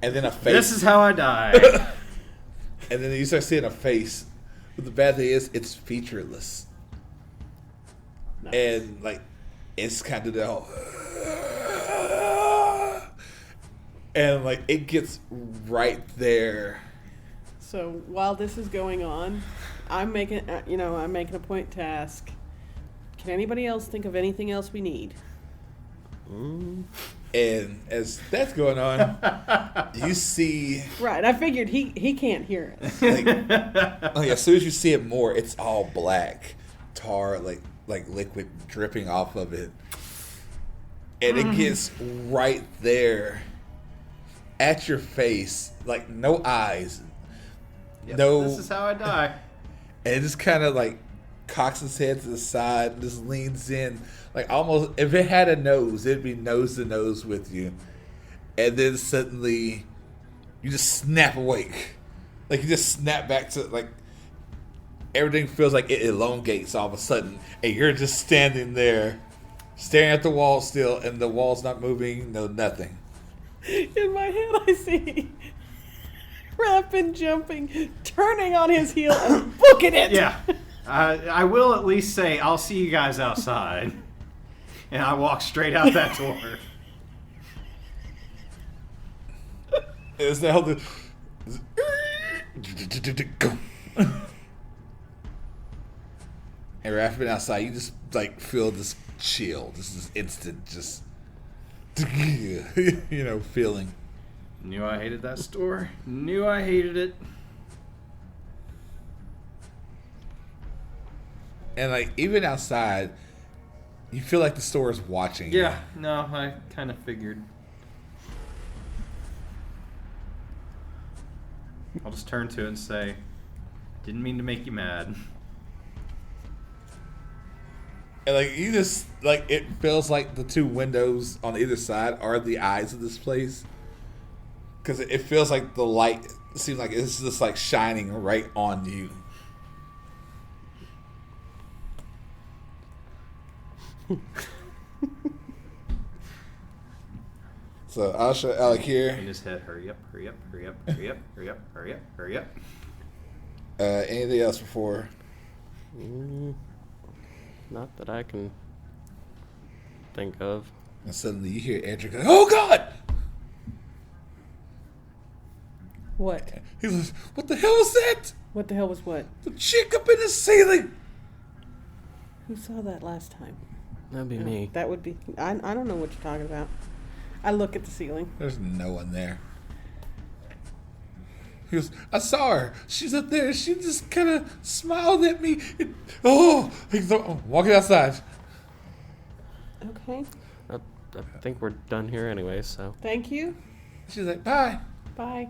and then a face. This is how I die. And then you start seeing a face. But the bad thing is, it's featureless. Nice. And, like, it's kind of the and, like, it gets right there. So while this is going on, I'm making a point to ask, can anybody else think of anything else we need? And as that's going on, you see, Right, I figured he can't hear us. like as soon as you see it more, it's all black tar, like liquid dripping off of it, and it gets right there at your face, like no eyes, Yep, no. This is how I die. And it just kind of like cocks its head to the side and just leans in. Like almost, if it had a nose, it'd be nose to nose with you. And then suddenly, you just snap awake. Like you just snap back to, like, everything feels like it elongates all of a sudden. And you're just standing there, staring at the wall still, and the wall's not moving, no nothing. In my head, I see Raffin jumping, turning on his heel, and booking it. Yeah. I will at least say, I'll see you guys outside. And I walk straight out that door. It's now the... And after outside, you just like feel this chill. This is instant, just feeling. Knew I hated that store. Knew I hated it. And like even outside, you feel like the store is watching. Yeah, no, I kind of figured. I'll just turn to it and say, didn't mean to make you mad. And like you just like it feels like the two windows on either side are the eyes of this place. Because it feels like the light seems like it's just like shining right on you. So I'll show Alec here. In his head, hurry up, hurry up, hurry up, hurry up, hurry up, hurry up, hurry up. Anything else before? Not that I can think of. And suddenly you hear Edric go, "Oh God!" What? He goes, "What the hell was that? What the hell was what? The chick up in the ceiling!" Who saw that last time? That'd be me. That would be... I don't know what you're talking about. I look at the ceiling. There's no one there. He goes, "I saw her. She's up there. She just kind of smiled at me. He's walking outside." Okay. I think we're done here anyway, so. Thank you. She's like, "Bye." Bye.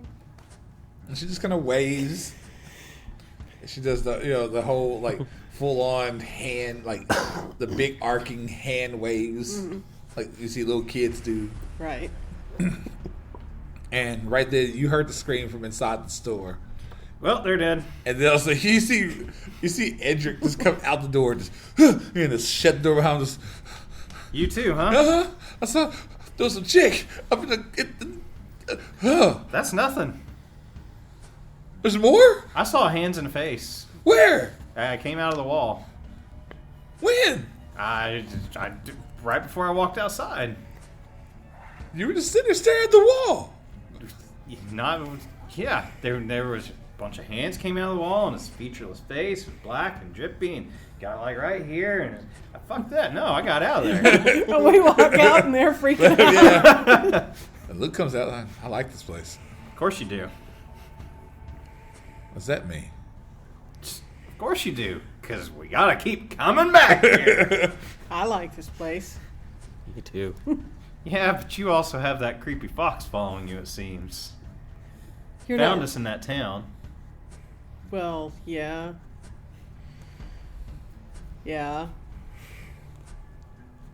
And she just kind of waves. She does the whole like full on hand, like the big arcing hand waves, like you see little kids do. Right. And right there, you heard the scream from inside the store. Well, they're dead. And then also you see Edric just come out the door, and just shut the door behind us. You too, huh? I saw there was a chick up in the. That's nothing. There's more? I saw hands and a face. Where? I came out of the wall. When? I right before I walked outside. You were just sitting there staring at the wall. There was a bunch of hands came out of the wall, and his featureless face was black and drippy, and got like right here, and fuck that. No, I got out of there. And we walk out and they're freaking out. Yeah. And Luke comes out. I like this place. Of course you do. What's that mean? Of course you do, because we gotta keep coming back here. I like this place. Me too. Yeah, but you also have that creepy fox following you, it seems. You're Found not... us in that town. Well, yeah. Yeah.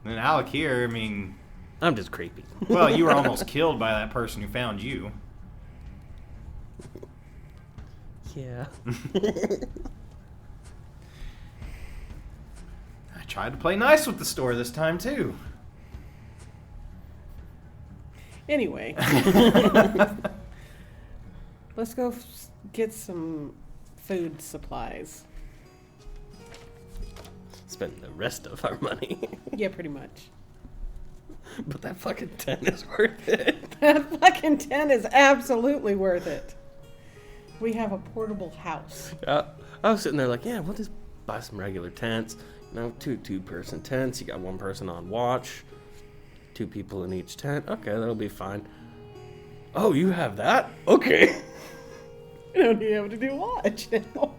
And Alec here, I mean, I'm just creepy. well, you were almost killed by that person who found you. Yeah. I tried to play nice with the store this time, too. Anyway. Let's go get some food supplies. Spend the rest of our money. Yeah, pretty much. But that fucking tent is worth it. That fucking tent is absolutely worth it. We have a portable house. I was sitting there like, yeah, we'll just buy some regular tents. You know, two-person tents. You got one person on watch. 2 people in each tent. Okay, that'll be fine. Oh, you have that? Okay. We don't even have to do watch now.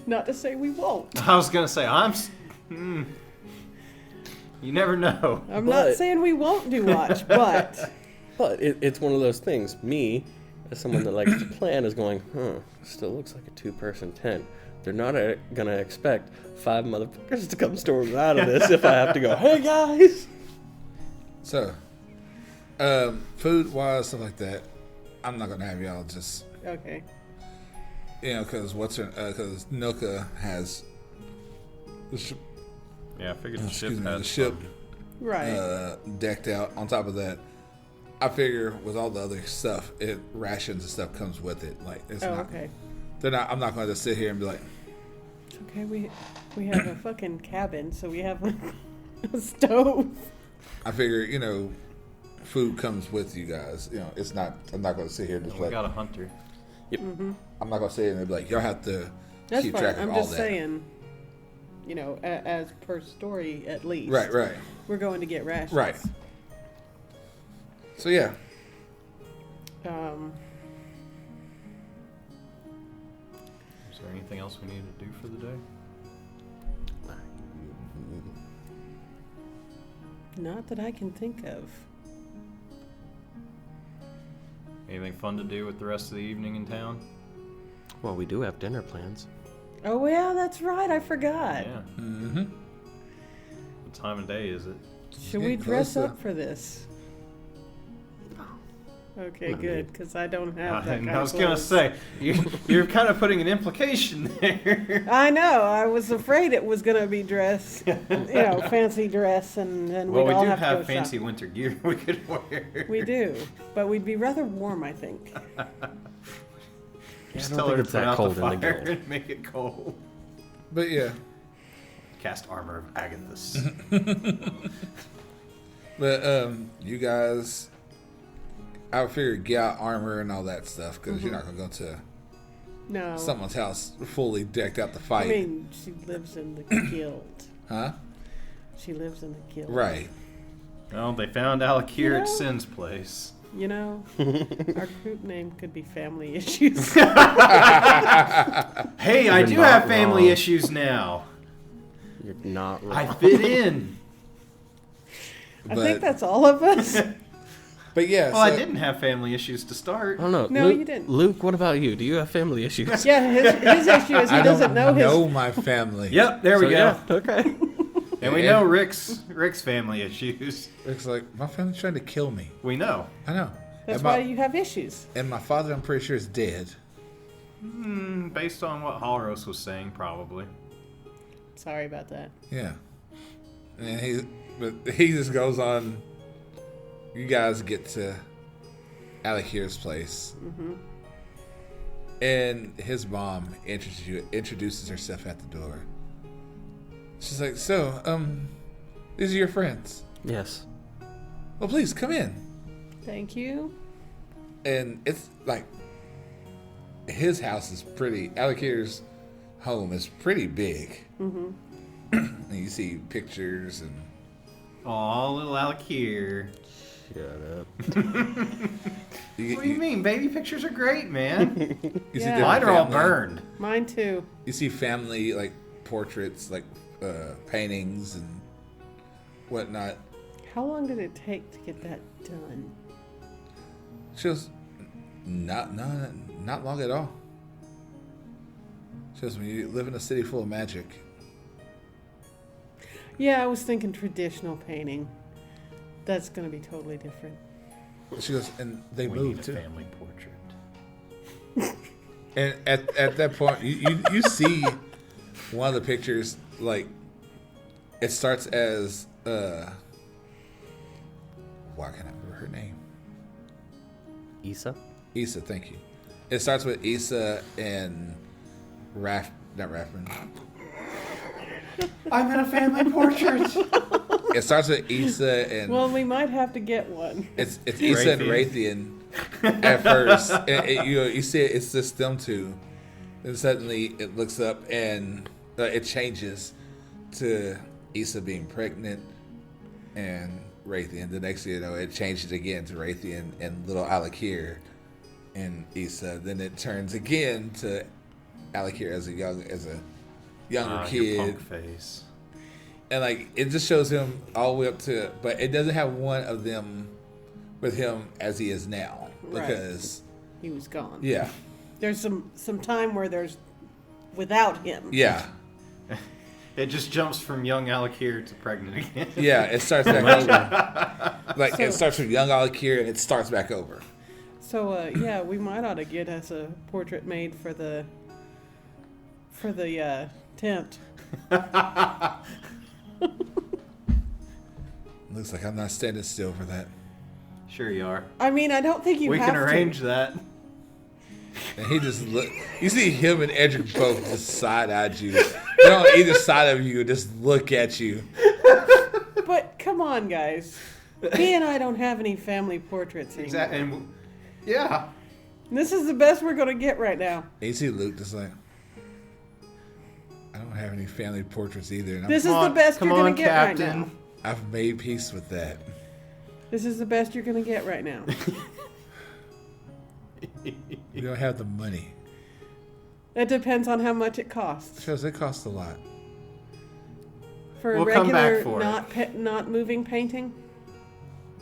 Not to say we won't. I was gonna say you never know. I'm not saying we won't do watch, but But it's one of those things. Me, as someone that likes to plan, is going, still looks like a 2-person tent. They're not gonna expect 5 motherfuckers to come storming out of this if I have to go, hey guys! So, food-wise, stuff like that, I'm not gonna have y'all just, okay. Because because Nuka has the ship, Yeah, I figured the ship excuse me, had the ship Right. decked out. On top of that, I figure with all the other stuff, rations and stuff comes with it. Like it's not. Okay. They're not. I'm not going to sit here and be like, It's okay. We have a fucking cabin, so we have a stove. I figure food comes with you guys. It's not. I'm not going to sit here and just we got a hunter. Yep. Mm-hmm. I'm not going to sit here and be like, y'all have to That's keep fine. track of I'm all just that. saying, as per story at least. Right. We're going to get rations. Right. So yeah. Is there anything else we need to do for the day? Not that I can think of. Anything fun to do with the rest of the evening in town? Well, we do have dinner plans. Oh yeah, that's right. I forgot. Yeah. Mm-hmm. What time of day is it? Should we Getting dress closer. up for this? Okay, Not good, me. because I don't have that kind I was of gonna clothes. say you're kind of putting an implication there. I know. I was afraid it was gonna be dress, fancy dress, and then Well, we'd we all do have to have go fancy shopping. winter gear we could wear. We do, but we'd be rather warm, I think. Just I tell don't her think to it's put that out cold the in the fire guild. and make it cold. But yeah. Cast armor of Agathis. But you guys, I would figure get out armor and all that stuff because you're not gonna go to No. someone's house fully decked out to fight, I mean, she lives in the guild. huh? She lives in the guild. Right. Well, they found Alakir You at know? Sin's place. Our group name could be Family Issues. Hey, I You're do not have family wrong. issues now. You're not wrong. I fit in. I think that's all of us. But yeah. Well, I so- didn't have family issues to start. I don't know. No, Luke, you didn't. Luke, what about you? Do you have family issues? Yeah, his issue is he I doesn't don't know his. my family. Yep, there we So, go. yeah, okay. And we know Rick's family issues. It's like my family's trying to kill me. We know. I know. That's and why my, you have issues. and my father, I'm pretty sure, is dead. Based on what Halros was saying, probably. Sorry about that. Yeah. And he just goes on. You guys get to Alakir's place, and his mom introduces herself at the door. She's like, "So, these are your friends. Yes. Well, please come in." Thank you. And it's like his house is pretty. Alakir's home is pretty big. Mm-hmm. And you see pictures and Aw, little Alakir. Shut up. you, What do you mean? Baby pictures are great, man. you see Yeah. different Mine are all family- burned. Mine too. You see family like portraits, like paintings and whatnot. How long did it take to get that done? She goes, not long at all. She goes, when you live in a city full of magic. Yeah, I was thinking traditional painting. That's going to be totally different. She goes, and they We move need a too. family portrait. And at that point, you see one of the pictures, like, it starts as, why can't I remember her name? Issa? Issa, thank you. It starts with Issa and not Raffman. I'm in a family portrait. It starts with Issa and Well, we might have to get one. it's Issa and Raytheon at first. And you see it's just them two. And suddenly it looks up and it changes to Issa being pregnant and Raytheon. The next thing you know, it changes again to Raytheon and little Alakir and Issa. Then it turns again to Alakir as a younger Your kid. punk face. And like it just shows him all the way up to, but it doesn't have one of them with him as he is now because He was gone. yeah, There's some time where there's without him. yeah, It just jumps from young Alakir to pregnant again. yeah. It starts back over. Like it starts with young Alakir and it starts back over. So yeah, we might ought to get us a portrait made for the tent. Looks like I'm not standing still for that. Sure you are. I mean, I don't think you We have can arrange to. that. And he just look. You see him and Edric both just side-eyed you. They're on either side of you, just look at you. But come on, guys. He and I don't have any family portraits anymore. Exactly. And yeah. This is the best we're gonna get right now. And you see Luke just like, I don't have any family portraits either. And This is the best Come you're gonna on, get right Captain. now. I've made peace with that. This is the best you're gonna get right now. We don't have the money. It depends on how much it costs. Shows it costs a lot. For a We'll come back regular for it. not moving painting.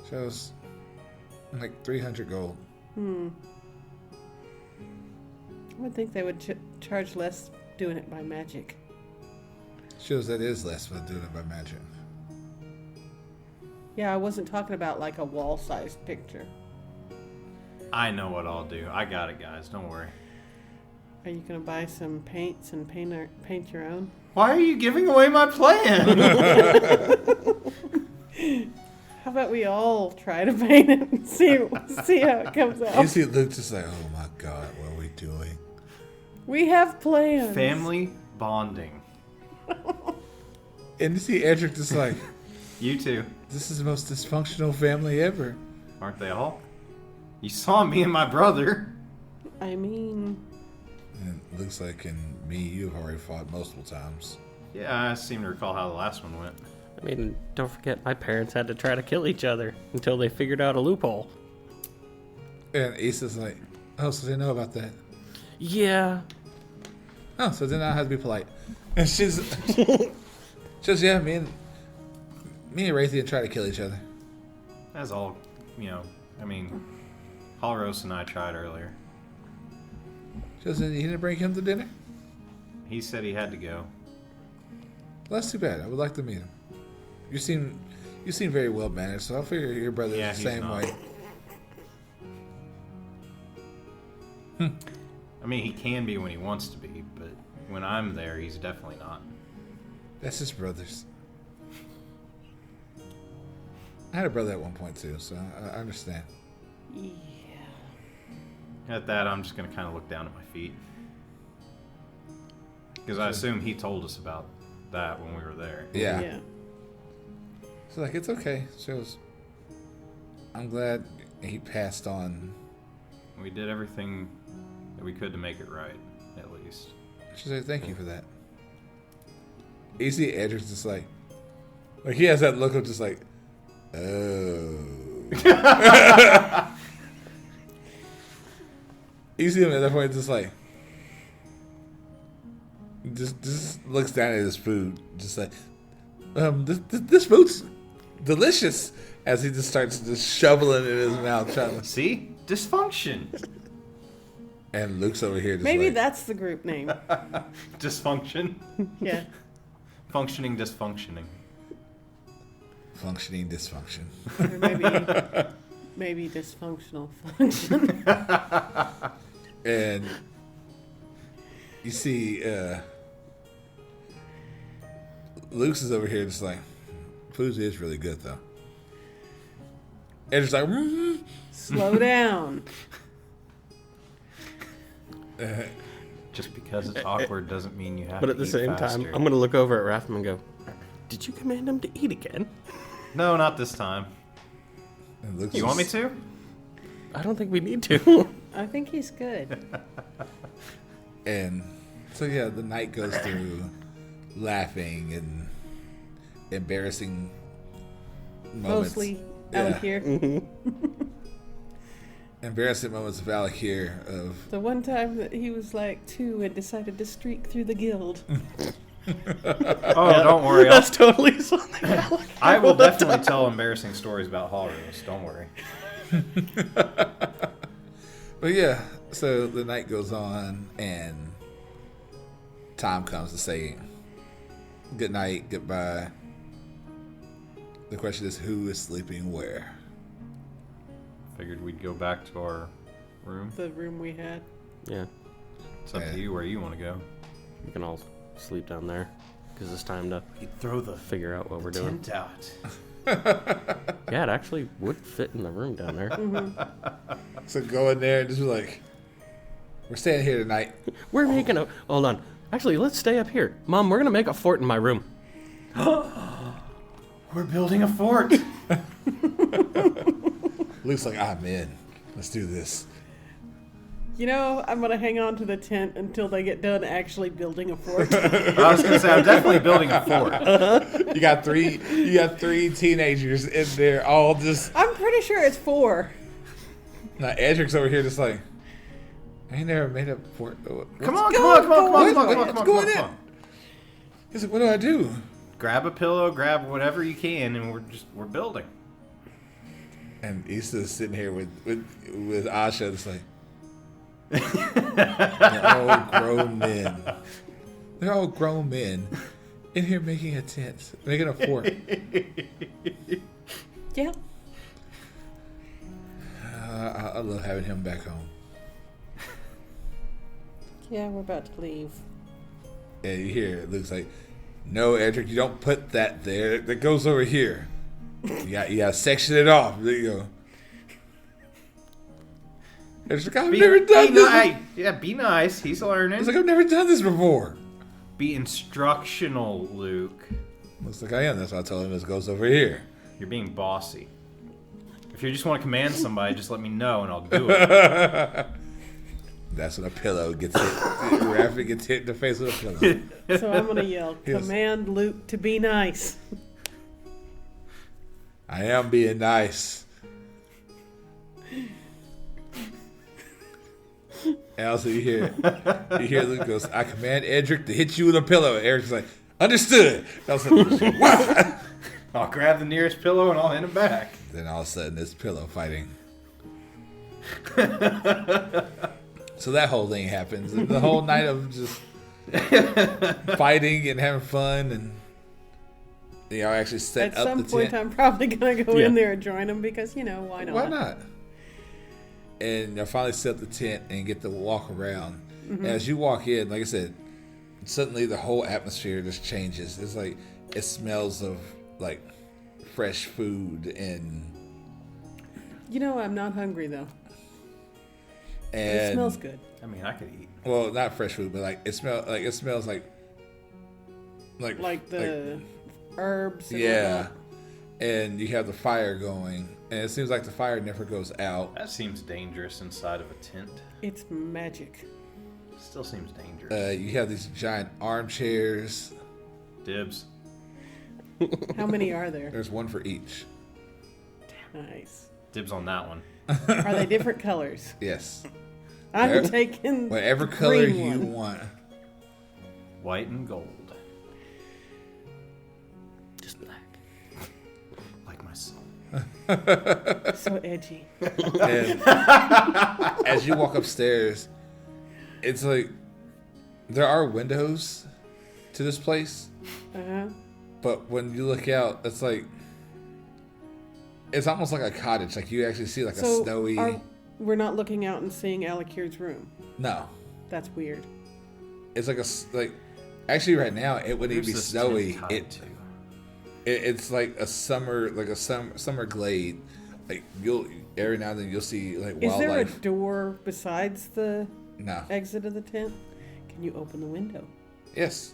Shows like 300 gold. I would think they would charge less doing it by magic. Shows that is less for doing it by magic. Yeah, I wasn't talking about like a wall-sized picture. I know what I'll do. I got it, guys. Don't worry. Are you gonna buy some paints and paint your own? Why are you giving away my plan? How about we all try to paint it and see how it comes You out? see Luke just like, oh my god, what are we doing? We have plans. Family bonding. And you see Edric just like, You too. this is the most dysfunctional family ever. Aren't they all? You saw me and my brother. I mean, And it looks like in me, you've already fought multiple times. Yeah, I seem to recall how the last one went. I mean, don't forget, my parents had to try to kill each other until they figured out a loophole. And Issa's like, oh, so they know about that. Yeah. Oh, so then I have to be polite. And she's yeah, me and Raytheon try to kill each other. That's all, I mean, Halros and I tried earlier. She goes, you didn't bring him to dinner? He said he had to go. Well, that's too bad. I would like to meet him. You seem very well mannered, so I figure your brother's Yeah, the he's same not. way. I mean, he can be when he wants to be, but when I'm there, he's definitely not. That's his brothers. I had a brother at one point too, so I understand. yeah. At that, I'm just going to kind of look down at my feet. Because I assume he told us about that when we were there. Yeah. Yeah. So like, it's okay. She goes, I'm glad he passed on. We did everything that we could to make it right, at least. She's like, thank you for that. You see Edric's just like he has that look of just like, oh. You see him at that point just like, just looks down at his food, just like, this food's delicious, as he just starts just shoveling it in his mouth, trying to, See? Dysfunction. and Luke's over here just Maybe like, that's the group name. Dysfunction. Yeah. Functioning dysfunctioning. functioning dysfunction. Or maybe dysfunctional function. And you see Luke's is over here just like, food is really good though. And it's like, Slow down. Just because it's awkward doesn't mean you have But to at the eat same faster. time, I'm gonna look over at Ratham and go, "Did you command him to eat again?" No, not this time. It looks You want me to? I don't think we need to. I think he's good. And so yeah, the night goes through laughing and embarrassing moments. Mostly Yeah. out here. Embarrassing moments of Alec here of The one time that he was like 2 and decided to streak through the guild. Oh, don't worry. That's totally something. I will definitely tell embarrassing stories about Hall Rose. Don't worry. But yeah, so the night goes on and time comes to say good night, goodbye. The question is who is sleeping where? Figured we'd go back to our room. The room we had. Yeah, It's up Yeah. to you where you want to go. we can all sleep down there because it's time to You throw the figure out what we're doing. tent out. Yeah, it actually would fit in the room down there. So go in there and just be like, we're staying here tonight. We're making a. Hold on. Actually, let's stay up here. Mom, we're gonna make a fort in my room. We're building a fort. Luke's like, I'm in. Let's do this. You know, I'm gonna hang on to the tent until they get done actually building a fort. I was gonna say I'm definitely building a fort. You got three teenagers in there, all just. I'm pretty sure it's 4. Now Edric's over here, just like, I ain't never made a fort. Come on, come on, come on, come on, come on, come on, What's come on, going come in? on. He's like, what do I do? Grab a pillow, grab whatever you can, and we're building. And Issa's sitting here with Asha, just like, they're all grown men. They're all grown men in here making a tent, making a fort. Yeah. I love having him back home. Yeah, we're about to leave. And you hear it looks like, no, Edric, you don't put that there. That goes over here. You got to section it off. There you go. It's like, I've never done this. Yeah, be nice. He's learning. It's like, I've never done this before. Be instructional, Luke. Looks like I am. That's why I told him this goes over here. You're being bossy. If you just want to command somebody, just let me know and I'll do it. That's when a pillow gets hit. Rapid gets hit in the face with a pillow. So I'm gonna yell, Yes. command Luke to be nice. I am being nice. And also you hear Luke goes, I command Edric to hit you with a pillow. And Eric's like, understood. And I was like, what? I'll grab the nearest pillow and I'll hit him back. Then all of a sudden there's pillow fighting. So that whole thing happens. And the whole night of just fighting and having fun, and you know, actually set At up some the point, tent. I'm probably gonna go Yeah. in there and join them because why not? Why not? And I finally set up the tent and get to walk around. And as you walk in, like I said, suddenly the whole atmosphere just changes. It's like it smells of like fresh food and I'm not hungry though. and It smells good. I mean, I could eat. well, not fresh food, but like it smells like Like the herbs. And yeah. whatnot. And you have the fire going, and it seems like the fire never goes out. That seems dangerous inside of a tent. It's magic. Still seems dangerous. You have these giant armchairs. Dibs. How many are there? There's one for each. Nice. Dibs on that one. Are they different colors? Yes. I'm Whatever- taking Whatever the color green you one. want. White and gold. Just black. Like my soul. So edgy. And as you walk upstairs, it's like there are windows to this place, Uh-huh. but when you look out, it's like it's almost like a cottage. Like you actually see like a So snowy. we're not looking out and seeing Alakir's room. No, That's weird. it's like actually right now it wouldn't even Where's be this snowy. tent tied to? It's like a summer glade. Like you'll every now and then you'll see like Is there a wildlife. door besides the No. exit of the tent? Can you open the window? Yes.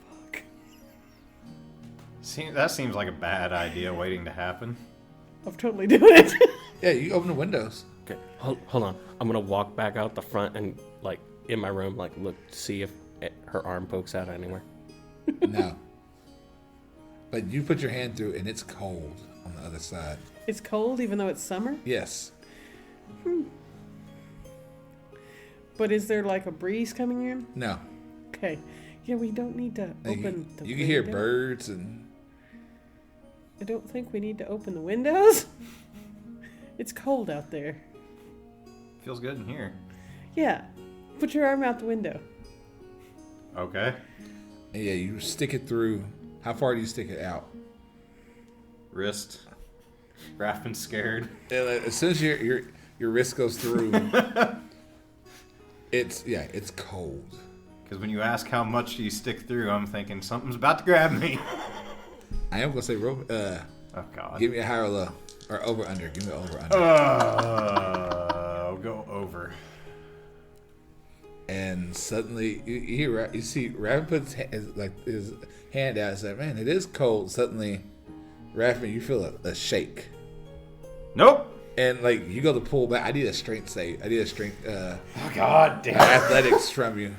Fuck. See, that seems like a bad idea waiting to happen. I'm totally doing it. Yeah, you open the windows. Okay, hold on. I'm gonna walk back out the front and like in my room, like look to see if her arm pokes out anywhere. No. But you put your hand through and it's cold on the other side. It's cold even though it's summer? Yes. But is there like a breeze coming in? No. Okay. Yeah, we don't need to open the You can hear window. birds and... I don't think we need to open the windows. It's cold out there. Feels good in here. Yeah. Put your arm out the window. Okay. And yeah, you stick it through. How far do you stick it out? Wrist. Raffin's scared. And as soon as your wrist goes through, it's cold. Because when you ask how much do you stick through, I'm thinking something's about to grab me. I am gonna say, Oh, God. give me a high or low. Or over under. Give me an over under. I'll go over. And suddenly you see Raffin puts his hand out and said, "Man, it is cold." Suddenly, Raffin, you feel a shake. Nope. And like you go to pull back. I need a strength save. I need a strength Oh, God damn. athletics from you.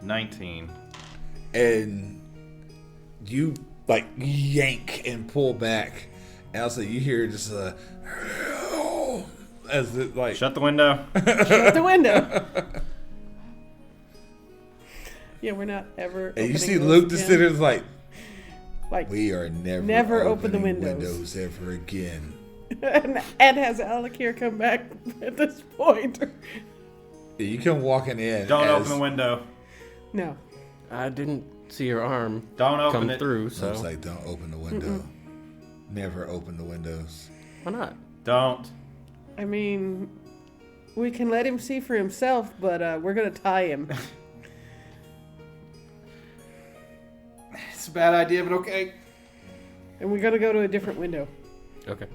$19. And you like yank and pull back. And also you hear just as it like Shut the window. Shut the window. Yeah, we're not ever. and you opening see those Luke again. just sit there like Like, we are never open the opening windows. ever again. and Ed has Alec here come back at this point. You come walking in. Don't as, open the window. No. I didn't see her arm Don't open come it. through, So it's so like don't open the window. Never open the windows. why not? Don't. I mean, we can let him see for himself, but we're going to tie him. It's a bad idea, but okay. And we're going to go to a different window. Okay.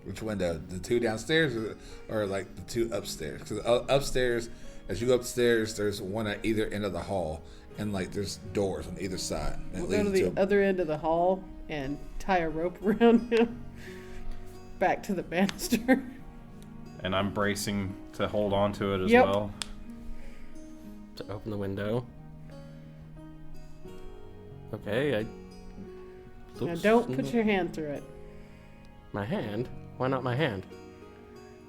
Which window? The two downstairs or like the two upstairs? Because upstairs, as you go upstairs, there's one at either end of the hall, and like there's doors on either side. That We'll go to leads the other end of the hall and tie a rope around him. Back to the banister. And I'm bracing to hold on to it as Yep. well. To open the window. Okay, Now Oops, don't put no. your hand through it. My hand? Why not my hand?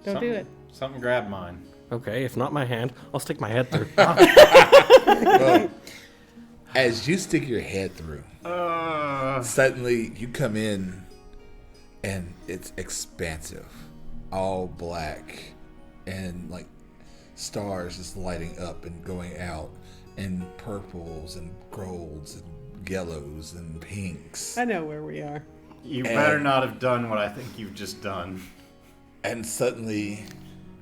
Don't do it. Something grabbed mine. Okay, if not my hand, I'll stick my head through. Well, as you stick your head through, suddenly you come in, and it's expansive, all black, and like stars just lighting up and going out, and purples and golds and yellows and pinks. I know where we are. You better not have done what I think you've just done. And suddenly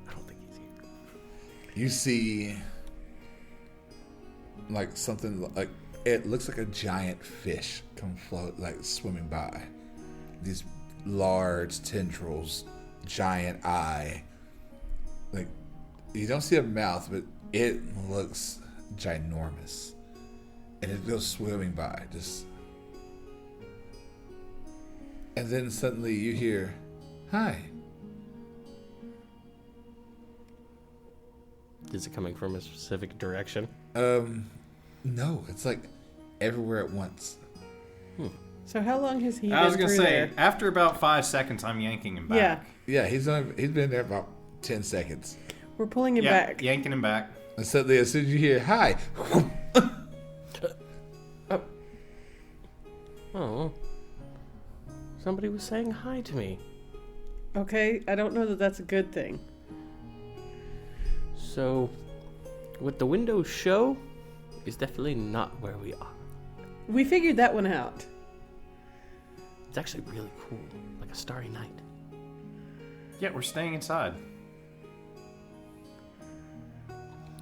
I don't think he's here. you see like something like it looks like a giant fish come float like swimming by. These large tendrils, giant eye. Like you don't see a mouth, but it looks ginormous. And it goes swimming by, just. And then suddenly you hear, "Hi." Is it coming from a specific direction? No, it's like everywhere at once. So how long has he I was been gonna through say, there? after about 5 seconds, I'm yanking him back. Yeah, Yeah, he's been there about 10 seconds. we're pulling him back. Yanking him back. And suddenly, as soon as you hear "Hi," Oh. Somebody was saying hi to me. Okay, I don't know that that's a good thing. So, what the windows show is definitely not where we are. We figured that one out. It's actually really cool, like a starry night. Yeah, we're staying inside.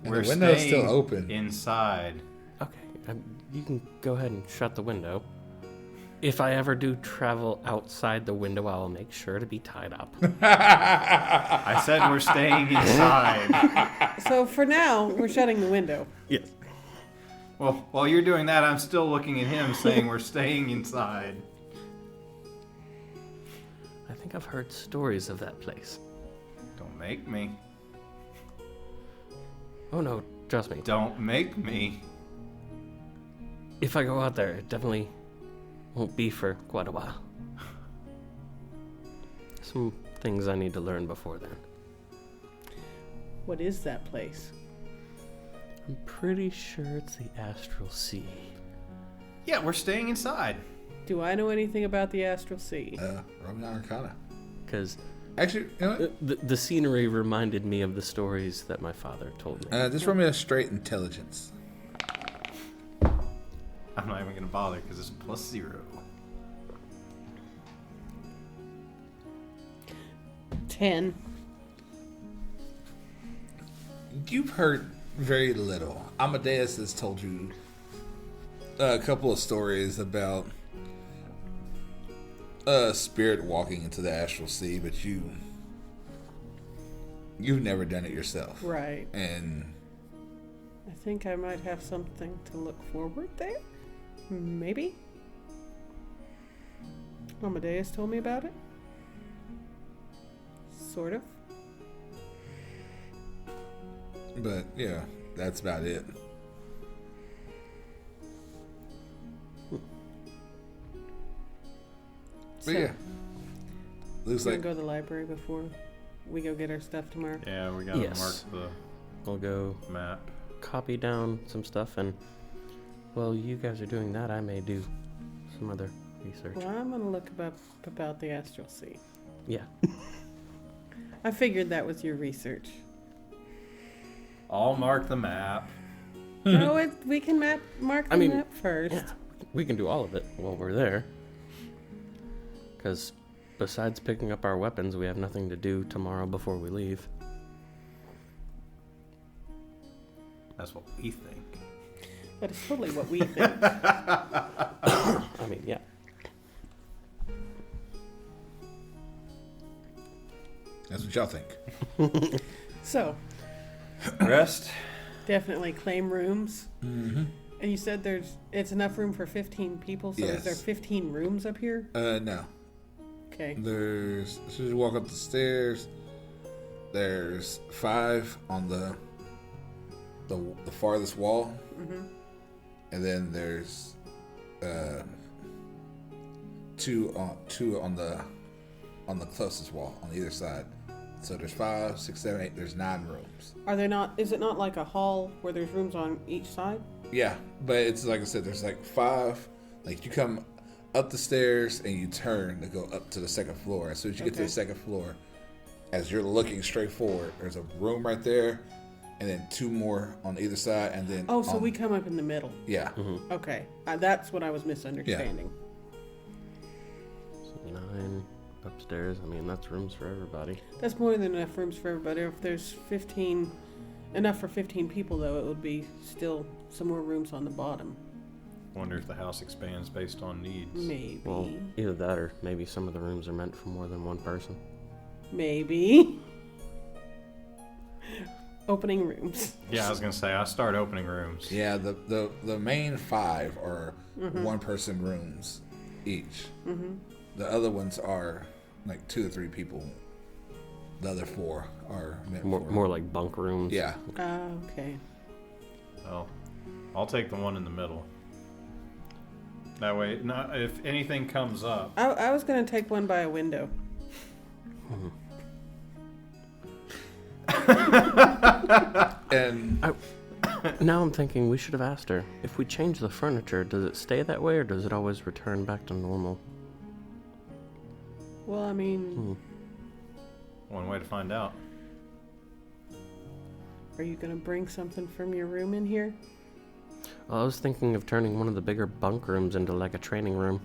And the window's still open. Inside. Okay, you can go ahead and shut the window. If I ever do travel outside the window, I will make sure to be tied up. I said we're staying inside. So for now, we're shutting the window. Yes. Well, while you're doing that, I'm still looking at him saying we're staying inside. I think I've heard stories of that place. Don't make me. Oh no, trust me. Don't make me. If I go out there, it definitely won't be for quite a while. Some things I need to learn before then. What is that place? I'm pretty sure it's the Astral Sea. Yeah, we're staying inside. Do I know anything about the Astral Sea? Roll me Arcana. Because Actually, you know what? the scenery reminded me of the stories that my father told me. Just roll me a straight intelligence. I'm not even going to bother because it's +0. 10. You've heard very little. Amadeus has told you a couple of stories about a spirit walking into the Astral Sea, but you've never done it yourself. Right. And I think I might have something to look forward there. Maybe. Amadeus told me about it. Sort of. but yeah, that's about it. But yeah, looks We're like gonna go to the library before we go get our stuff tomorrow. Yeah, we gotta Yes. mark We'll go the map. copy down some stuff, and while you guys are doing that, I may do some other research. Well, I'm gonna look about the Astral Sea. Yeah. I figured that was your research. I'll mark the map. No, we can mark the map first. Yeah, we can do all of it while we're there. Because besides picking up our weapons, we have nothing to do tomorrow before we leave. That's what we think. That is totally what we think. I mean, yeah. that's what y'all think. So, Rest. definitely claim rooms. Mm-hmm. And you said it's enough room for 15 people, so is there Yes. 15 rooms up here? No. Okay. There's, as soon as you walk up the stairs, there's 5 on the farthest wall, and then there's 2 on the closest wall on either side. So there's 5, 6, 7, 8. There's 9 rooms. Are there not? Is it not like a hall where there's rooms on each side? Yeah, but it's like I said. There's like 5. Like you come up the stairs and you turn to go up to the second floor. As soon as you get to Okay. the second floor, as you're looking straight forward, there's a room right there, and then 2 more on either side, and then Oh, so we come up in the middle. yeah. Okay, that's what I was misunderstanding. So 9 upstairs. I mean, that's rooms for everybody. That's more than enough rooms for everybody. If there's 15, enough for 15 people, though, it would be still some more rooms on the bottom. Wonder if the house expands based on needs. Maybe. Well, either that or maybe some of the rooms are meant for more than one person. Maybe. Opening rooms. Yeah, I was gonna say I start opening rooms. Yeah, the main 5 are 1-person rooms each. The other ones are like 2 to 3 people. The other 4 are meant for More like bunk rooms. yeah. Okay. Well, I'll take the one in the middle. That way, if anything comes up. I was going to take one by a window. And Now I'm thinking we should have asked her. If we change the furniture, does it stay that way or does it always return back to normal? Well, I mean, One way to find out. are you going to bring something from your room in here? Well, I was thinking of turning one of the bigger bunk rooms into like a training room.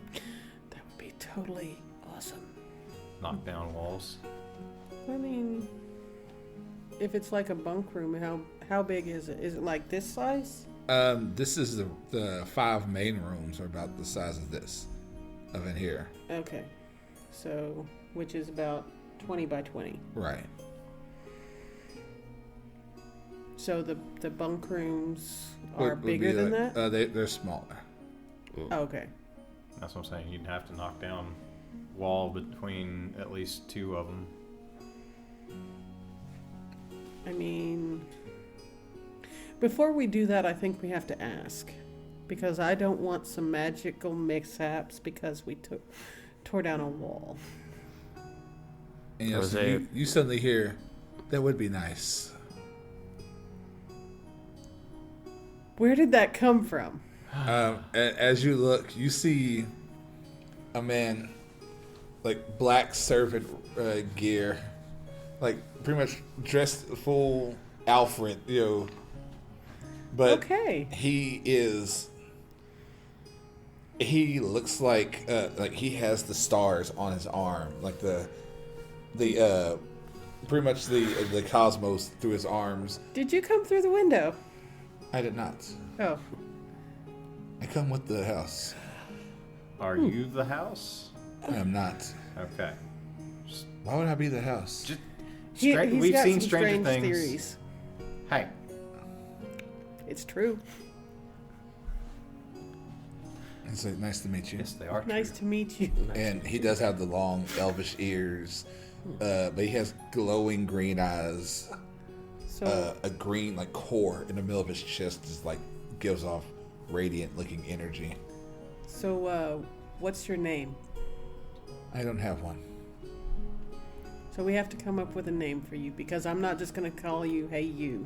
That would be totally awesome. Knock down walls. I mean, if it's like a bunk room, how big is it? Is it like this size? this is the 5 main rooms are about the size of this. of in here. Okay. So, which is about 20 by 20. Right. So the bunk rooms are Would bigger be than like- that? They're smaller. Oh, okay. That's what I'm saying. You'd have to knock down wall between at least 2 of them. I mean, before we do that, I think we have to ask. Because I don't want some magical mishaps because we tore down a wall. And you, know, so Jose- you suddenly hear, that would be nice. Where did that come from? As you look, you see a man, like black servant gear, like pretty much dressed full Alfred, you know. But Okay. he looks like he has the stars on his arm, like the pretty much the cosmos through his arms. Did you come through the window? I did not. Oh. I come with the house. Are you the house? I am not. Okay. Why would I be the house? Just He's we've got seen some Stranger strange Things. theories. Hey, It's true. It's like, nice to meet you. yes, they are. Nice true. to meet you. And he does have the long elvish ears, but he has glowing green eyes. So, A green like core in the middle of his chest just like gives off radiant looking energy. What's your name? I don't have one. So we have to come up with a name for you because I'm not just going to call you Hey You.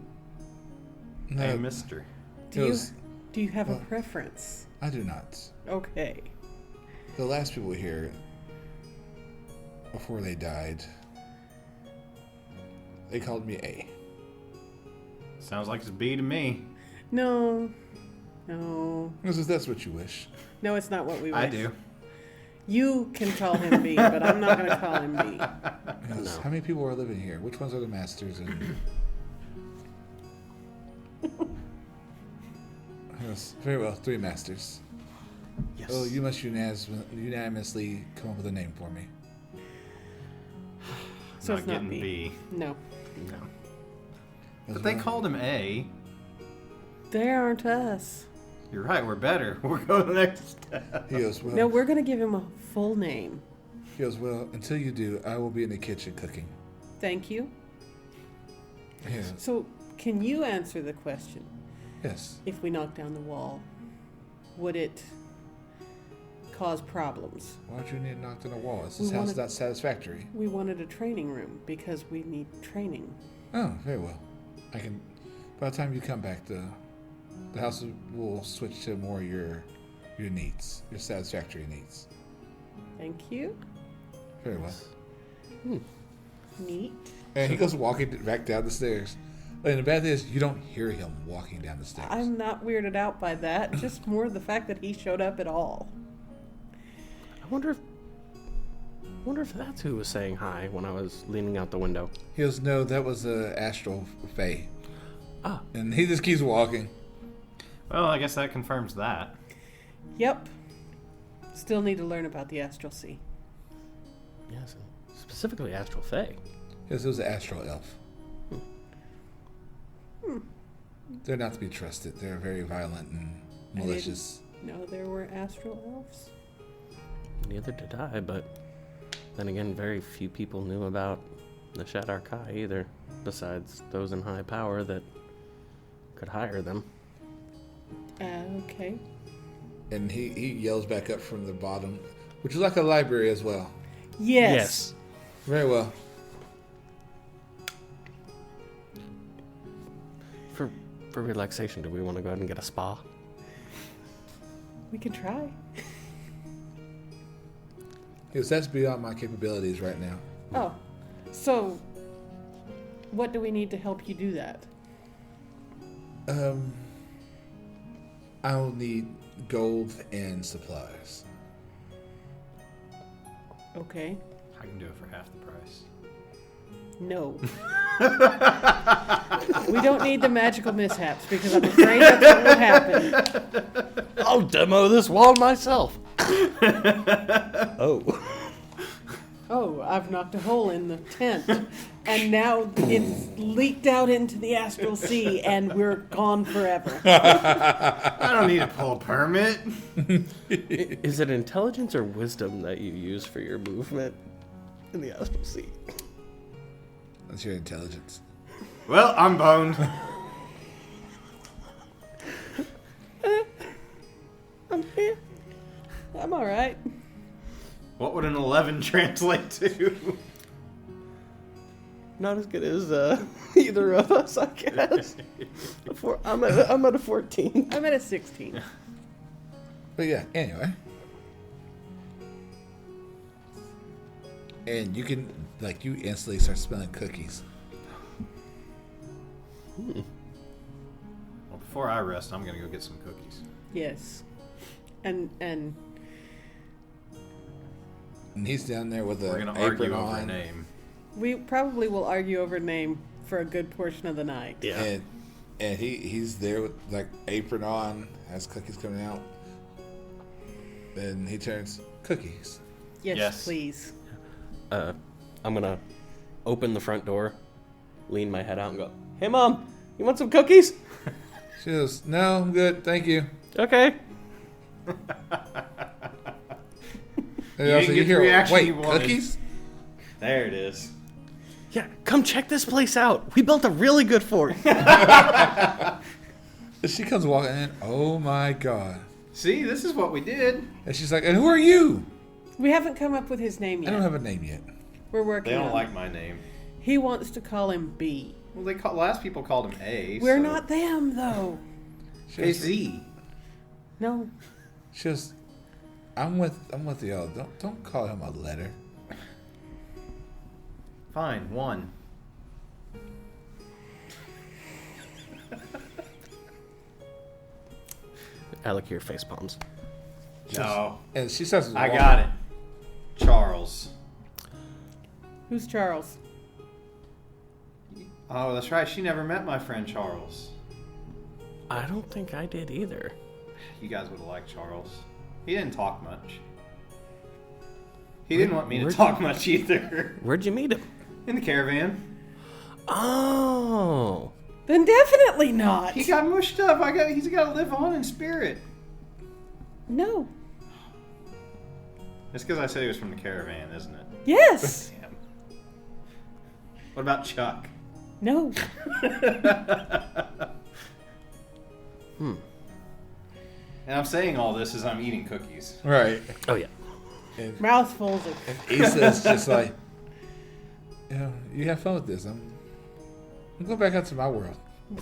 No, Hey, Mister. Do you have a well- preference? I do not. Okay. The last people here, before they died, they called me A. Sounds like it's B to me. No, That's what you wish. no, it's not what we wish. I do. You can call him B, but I'm not going to call him B. Yes. How many people are living here? Which ones are the masters? And yes, very well. 3 masters. Yes. Oh, you must unanimously come up with a name for me. So not it's not getting B. B. No, No. That's But they fine. called him A. they aren't us. You're right. We're better. We'll go to the next step. He goes, well. No, we're going to give him a full name. He goes, well. Until you do, I will be in the kitchen cooking. Thank you. Yeah. So, can you answer the question? Yes. If we knock down the wall, would it cause problems? Why don't you need to knock on a wall? This We house wanted- not satisfactory. We wanted a training room because we need training. Oh, very well. I can. By the time you come back, the house will switch to more your needs, your satisfactory needs. Thank you. Very well. Neat. And he goes walking back down the stairs. And the bad thing is, you don't hear him walking down the stairs. I'm not weirded out by that. Just more the fact that he showed up at all. I wonder if that's who was saying hi when I was leaning out the window. He goes, no, that was Astral Fae. Ah, And he just keeps walking. Well, I guess that confirms that. Yep. Still need to learn about the Astral Sea. yes, and specifically Astral Fae. Yes, it was an Astral Elf. They're not to be trusted. They're very violent and malicious. No, there were Astral Elves. Neither did I, but then again, very few people knew about the Shadar Kai either, besides those in high power that could hire them. Okay. And he yells back up from the bottom, which is like a library as well. Yes. Very well. For relaxation, do we want to go ahead and get a spa? We can try. Because that's beyond my capabilities right now. Oh. So, what do we need to help you do that? I'll need gold and supplies. Okay. I can do it for half the price. No. We don't need the magical mishaps because I'm afraid that's what will happen. I'll demo this wall myself. Oh. Oh, I've knocked a hole in the tent. And now it's leaked out into the astral sea and we're gone forever. I don't need a pull permit. Is it intelligence or wisdom that you use for your movement in the astral sea? That's your intelligence. Well, I'm boned. I'm alright. What would an 11 translate to? Not as good as either of us, I guess. I'm at a 14. I'm at a 16. But yeah, anyway. And you can, like, you instantly start smelling cookies. Well, before I rest, I'm gonna go get some cookies. Yes. And And he's down there with We're an gonna apron argue over a on. name. we probably will argue over name for a good portion of the night. Yeah. And he's there with, like, apron on, has cookies coming out. And he turns, cookies. Yes, please. I'm gonna open the front door, lean my head out, and go, "Hey, Mom, you want some cookies?" She goes, no, I'm good, thank you. Okay. And You also didn't get the reaction wait, you wanted." cookies? There it is. Yeah, come check this place out. We built a really good fort. And she comes walking in, oh my god. See, this is what we did. And she's like, and who are you? We haven't come up with his name I yet. don't have a name yet. We're working They don't on like it. my name. He wants to call him B. Well, last people called him A. We're so- not them, though. Hey, Z. No. She goes, I'm with y'all. Don't call him a letter. Fine, 1. Alec, your face palms. No, And she starts I walking. got it. Charles. Who's Charles? Oh, that's right. She never met my friend Charles. I don't think I did either. You guys would have liked Charles. He didn't talk much. He didn't want me to where'd talk much either. Where'd you meet him? In the caravan. Oh. Then definitely not. He got mushed up. He's got to live on in spirit. No. It's because I said he was from the caravan, isn't it? Yes. Damn. What about Chuck? No. And I'm saying all this as I'm eating cookies. Right. Oh, yeah. And Mouthfuls of. Issa's just like, you have fun with this. I'm going back out to my world.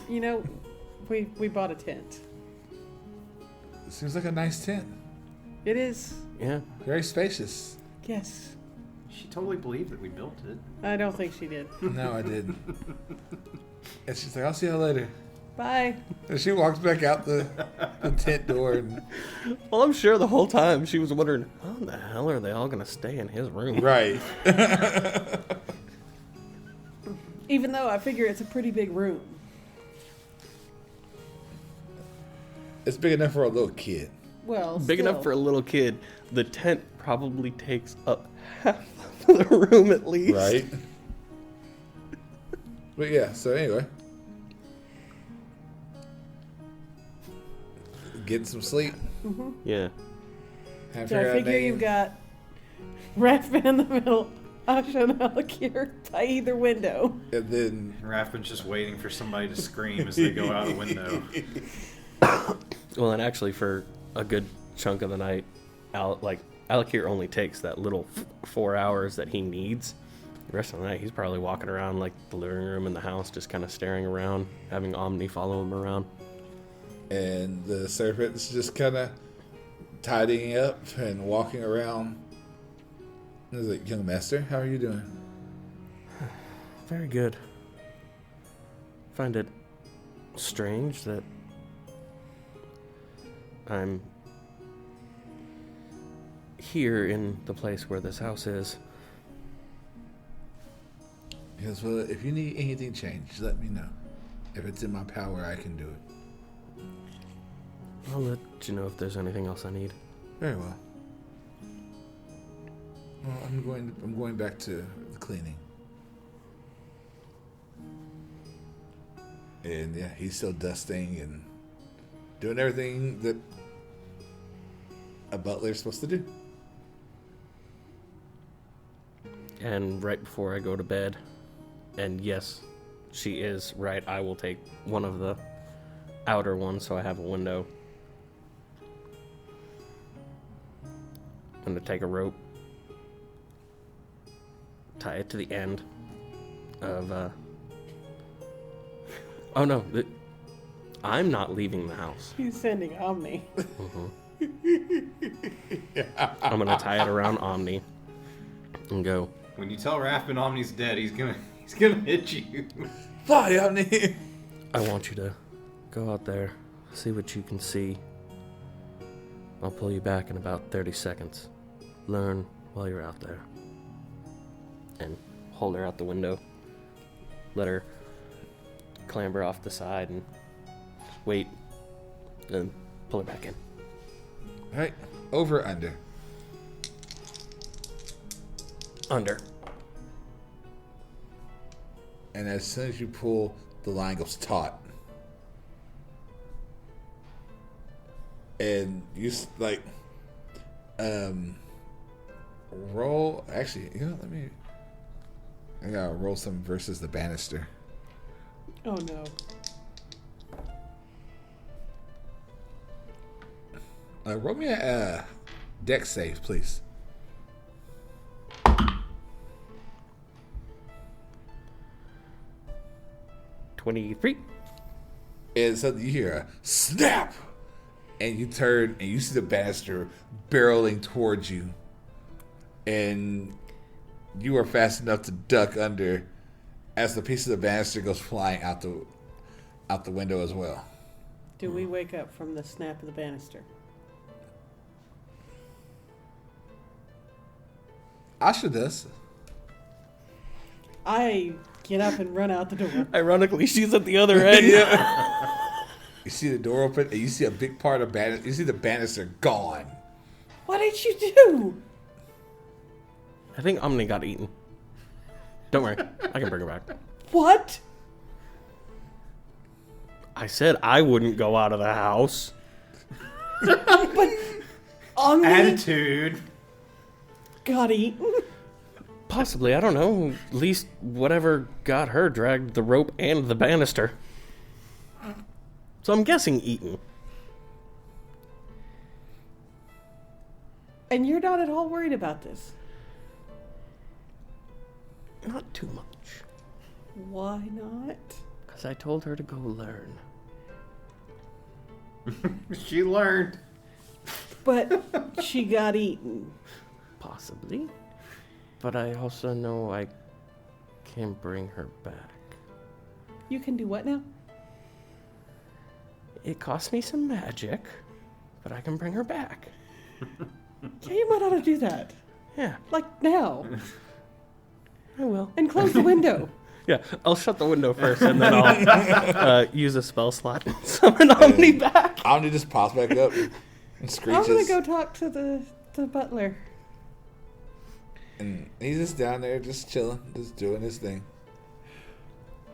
You know, we bought a tent. It seems like a nice tent. It is. Yeah. Very spacious. Yes. She totally believed that we built it. I don't think she did. No, I didn't. And she's like, I'll see you later. Bye. And she walks back out the tent door. And, Well, I'm sure the whole time she was wondering, how in the hell are they all going to stay in his room? right. Even though I figure it's a pretty big room. It's big enough for a little kid. Well, Big still. enough for a little kid. The tent probably takes up half of the room at least. Right. But yeah, so anyway. Getting some sleep. Yeah. Have So I figure you've got Rathman in the middle, Asha and Alakir by either window. And then Rathman's just waiting for somebody to scream as they go out the window. Well, and actually, for a good chunk of the night, Alakir only takes that little 4 hours that he needs. The rest of the night, he's probably walking around like the living room and the house, just kind of staring around, having Omni follow him around. and the serpent's just kind of tidying up and walking around. He's like, young master, how are you doing? Very good. Find it strange that I'm here in the place where this house is. He goes, well, if you need anything changed, let me know. If it's in my power, I can do it. I'll let you know if there's anything else I need. Very well. Well, I'm going back to the cleaning. And yeah, he's still dusting and doing everything that a butler is supposed to do. And right before I go to bed, and yes, she is right, I will take one of the outer ones so I have a window. I'm going to take a rope, tie it to the end of, oh no, I'm not leaving the house. He's sending Omni. I'm going to tie it around Omni and go. When you tell Raspin Omni's dead, he's gonna hit you. Fly, Omni! I want you to go out there, see what you can see. I'll pull you back in about 30 seconds. Learn while you're out there. And hold her out the window. Let her clamber off the side and wait. Then pull her back in. All right, over or under? Under. And as soon as you pull, the line goes taut. And you roll. Actually, I gotta roll some versus the banister. Oh no. Roll me a dex save, please. 23. And suddenly you hear a snap, and you turn and you see the banister barreling towards you, and you are fast enough to duck under as the piece of the banister goes flying out the window as well. Do we wake up from the snap of the banister? Asha does. I get up and run out the door. Ironically, she's at the other end. You see the door open, and you see a big part of banister. You see the banister gone. What did you do? I think Omni got eaten. Don't worry, I can bring her back. What? I said I wouldn't go out of the house. But Omni Attitude. got eaten? Possibly, I don't know. At least whatever got her dragged the rope and the banister. So I'm guessing eaten. And you're not at all worried about this? Not too much. Why not? Because I told her to go learn. She learned. But she got eaten. Possibly. But I also know I can bring her back. You can do what now? It cost me some magic, but I can bring her back. Yeah, you might ought to do that. Yeah, Like now. I will. And close the window. Yeah, I'll shut the window first, and then I'll use a spell slot and summon Omni back. Omni just pops back up and screeches. I'm gonna go talk to the butler. And he's just down there, just chilling, just doing his thing.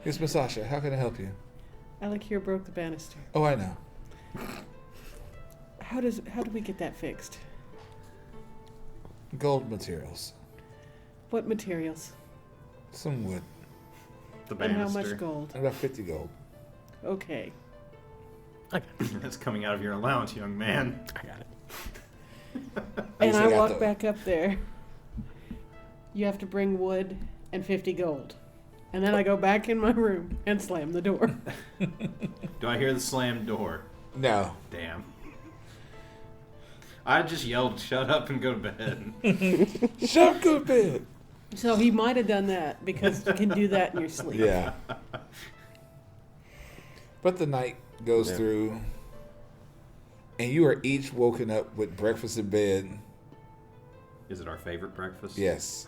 Yes, Miss Asha, how can I help you? Alec here broke the banister. Oh, I know. How do we get that fixed? Gold materials. What materials? Some wood. The And banister. how much gold? About 50 gold. Okay. That's coming out of your allowance, young man. I got it. And I I got walk the- back up there. You have to bring wood and 50 gold. And then I go back in my room and slam the door. Do I hear the slammed door? No. Damn. I just yelled, shut up and go to bed. Shut up, go to bed. So he might have done that because you can do that in your sleep. Yeah. But the night goes through, and you are each woken up with breakfast in bed. Is it our favorite breakfast? Yes.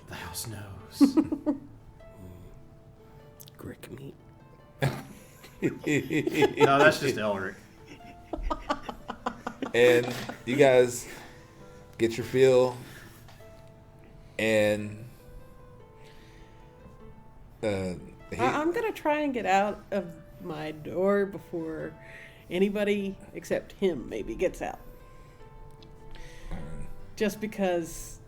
The house knows. Grick meat. No, that's just Elric. And you guys get your fill And I'm gonna try and get out of my door before anybody except him maybe gets out. Just because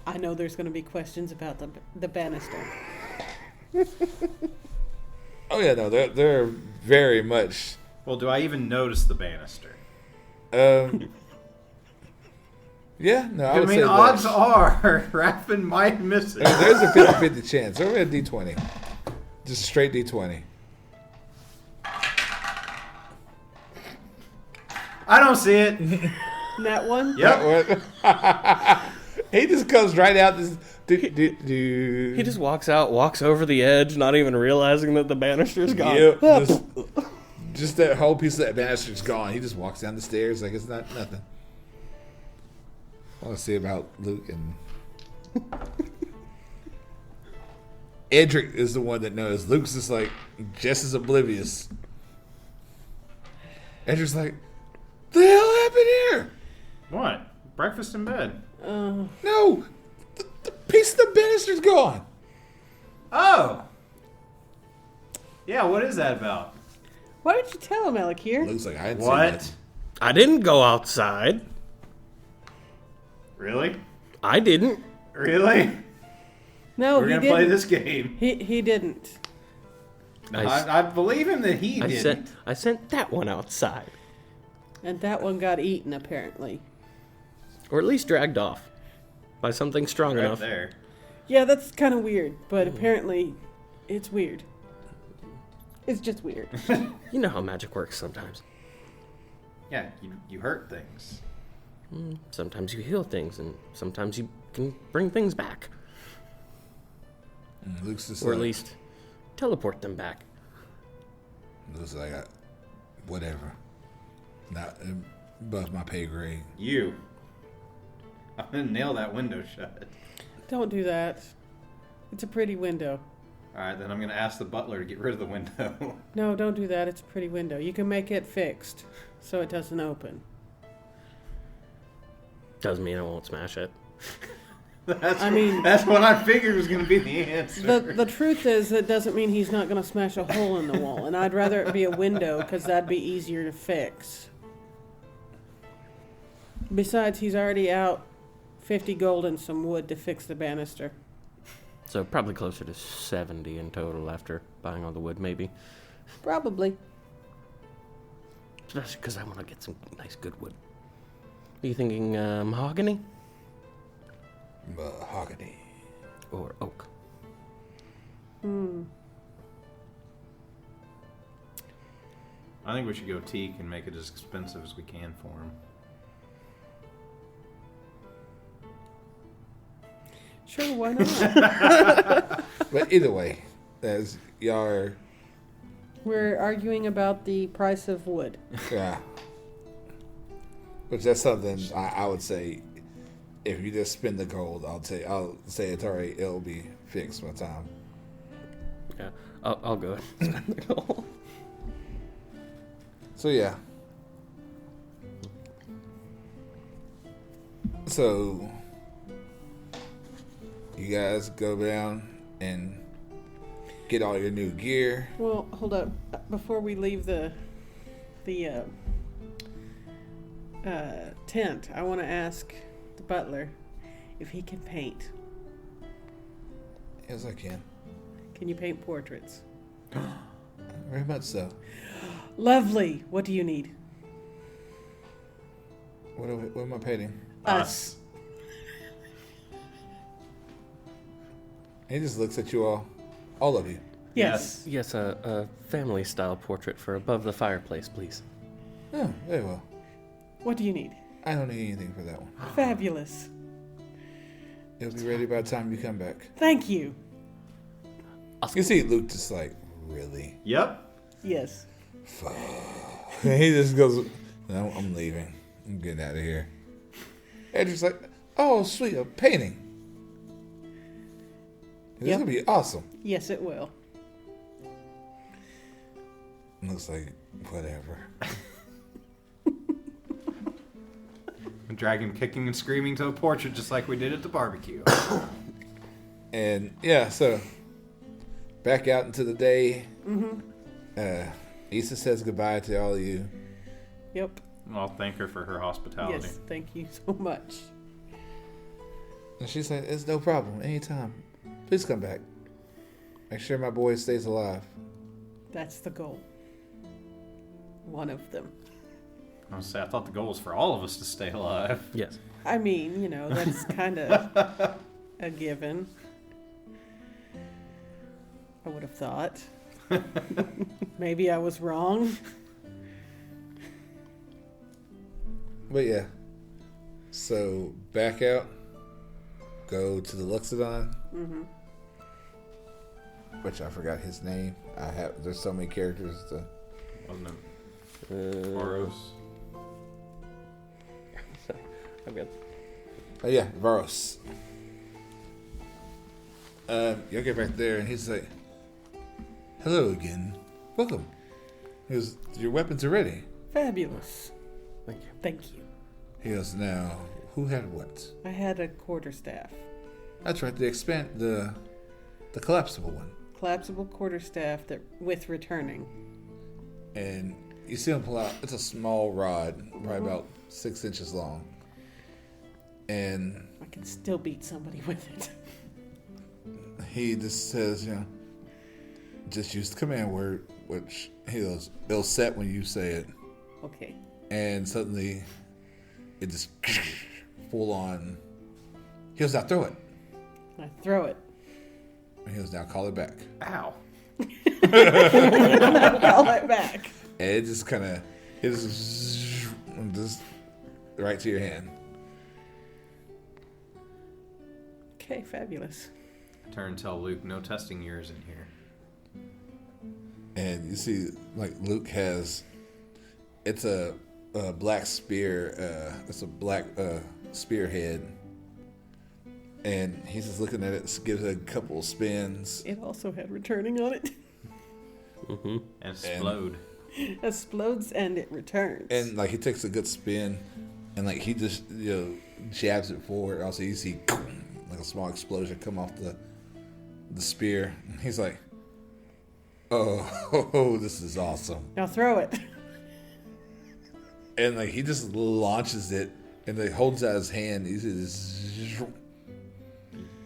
I know there's going to be questions about the banister. oh yeah, no, they're very much. Well, do I even notice the banister? Yeah, no, I I would mean, say odds that. are Raffin might miss it. There's a 50-50 chance. Over at D20. Just straight D20. I don't see it. That one? Yep. He just comes right out this. He just walks out, walks over the edge, not even realizing that the banister's gone. Yep. Just that whole piece of that banister's gone. He just walks down the stairs like it's not nothing. I want to see about Luke and Edric is the one that knows. Luke's just like just as oblivious. Edric's like, the hell happened here? What? Breakfast in bed. No, the piece of the banister's gone. Oh. Yeah, what is that about? Why didn't you tell him, Alakir? Luke's like, I didn't see What? that. I didn't go outside. Really? I didn't. Really? No, We're he gonna didn't. play this game. He didn't. I believe him that he didn't. I sent that one outside. And that one got eaten, apparently. Or at least dragged off by something strong Right enough. there. Yeah, that's kind of weird, but apparently it's weird. It's just weird. You know how magic works sometimes. Yeah, you hurt things. Sometimes you heal things, and sometimes you can bring things back. And Luke's just Or at like, least teleport them back. Luke's like, whatever. Not above my pay grade. You. I'm gonna nail that window shut. Don't do that. It's a pretty window. Alright, then I'm gonna ask the butler to get rid of the window. No, don't do that. It's a pretty window. You can make it fixed so it doesn't open. Doesn't mean I won't smash it. That's what I figured was gonna be the answer. The truth is, it doesn't mean he's not going to smash a hole in the wall. And I'd rather it be a window because that'd be easier to fix. Besides, he's already out 50 gold and some wood to fix the banister. So probably closer to 70 in total after buying all the wood, maybe. Probably. Especially because I want to get some nice good wood. Are you thinking mahogany Mahogany. or oak? I think we should go teak and make it as expensive as we can for him. Sure, why not? But either way, as y'all are, We're arguing about the price of wood. yeah. Which that's something I would say, if you just spend the gold, I'll say it's already, it'll be fixed by the time. Yeah, I'll go ahead and spend the gold. So yeah. So you guys go down and get all your new gear. Well, hold up. Before we leave the tent, I want to ask the butler if he can paint. Yes, I can. Can you paint portraits? Very much so. Lovely. What do you need? What am I painting? Us. He just looks at you all of you. Yes. Yes, a family-style portrait for above the fireplace, please. Oh, very well. What do you need? I don't need anything for that one. Fabulous. It'll be ready by the time you come back. Thank you. You see Luke just like, really? Yep. Yes. Fuck. He just goes, no, I'm leaving. I'm getting out of here. Edric's like, oh, sweet, a painting. This is Yep. going to be awesome. Yes, it will. Looks like whatever. I'm dragon kicking and screaming to a portrait just like we did at the barbecue. And yeah, so back out into the day. Issa says goodbye to all of you. Yep. I'll thank her for her hospitality. Yes, thank you so much. And she's like, it's no problem. Anytime. Please come back. Make sure my boy stays alive. That's the goal. One of them. I was say, I thought the goal was for all of us to stay alive. Yes. I mean, that's kind of a given. I would have thought. Maybe I was wrong. But yeah. So back out. Go to the Luxodon. Which I forgot his name. There's so many characters to... Wasn't it Boros? I've got. Oh yeah, Varos. You'll get back there and he's like, hello again. Welcome. He goes, your weapons are ready. Fabulous. Thank you. Thank you. He goes, now, who had what? I had a quarterstaff. That's right, the collapsible one. Collapsible quarterstaff that with returning. And you see him pull out, it's a small rod, probably about 6 inches long. And I can still beat somebody with it. he just says, just use the command word, which he goes, it'll set when you say it. Okay. And suddenly, it just full on. He goes, now throw it. I throw it. And he goes, now call it back. Ow. Call it back. And it just kind of, just right to your hand. Okay, fabulous. Turn and tell Luke, no testing yours in here. And you see, like, Luke has, it's a black spear, it's a black spearhead. And he's just looking at it, gives it a couple of spins. It also had returning on it. And explode. Explodes and it returns. And, like, he takes a good spin, and, like, he just, jabs it forward. Also, you see, like, a small explosion come off the spear. And he's like, oh, this is awesome. Now throw it. And, like, he just launches it, and, like, holds out his hand. He says,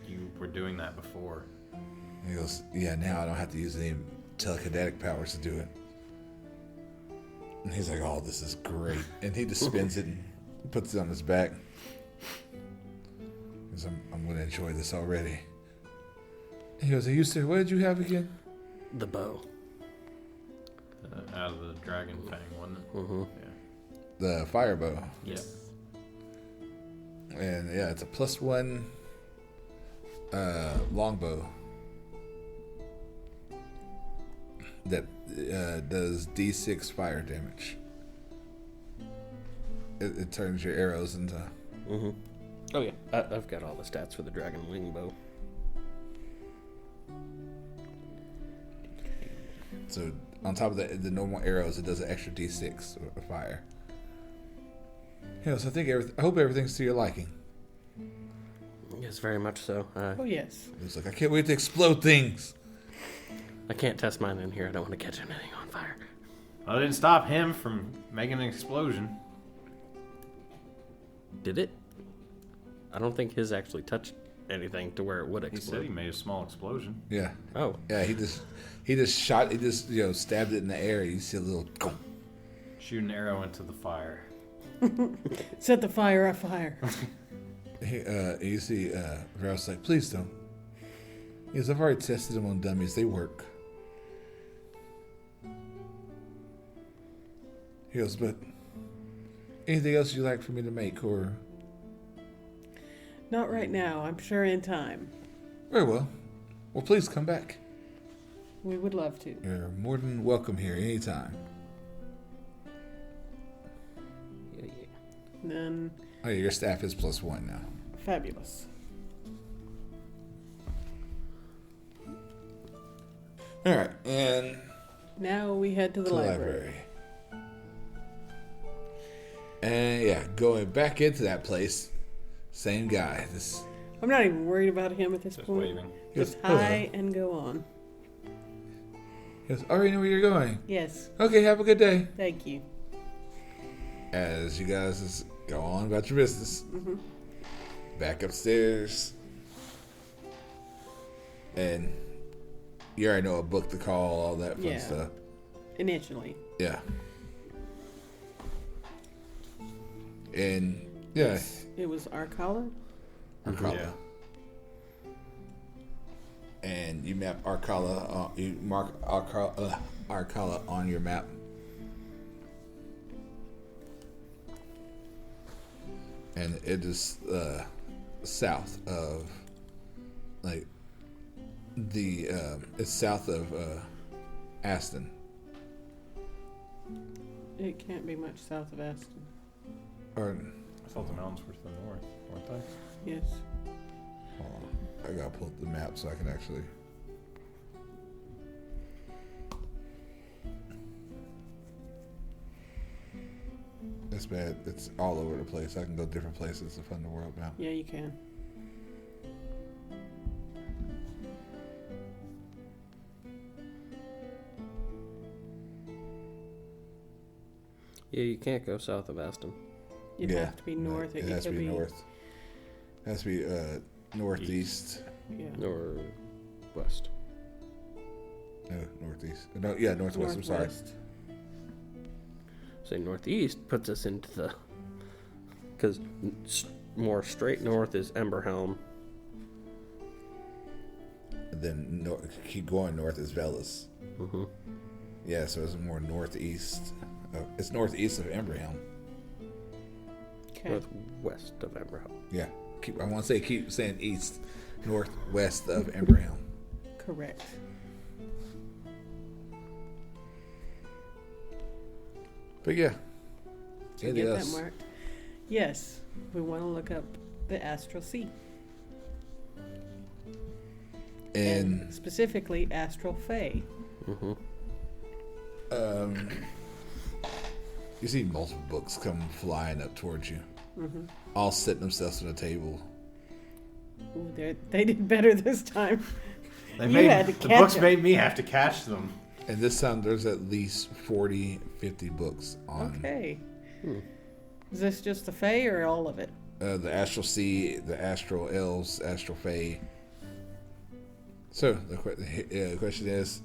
You were doing that before. he goes, yeah, now I don't have to use any telekinetic powers to do it. And he's like, oh, this is great. And he just spins it and puts it on his back. He goes, I'm going to enjoy this already. He goes, are you serious? What did you have again? The bow. Out of the dragon fang, wasn't it? Mm-hmm. The fire bow. Yeah. And yeah, it's a +1 longbow that does D6 fire damage. It turns your arrows into... Mm-hmm. Oh yeah, I've got all the stats for the dragon wing bow. So on top of the normal arrows, it does an extra D6 of fire. Yeah, so I hope everything's to your liking. Yes, very much so. Oh, yes. It's like, I can't wait to explode things. I can't test mine in here. I don't want to catch anything on fire. Well, it didn't stop him from making an explosion. Did it? I don't think his actually touched anything to where it would He explode. said he made a small explosion. Yeah. Oh. Yeah, he just stabbed it in the air. You see a little... Shoot an arrow into the fire. Set the fire on fire. You see Varus like, please don't. He goes, I've already tested them on dummies. They work. He goes, but anything else you'd like for me to make, or... Not right now. I'm sure in time. Very well. Well, please come back. We would love to. You're more than welcome here anytime. Yeah. And then, Oh, yeah, your staff is +1 now. fabulous. All right, and Now we head to the to the library. And yeah, going back into that place, same guy. This I'm not even worried about him at this Just point. waving. Just Hello. hi and go on. he goes, already know where you're going. Yes, Okay, have a good day. thank you. As you guys just go on about your business. Mm-hmm. Back upstairs. And you already know a book to call, all that fun Yeah. stuff. Initially. Yeah. And yeah, It was Arcala? Arcala. Yeah. And you map Arcala, you mark Arcala on your map. And it is south of, like, it's south of Aston. It can't be much south of Aston. Or, I thought the mountains were to the north, weren't they? Yes. hold on, I gotta pull up the map so I can actually. It's bad. It's all over the place. I can go different places to find the world map. Yeah, you can. Yeah, you can't go south of Aston. It'd have to be north. It has to could be north. It has to be northeast. Yeah. Or west. No, northeast. No, yeah, northwest. I'm sorry. Northwest. Say northeast puts us into the... Because more straight north is Emberhelm. And then keep going north is Velas. Mm-hmm. Yeah, so it's more northeast. It's northeast of Emberhelm. Okay. Northwest of Emberhelm. Yeah, I want to keep saying east, northwest of Emberhelm. Correct. But yeah, So anything get else? that marked. Yes, we want to look up the Astral Sea. And specifically Astral Fae. Mm-hmm. You see multiple books come flying up towards you, Mm-hmm. all sitting themselves at a table. Ooh, they did better this time. They You made, had to the catch books it. made me have to catch them. And this time there's at least 40, 50 books on Okay. Is this just the Fae or all of it? the Astral Sea, the Astral Elves, Astral Fae. So the question is,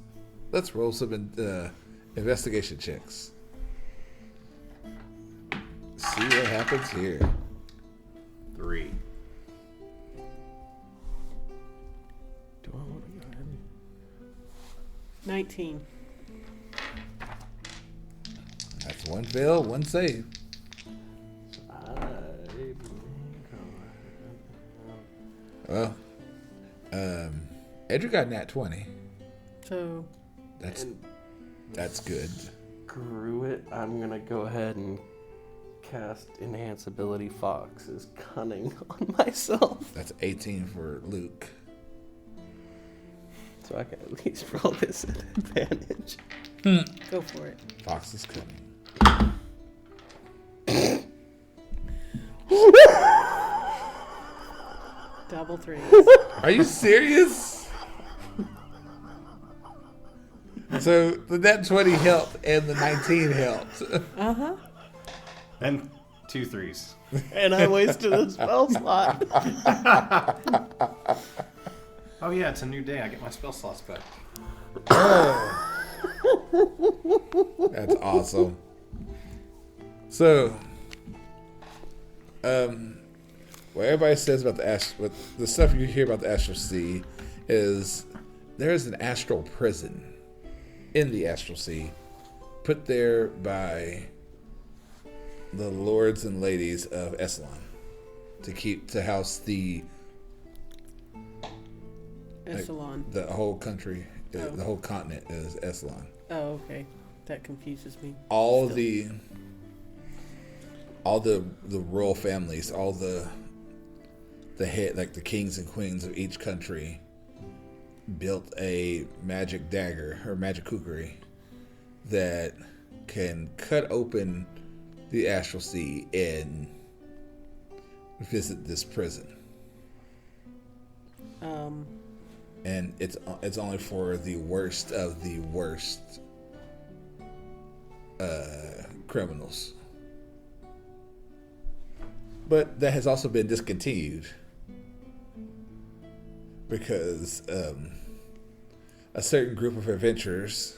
let's roll some investigation checks. See what happens here. 3. Do I want to go ahead? 19. That's one fail, one save. Well, Edric got nat 20. So That's good. Screw it. I'm going to go ahead and cast Enhance Ability Fox's Cunning on myself. That's 18 for Luke. So I can at least roll this at advantage. go for it. Fox is coming. Double threes. Are you serious? So the net 20 helped and the 19 helped. Uh-huh. And 2 3s. And I wasted a spell slot. Oh yeah, it's a new day. I get my spell slots back. That's awesome. So, what everybody says about the stuff you hear about the Astral Sea is there's an astral prison in the Astral Sea, put there by the lords and ladies of Essalon to house the Essalon. the whole country, Oh. the whole continent is Essalon. Oh, okay. That confuses me. All Still. the royal families, all the head, like the kings and queens of each country, built a magic dagger or magic kukri that can cut open the Astral Sea and visit this prison. And it's only for the worst of the worst criminals. But that has also been discontinued because a certain group of adventurers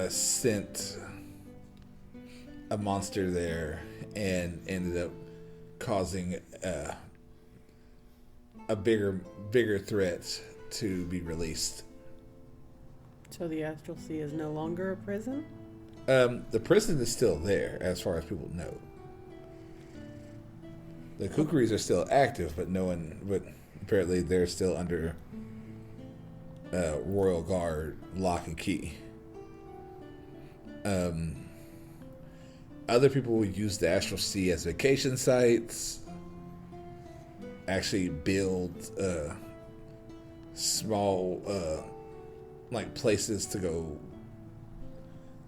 sent a monster there and ended up causing a bigger threat to be released. So the Astral Sea is no longer a prison? The prison is still there, as far as people know. The kookaries are still active, but apparently they're still under Royal Guard lock and key. Other people will use the Astral Sea as vacation sites, actually build small like places to go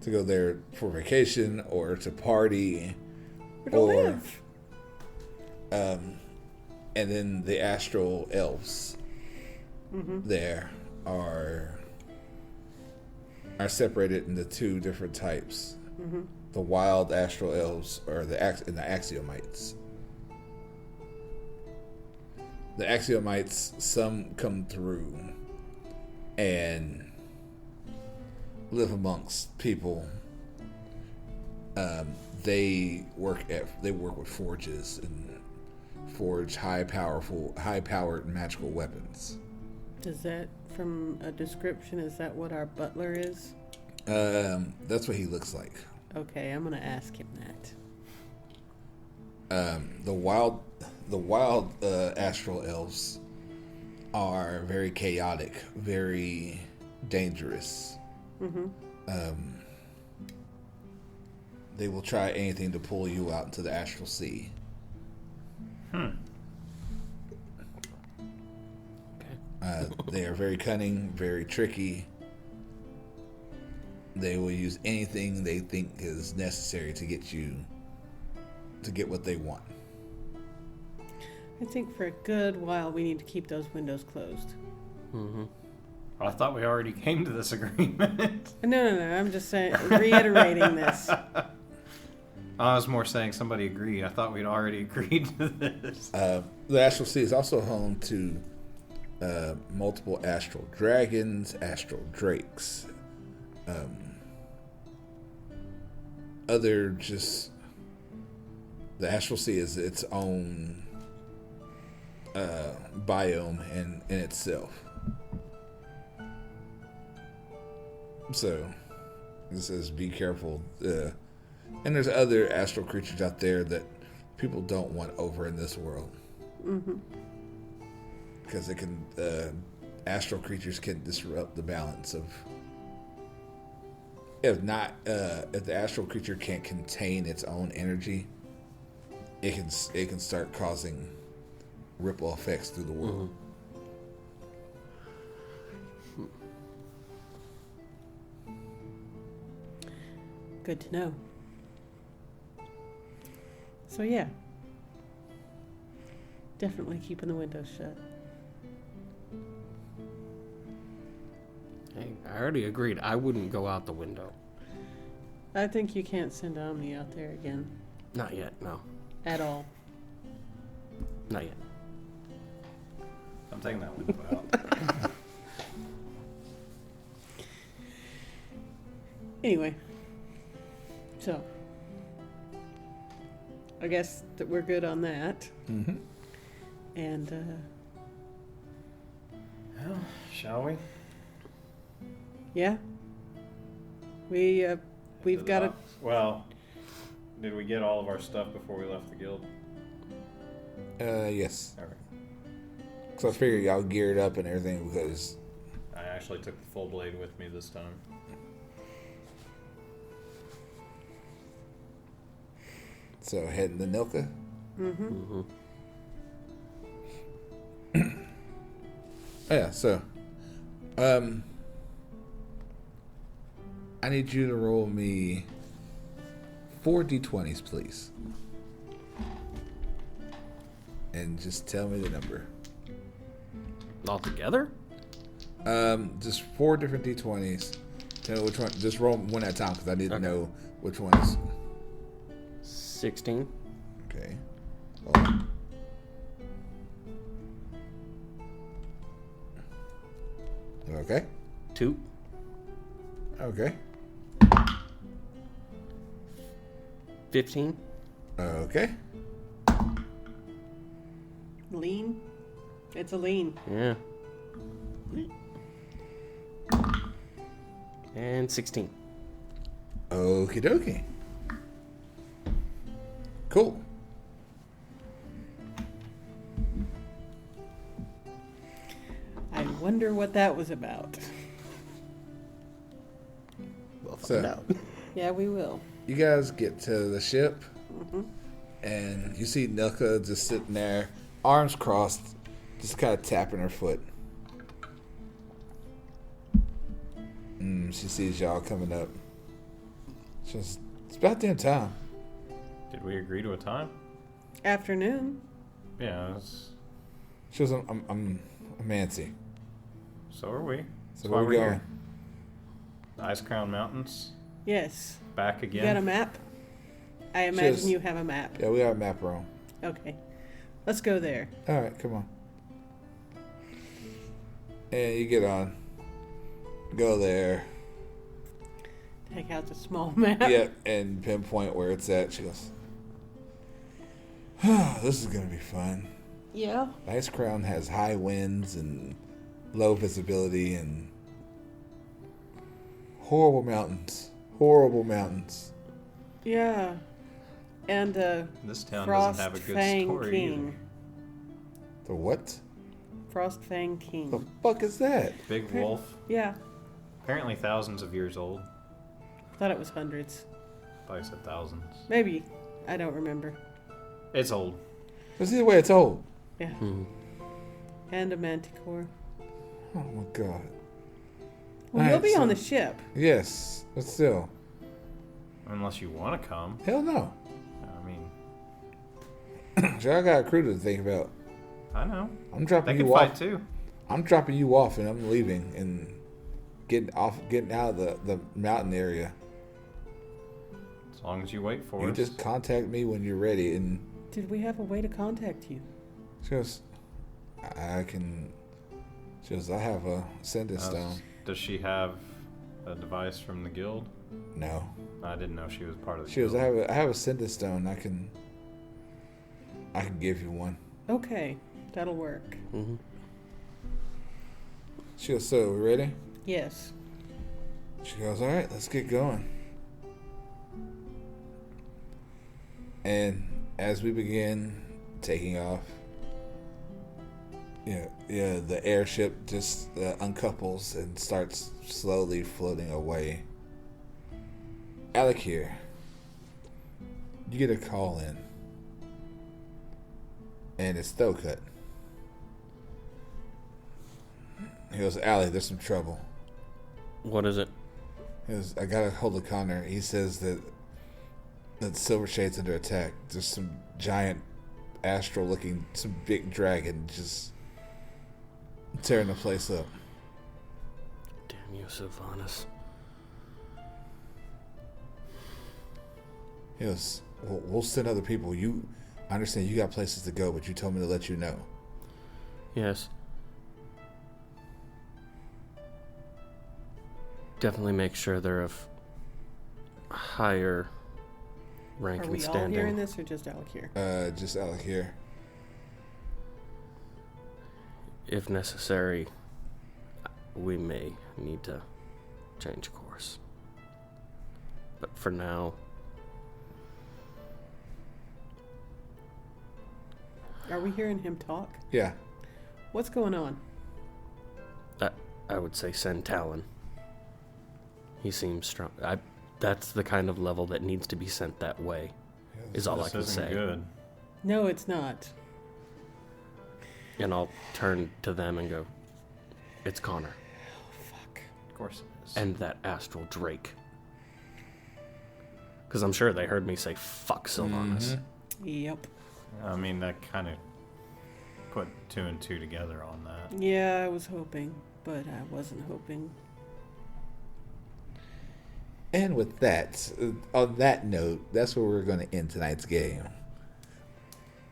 there for vacation or to party live. And then the astral elves there are separated into two different types. The wild astral elves are and the axiomites. The axiomites, some come through and live amongst people. They work with forges and forge high-powered magical weapons. Does that, from a description, is that what our butler is? That's what he looks like. Okay, I'm gonna ask him that. The wild astral elves are very chaotic, very dangerous. They will try anything to pull you out into the astral sea. They are very cunning, very tricky. They will use anything they think is necessary to get what they want. I think for a good while we need to keep those windows closed. I thought we already came to this agreement. No. I'm just saying, reiterating this. I was more saying somebody agreed. I thought we'd already agreed to this. The Astral Sea is also home to multiple astral dragons, astral drakes, the Astral Sea is its own biome in itself. So this says be careful. And there's other astral creatures out there that people don't want over in this world. Because astral creatures can disrupt the balance of. If the astral creature can't contain its own energy, it can start causing ripple effects through the world. Good to know. So yeah, definitely keeping the windows shut. Hey, I already agreed. I wouldn't go out the window. I think you can't send Omni out there again. Not yet, no. At all. Not yet. I'm taking that window out. Anyway, so I guess that we're good on that. And Well, shall we? yeah, we've got to. Well, did we get all of our stuff before we left the guild? Yes. All right. So I figured y'all geared up and everything because I actually took the full blade with me this time. so heading to Nilka. Yeah. So, I need you to roll me 4 d20s, please. And just tell me the number. All together? Just 4 different d20s. Tell me which one. Just roll one at a time because I need to know which one is. 16. Okay. Hold on. Okay. 2. Okay. 15. Okay. Lean? It's a lean. Yeah. And 16. Okie dokie. Cool. I wonder what that was about. We'll find So- out. Yeah, we will. You guys get to the ship, and you see Nilka just sitting there, arms crossed, just kind of tapping her foot. She sees y'all coming up. She goes, "It's about damn time." Did we agree to a time? Afternoon. Yeah, it's, She goes, I'm antsy. so are we. So That's where why we we're going? here. The Ice Crown Mountains. Yes. Back You again. got a map? I imagine Just- you have a map. Yeah, we got a map wrong. Okay. Let's go there. All right, come on. And you get on. Go there. Take out the small map. Yep, and pinpoint where it's at. She goes, "This is gonna be fun." Yeah. Ice Crown has high winds and low visibility and horrible mountains. Horrible mountains. Yeah. And This town Frost doesn't have a good Fang story King. The what? Frost Fang King. The fuck is that? either. Big wolf. Yeah. Apparently thousands of years old. Thought it was hundreds. Thought I said thousands. Maybe. I don't remember. It's old. That's either way it's old. Yeah. And a manticore. Oh my god. Well, All you'll right, be so- on the ship. Yes, but still. Unless you want to come. Hell no. I mean, I got a crew to think about. I know. I'm They dropping can you fight off. too. I'm dropping you off and I'm leaving and getting out of the mountain area. As long as you wait for You us. just contact me when you're ready. And Did we have a way to contact you? she goes, I can. She goes, I have a sending stone. Does she have a device from the guild? No. I didn't know she was part of the She goes, guild. I have a sending stone. I can give you one. Okay. That'll work. Mm-hmm. She goes, so we ready? Yes. She goes, all right, let's get going. And as we begin taking off, the airship just uncouples and starts slowly floating away. Alec here. You get a call in. And it's Thowcut. He goes, Alec, there's some trouble. What is it? He goes, I got a hold of Connor. He says that Silver Shade's under attack. There's some giant astral looking, some big dragon just tearing the place up. Damn you, Sylvanas. He goes, we'll send other people. I understand you got places to go, but you told me to let you know. Yes. Definitely make sure they're of higher rank Are and we all standing. hearing this or just Alec here? Just Alec here. If necessary, we may need to change course. But for now, Are we hearing him talk? Yeah. What's going on? I would say send Talon. He seems strong. That's the kind of level that needs to be sent that way, is all I This can isn't say. good. No, it's not. And I'll turn to them and go, it's Connor. Fuck. Of course it is. And that astral drake. Because I'm sure they heard me say fuck Sylvanas. Yep. I mean, that kind of put 2 and 2 together on that. Yeah, I was hoping, but I wasn't hoping. And with that, on that note, that's where we're going to end tonight's game.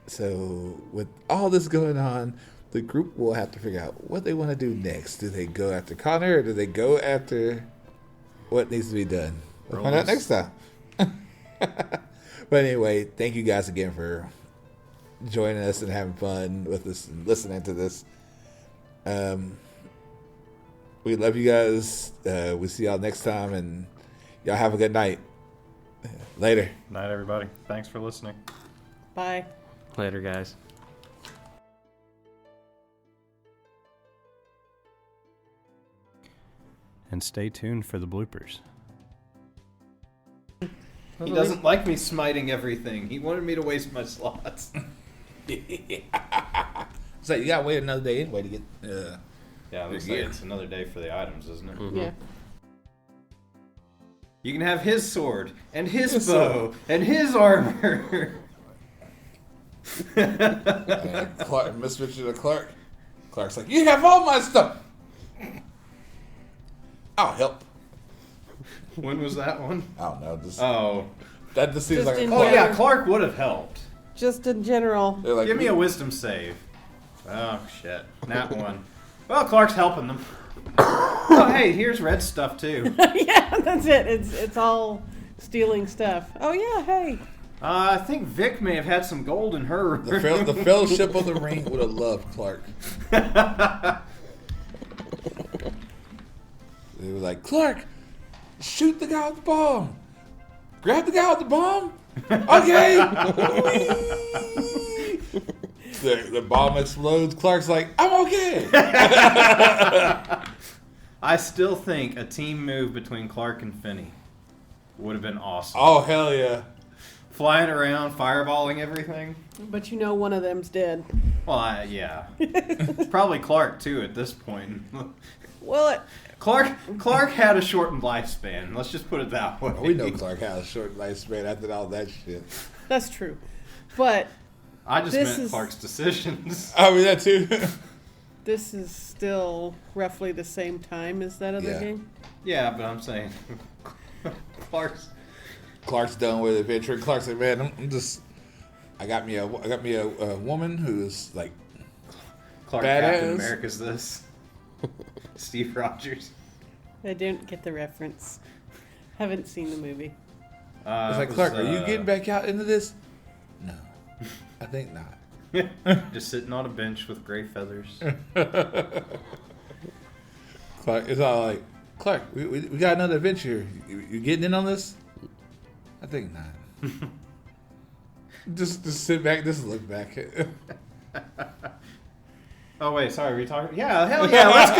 So, with all this going on, the group will have to figure out what they want to do next. Do they go after Connor, or do they go after what needs to be done? We'll find out next time. But anyway, thank you guys again for joining us and having fun with us and listening to this. We love you guys. We'll see y'all next time, and y'all have a good night. Later. Night, everybody. Thanks for listening. Bye. Later, guys. And stay tuned for the bloopers. He doesn't like me smiting everything. He wanted me to waste my slots. So you gotta wait another day anyway to get. Yeah, it looks like it's another day for the items, isn't it? Mm-hmm. Yeah. You can have his sword, and his bow, and his armor. And Clark, Miss Richard Clark. Clark's like, you have all my stuff. I'll help. When was that one? I don't know. That just seems Just like a in Oh, Clark. yeah, Clark would have helped. Just in general. They're like, Give me a wisdom save. Oh, shit. Nat one. Well, Clark's helping them. Oh, hey, here's red stuff, too. Yeah, that's it. It's all stealing stuff. Oh, yeah, hey. I think Vic may have had some gold in her. the Fellowship of the Ring would have loved Clark. They were like, Clark, shoot the guy with the bomb. Grab the guy with the bomb. Okay. the bomb explodes. Clark's like, I'm okay. I still think a team move between Clark and Finney would have been awesome. Oh, hell yeah. Flying around, fireballing everything. But you know one of them's dead. Well, yeah. Probably Clark, too, at this point. Well, Clark had a shortened lifespan. Let's just put it that way. We know Clark has a short lifespan after all that shit. that's true. But I just This meant is- Clark's decisions. I mean, that too. this is still roughly the same time as that other Yeah. game. Yeah, but I'm saying Clark's done with adventure. Clark's like, man, I got me a woman who's like Clark Badass. Captain America's this. Steve Rogers. I don't get the reference. Haven't seen the movie. It's like, Clark, are you getting back out into this? No, I think not. Just sitting on a bench with gray feathers. Clark, it's all like, Clark, we got another adventure. You getting in on this? I think not. just sit back, just look back. Oh wait, sorry, were you talking? Yeah, hell yeah, let's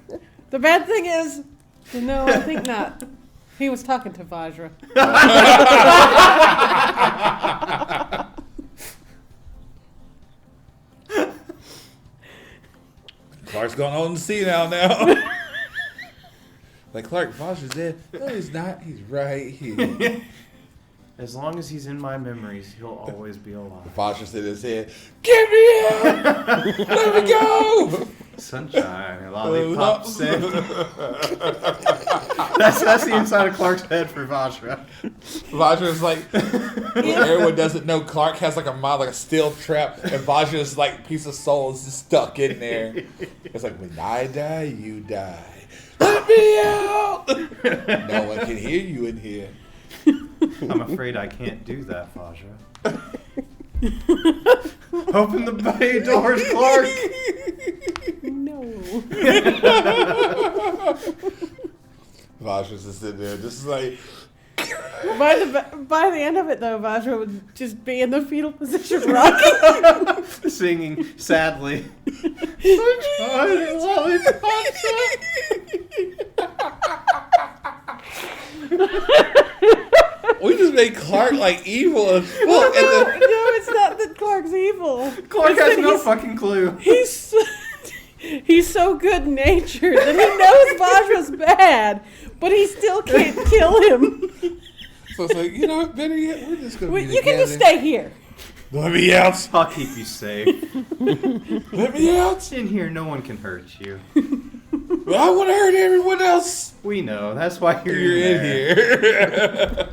go. The bad thing is, no, I think not. He was talking to Vajra. Clark's going on the sea now. Like, Clark, Foster's dead. No, he's not. He's right here. As long as he's in my memories, he'll always be alive. Foster's in his head. Get me out! Let me go! Sunshine, lollipops. That's the inside of Clark's head for Vajra. Vajra's like, everyone doesn't know Clark has like a steel trap, and Vajra's like piece of soul is just stuck in there. It's like, when I die, you die. Let me out! No one can hear you in here. I'm afraid I can't do that, Vajra. Open the bay doors, Clark! No. Vajra's just sitting there, just like, By the end of it, though, Vajra would just be in the fetal position, rocking. Singing sadly. Sunshine, lollipops. we just made Clark like evil as fuck. No, And then, it's not that Clark's evil. Clark It's has that no fucking clue. He's so good natured that he knows Vajra's bad, But he still can't kill him. So it's like, you know what, better yet, we're just going to be You can just stay here. Let me out. I'll keep you safe. Let me out. In here, no one can hurt you. I want to hurt everyone else. We know. That's why you're In there. here.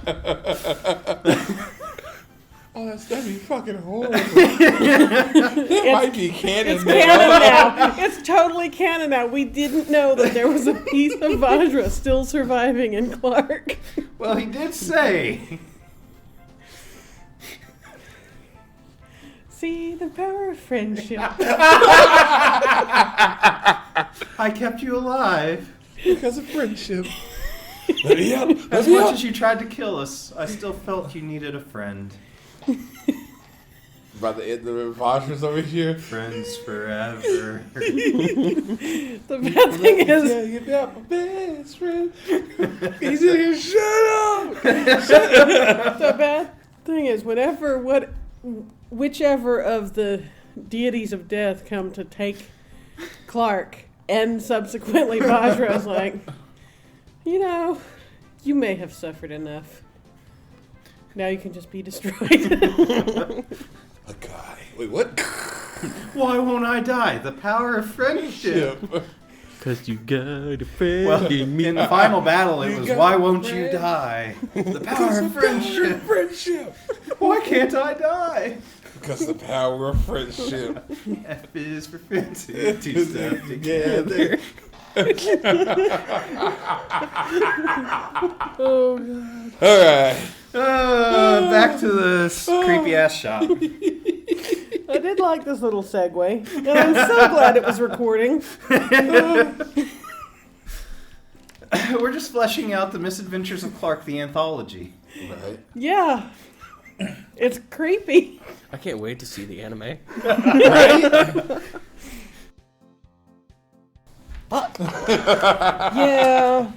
Oh, that'd be fucking horrible. It might be canon It's now. canon now. It's totally canon now. We didn't know that there was a piece of Vajra still surviving in Clark. Well, he did say. See, the power of friendship. I kept you alive. Because of friendship. Let me out. As much as you tried to kill us, I still felt you needed a friend. About to end the Vajras over here. Friends forever. The bad thing is, Yeah, you're not my best friend. He's in here. Shut up. the bad thing is, whichever of the deities of death come to take Clark and subsequently Vajra is like, you know, you may have suffered enough. Now you can just be destroyed. A guy. Wait, what? Why won't I die? The power of friendship. Because you got a friend Well, in me. in the final battle, it You was, got why a won't you friend. die? The power of friendship. Friendship. Why can't I die? Because the power of friendship. F is for friendship. Two step together. Oh, God. All right. Back to this creepy ass shop. I did like this little segue, and I'm so glad it was recording. We're just fleshing out the misadventures of Clark, the anthology. Right. Yeah. It's creepy. I can't wait to see the anime. Yeah.